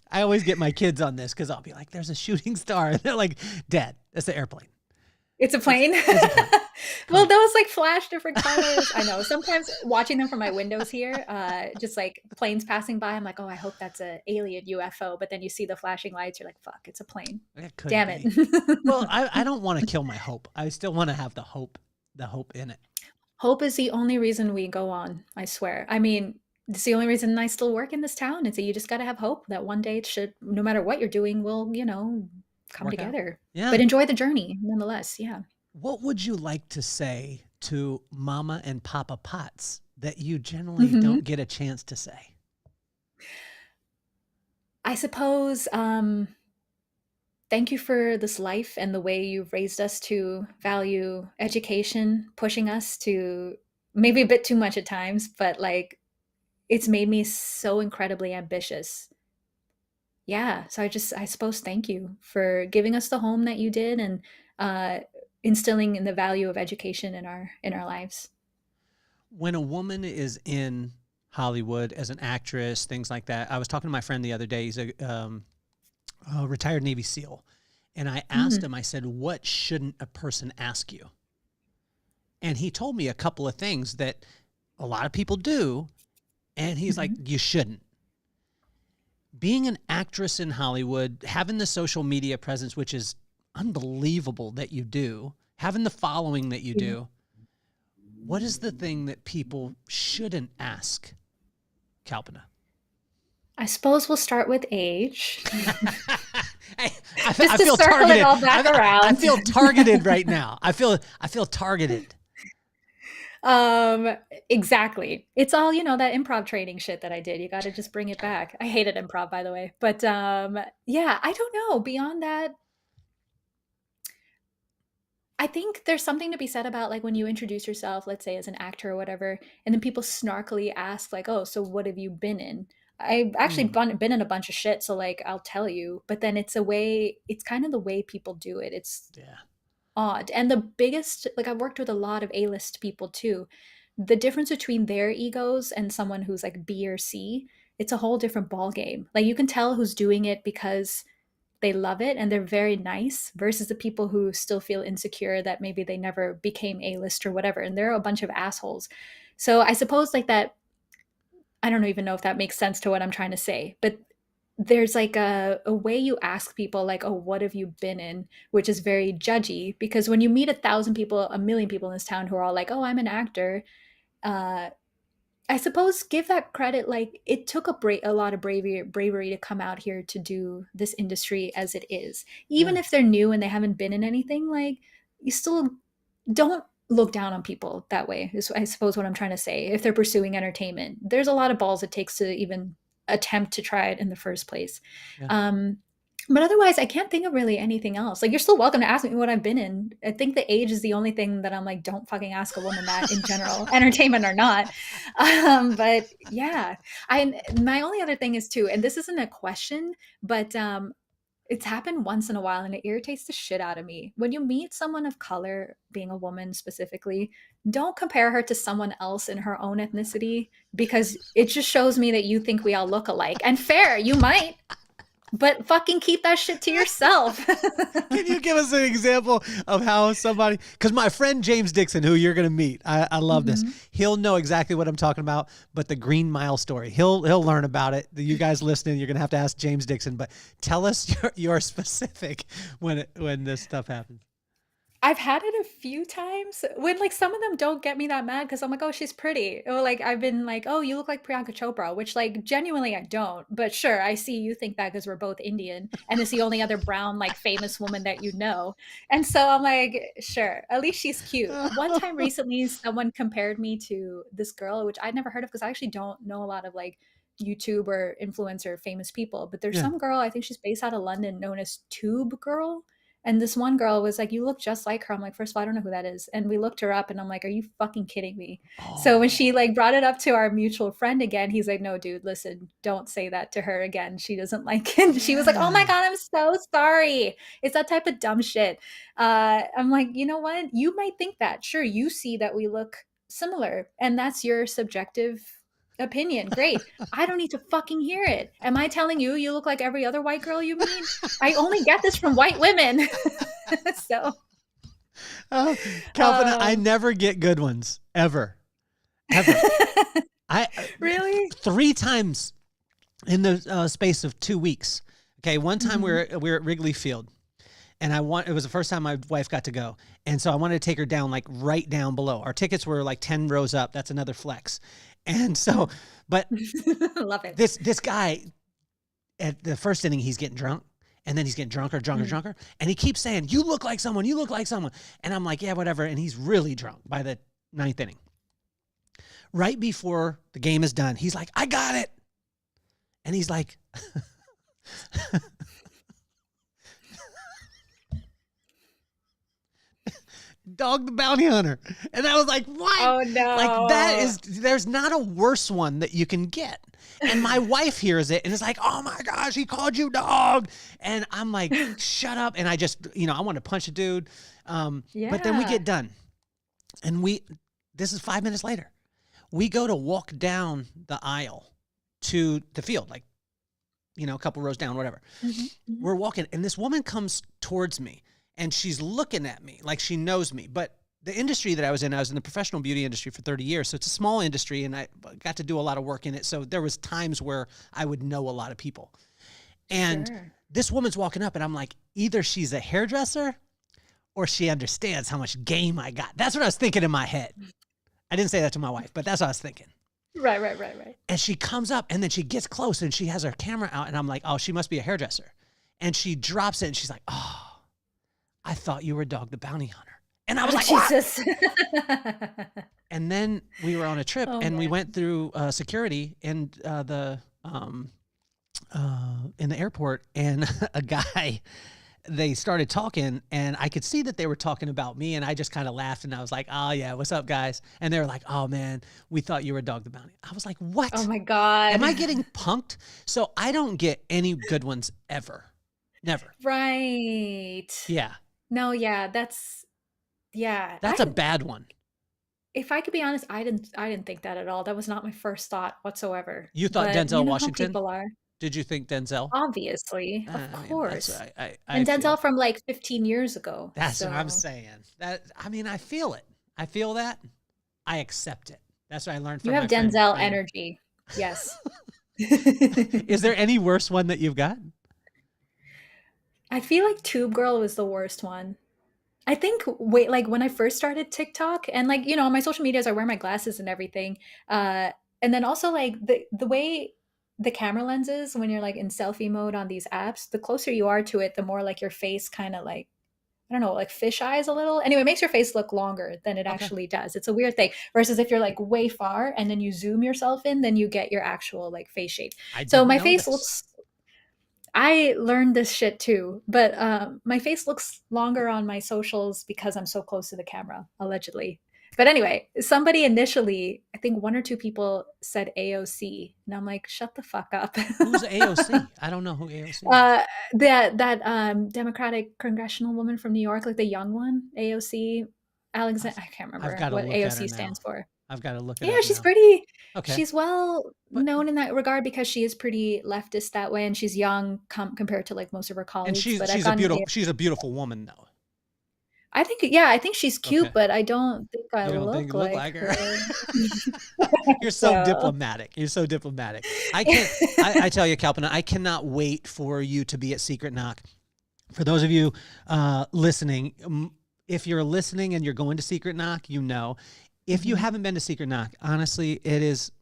I always get my kids on this because I'll be like, there's a shooting star. And they're like, Dad, that's the airplane. It's a plane? It's a plane. Well, those like flash different colors. I know. Sometimes watching them from my windows here, just like planes passing by, I'm like, oh, I hope that's an alien UFO. But then you see the flashing lights, you're like, fuck, it's a plane. Damn it. Well, I don't want to kill my hope. I still want to have the hope in it. Hope is the only reason we go on, I swear. I mean, it's the only reason I still work in this town. Is that you just got to have hope that one day it should, no matter what you're doing, will, come together. Yeah. But enjoy the journey nonetheless. Yeah. What would you like to say to Mama and Papa Potts that you generally don't get a chance to say? I suppose, thank you for this life and the way you've raised us to value education, pushing us to maybe a bit too much at times, but like it's made me so incredibly ambitious. Yeah. So I suppose thank you for giving us the home that you did, and instilling in the value of education in our lives. When a woman is in Hollywood as an actress, things like that, I was talking to my friend the other day. He's a retired Navy SEAL. And I asked him, I said, what shouldn't a person ask you? And he told me a couple of things that a lot of people do. And he's like, you shouldn't. Being an actress in Hollywood, having the social media presence, which is unbelievable that you do, having the following that you do, what is the thing that people shouldn't ask, Kalpana? I suppose we'll start with age. I Just to feel circle targeted. it all back around. I feel targeted right now. I feel targeted. Exactly. It's all, that improv training shit that I did. You got to just bring it back. I hated improv, by the way. But yeah, I don't know. Beyond that, I think there's something to be said about like when you introduce yourself, let's say as an actor or whatever, and then people snarkily ask like, oh, so what have you been in? I've actually been in a bunch of shit, so like I'll tell you, but then it's kind of the way people do it. It's odd. And the biggest, like I've worked with a lot of A-list people too. The difference between their egos and someone who's like B or C, it's a whole different ball game. Like you can tell who's doing it because they love it and they're very nice versus the people who still feel insecure that maybe they never became A-list or whatever. And they're a bunch of assholes. So I suppose like that, I don't even know if that makes sense to what I'm trying to say, but there's like a way you ask people like, oh, what have you been in? Which is very judgy, because when you meet 1,000 people, 1,000,000 people in this town who are all like, oh, I'm an actor. I suppose give that credit. Like it took a lot of bravery to come out here to do this industry as it is. Even if they're new and they haven't been in anything, like you still don't look down on people that way is I suppose what I'm trying to say. If they're pursuing entertainment, there's a lot of balls it takes to even attempt to try it in the first place. But otherwise I can't think of really anything else. Like you're still welcome to ask me what I've been in. I think the age is the only thing that I'm like, don't fucking ask a woman that in general, entertainment or not. But yeah, my only other thing is too, and this isn't a question, but it's happened once in a while and it irritates the shit out of me. When you meet someone of color, being a woman specifically, don't compare her to someone else in her own ethnicity, because it just shows me that you think we all look alike. And fair, you might, but fucking keep that shit to yourself. Can you give us an example of how somebody, because my friend James Dixon, who you're going to meet, I love this. He'll know exactly what I'm talking about, but the Green Mile story, he'll learn about it. You guys listening, you're going to have to ask James Dixon, but tell us your specific when this stuff happens. I've had it a few times when like some of them don't get me that mad because I'm like, oh, she's pretty. Or like I've been like, oh, you look like Priyanka Chopra, which like genuinely I don't. But sure, I see you think that because we're both Indian and it's the only other brown like famous woman that you know. And so I'm like, sure, at least she's cute. One time recently, someone compared me to this girl, which I'd never heard of because I actually don't know a lot of like YouTube or influencer famous people. But there's some girl, I think she's based out of London, known as Tube Girl. And this one girl was like, you look just like her. I'm like, first of all, I don't know who that is. And we looked her up and I'm like, are you fucking kidding me? Oh. So when she like brought it up to our mutual friend again, he's like, no, dude, listen, don't say that to her again. She doesn't like it. She was like, oh my God, I'm so sorry. It's that type of dumb shit. I'm like, you know what? You might think that. Sure, you see that we look similar and that's your subjective opinion. Great. I don't need to fucking hear it. Am I telling you you look like every other white girl you meet? I only get this from white women. So Kalpana, I never get good ones ever I really 3 times in the space of 2 weeks. Okay, one time we were at Wrigley Field and it was the first time my wife got to go. And so I wanted to take her down, like right down below. Our tickets were like 10 rows up. That's another flex. And so, but love it. This guy at the first inning, he's getting drunk and then he's getting drunker. And he keeps saying, you look like someone. And I'm like, yeah, whatever. And he's really drunk by the 9th inning. Right before the game is done, he's like, I got it. And he's like, Dog the Bounty Hunter. And I was like, what? Oh no. Like there's not a worse one that you can get. And my wife hears it and is like, oh my gosh, he called you dog. And I'm like, shut up. And I just, I want to punch a dude. But then we get done. And this is 5 minutes later. We go to walk down the aisle to the field, like, a couple rows down, whatever. We're walking and this woman comes towards me. And she's looking at me like she knows me. But the industry that I was in the professional beauty industry for 30 years. So it's a small industry and I got to do a lot of work in it. So there was times where I would know a lot of people. And this woman's walking up and I'm like, either she's a hairdresser or she understands how much game I got. That's what I was thinking in my head. I didn't say that to my wife, but that's what I was thinking. Right. And she comes up and then she gets close and she has her camera out and I'm like, oh, she must be a hairdresser. And she drops it and she's like, oh, I thought you were Dog the Bounty Hunter. And I was like, Jesus. And then we were on a trip and we went through security in the airport, and a guy, they started talking and I could see that they were talking about me, and I just kind of laughed and I was like, oh yeah, what's up guys? And they were like, oh man, we thought you were Dog the Bounty. I was like, what? Oh my God. Am I getting punked? So I don't get any good ones ever. Never. Right. Yeah. No, yeah, that's a bad one. If I could be honest, I didn't think that at all. That was not my first thought whatsoever. You thought But Denzel you know how Washington? people are. Did you think Denzel? Obviously, of I mean, course. I And feel. Denzel from like 15 years ago. That's so. what I'm saying. I mean, I feel it. I feel that. I accept it. That's what I learned from You have my friend Denzel Fran. energy. Yes. Is there any worse one that you've got? I feel like Tube Girl was the worst one. I think like when I first started TikTok and like, on my social medias, I wear my glasses and everything. And then also like the way the camera lenses, when you're like in selfie mode on these apps, the closer you are to it, the more like your face kind of like, I don't know, like fish eyes a little. Anyway, it makes your face look longer than it actually does. It's a weird thing. Versus if you're like way far and then you zoom yourself in, then you get your actual like face shape. So my face looks, I learned this shit too, but my face looks longer on my socials because I'm so close to the camera, allegedly. But anyway, somebody initially, I think one or two people said AOC, and I'm like, shut the fuck up. Who's AOC? I don't know who AOC is. That Democratic congressional woman from New York, like the young one, AOC, Alexander. I can't remember what AOC stands for. I've got to look it Yeah, up she's now. pretty. Okay. She's well known in that regard because she is pretty leftist that way, and she's young compared to like most of her colleagues. And she's a beautiful woman though. I think she's cute, but I don't think I look like her. You're so diplomatic. You're so diplomatic. I tell you, Kalpana, I cannot wait for you to be at Secret Knock. For those of you listening, if you're listening and you're going to Secret Knock, if you haven't been to Secret Knock, honestly, it's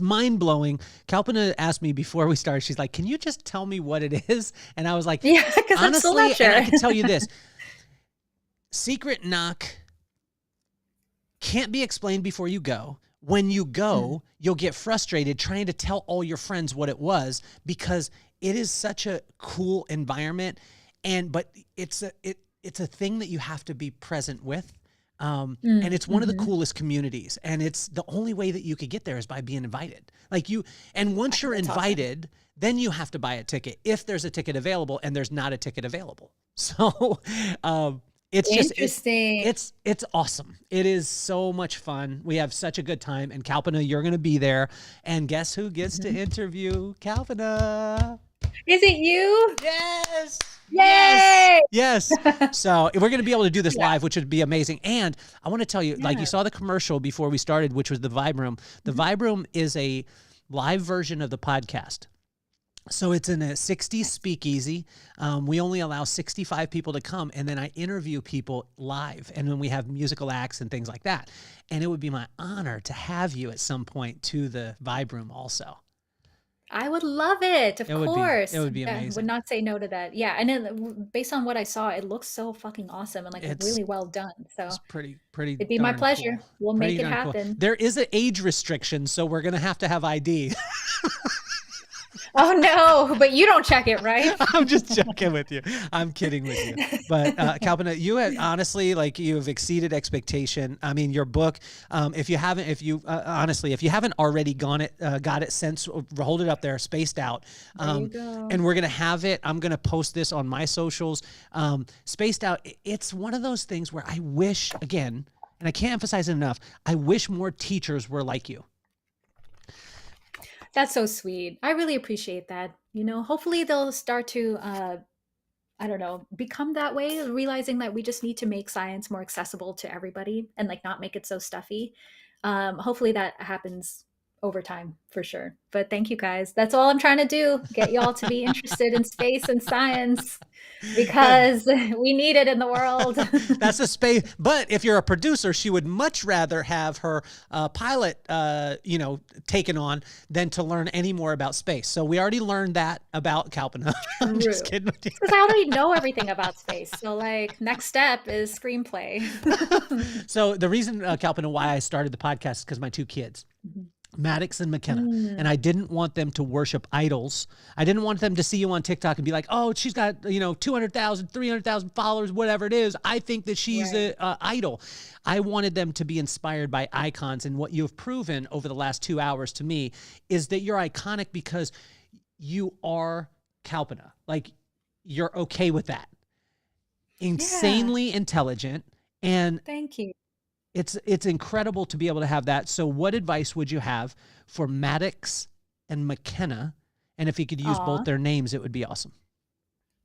mind-blowing. Kalpana asked me before we started, she's like, can you just tell me what it is? And I was like, yeah, because I'm still not sure. And I can tell you this. Secret Knock can't be explained before you go. When you go, you'll get frustrated trying to tell all your friends what it was because it is such a cool environment. But it's a thing that you have to be present with. And it's one of the coolest communities, and it's the only way that you could get there is by being invited. And once you're invited, then you have to buy a ticket if there's a ticket available, and there's not a ticket available. So, it's just interesting. It's awesome. It is so much fun. We have such a good time, and Kalpana, you're going to be there. And guess who gets to interview Kalpana? Is it you? Yes. Yay! Yes. So we're going to be able to do this live, which would be amazing. And I want to tell you, like you saw the commercial before we started, which was the Vibe Room. The Vibe Room is a live version of the podcast. So it's in a 60 speakeasy. We only allow 65 people to come, and then I interview people live, and then we have musical acts and things like that. And it would be my honor to have you at some point to the Vibe Room also. I would love it. Of course. It would be amazing. I would not say no to that. Yeah. And then based on what I saw, it looks so fucking awesome and like really well done. So it's pretty it'd be my pleasure. Cool. We'll make it happen. Cool. There is an age restriction, so we're going to have ID. Oh no, but you don't check it, right? I'm just joking with you. I'm kidding with you. But Kalpana, you have honestly, you have exceeded expectation. I mean, your book, if you haven't already got it since, hold it up there, Spaced Out. There you go. And we're going to have it. I'm going to post this on my socials. Spaced Out. It's one of those things where I wish, again, and I can't emphasize it enough, I wish more teachers were like you. That's so sweet. I really appreciate that. Hopefully they'll start to I don't know, become that way, realizing that we just need to make science more accessible to everybody and like not make it so stuffy. Hopefully that happens over time for sure. But thank you guys. That's all I'm trying to do. Get y'all to be interested in space and science because we need it in the world. That's a space. But if you're a producer, she would much rather have her pilot, taken on than to learn any more about space. So we already learned that about Kalpana. I'm just kidding with you. Because I already know everything about space. So like next step is screenplay. So the reason, Kalpana, why I started the podcast is because my two kids. Maddox and McKenna. And I didn't want them to worship idols. I didn't want them to see you on TikTok and be like, oh, she's got, 200,000, 300,000 followers, whatever it is. I think that she's an idol. I wanted them to be inspired by icons. And what you've proven over the last 2 hours to me is that you're iconic because you are Kalpana. Like, you're okay with that. Insanely intelligent. And thank you. It's incredible to be able to have that. So what advice would you have for Maddox and McKenna? And if you could use both their names, it would be awesome.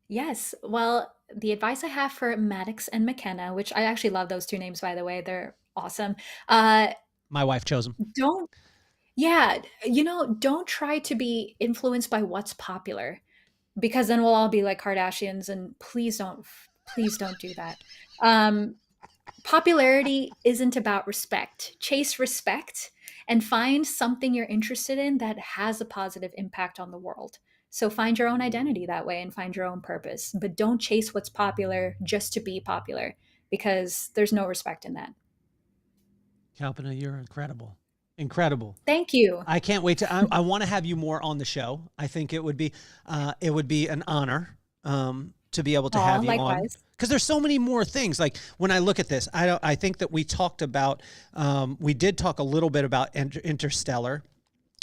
Yes. Well, the advice I have for Maddox and McKenna, which I actually love those two names, by the way, they're awesome. My wife chose them. Don't try to be influenced by what's popular because then we'll all be like Kardashians and please don't do that. Popularity isn't about respect. Chase respect and find something you're interested in that has a positive impact on the world. So find your own identity that way and find your own purpose. But don't chase what's popular just to be popular because there's no respect in that. Kalpana, you're incredible. Incredible. Thank you. I can't wait to, I want to have you more on the show. I think it would be an honor to be able to have you on. Because there's so many more things. Like when I look at this, I think that we did talk a little bit about interstellar.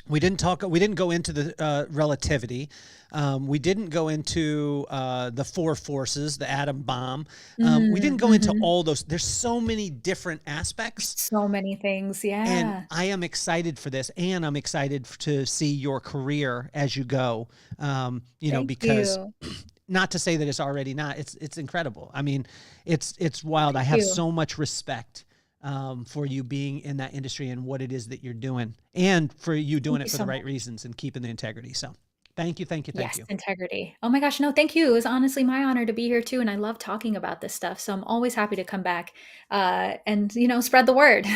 We didn't go into the relativity. We didn't go into the four forces, the atom bomb. We didn't go into all those. There's so many different aspects. So many things. Yeah. And I am excited for this. And I'm excited to see your career as you go, because not to say that it's already not, it's incredible. I mean, it's wild. I have so much respect for you being in that industry and what it is that you're doing and for you doing it for the right reasons and keeping the integrity. So thank you. Yes, integrity. Oh my gosh. No, thank you. It was honestly my honor to be here too. And I love talking about this stuff. So I'm always happy to come back and, spread the word.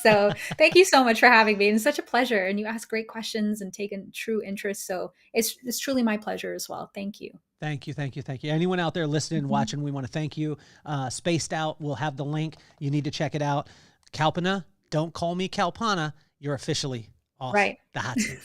So thank you so much for having me. And it's such a pleasure. And you ask great questions and taken true interest. So it's truly my pleasure as well. Thank you. Thank you. Anyone out there listening and watching, we want to thank you. Spaced Out, we'll have the link. You need to check it out. Kalpana, don't call me Kalpana. You're officially off the hot seat.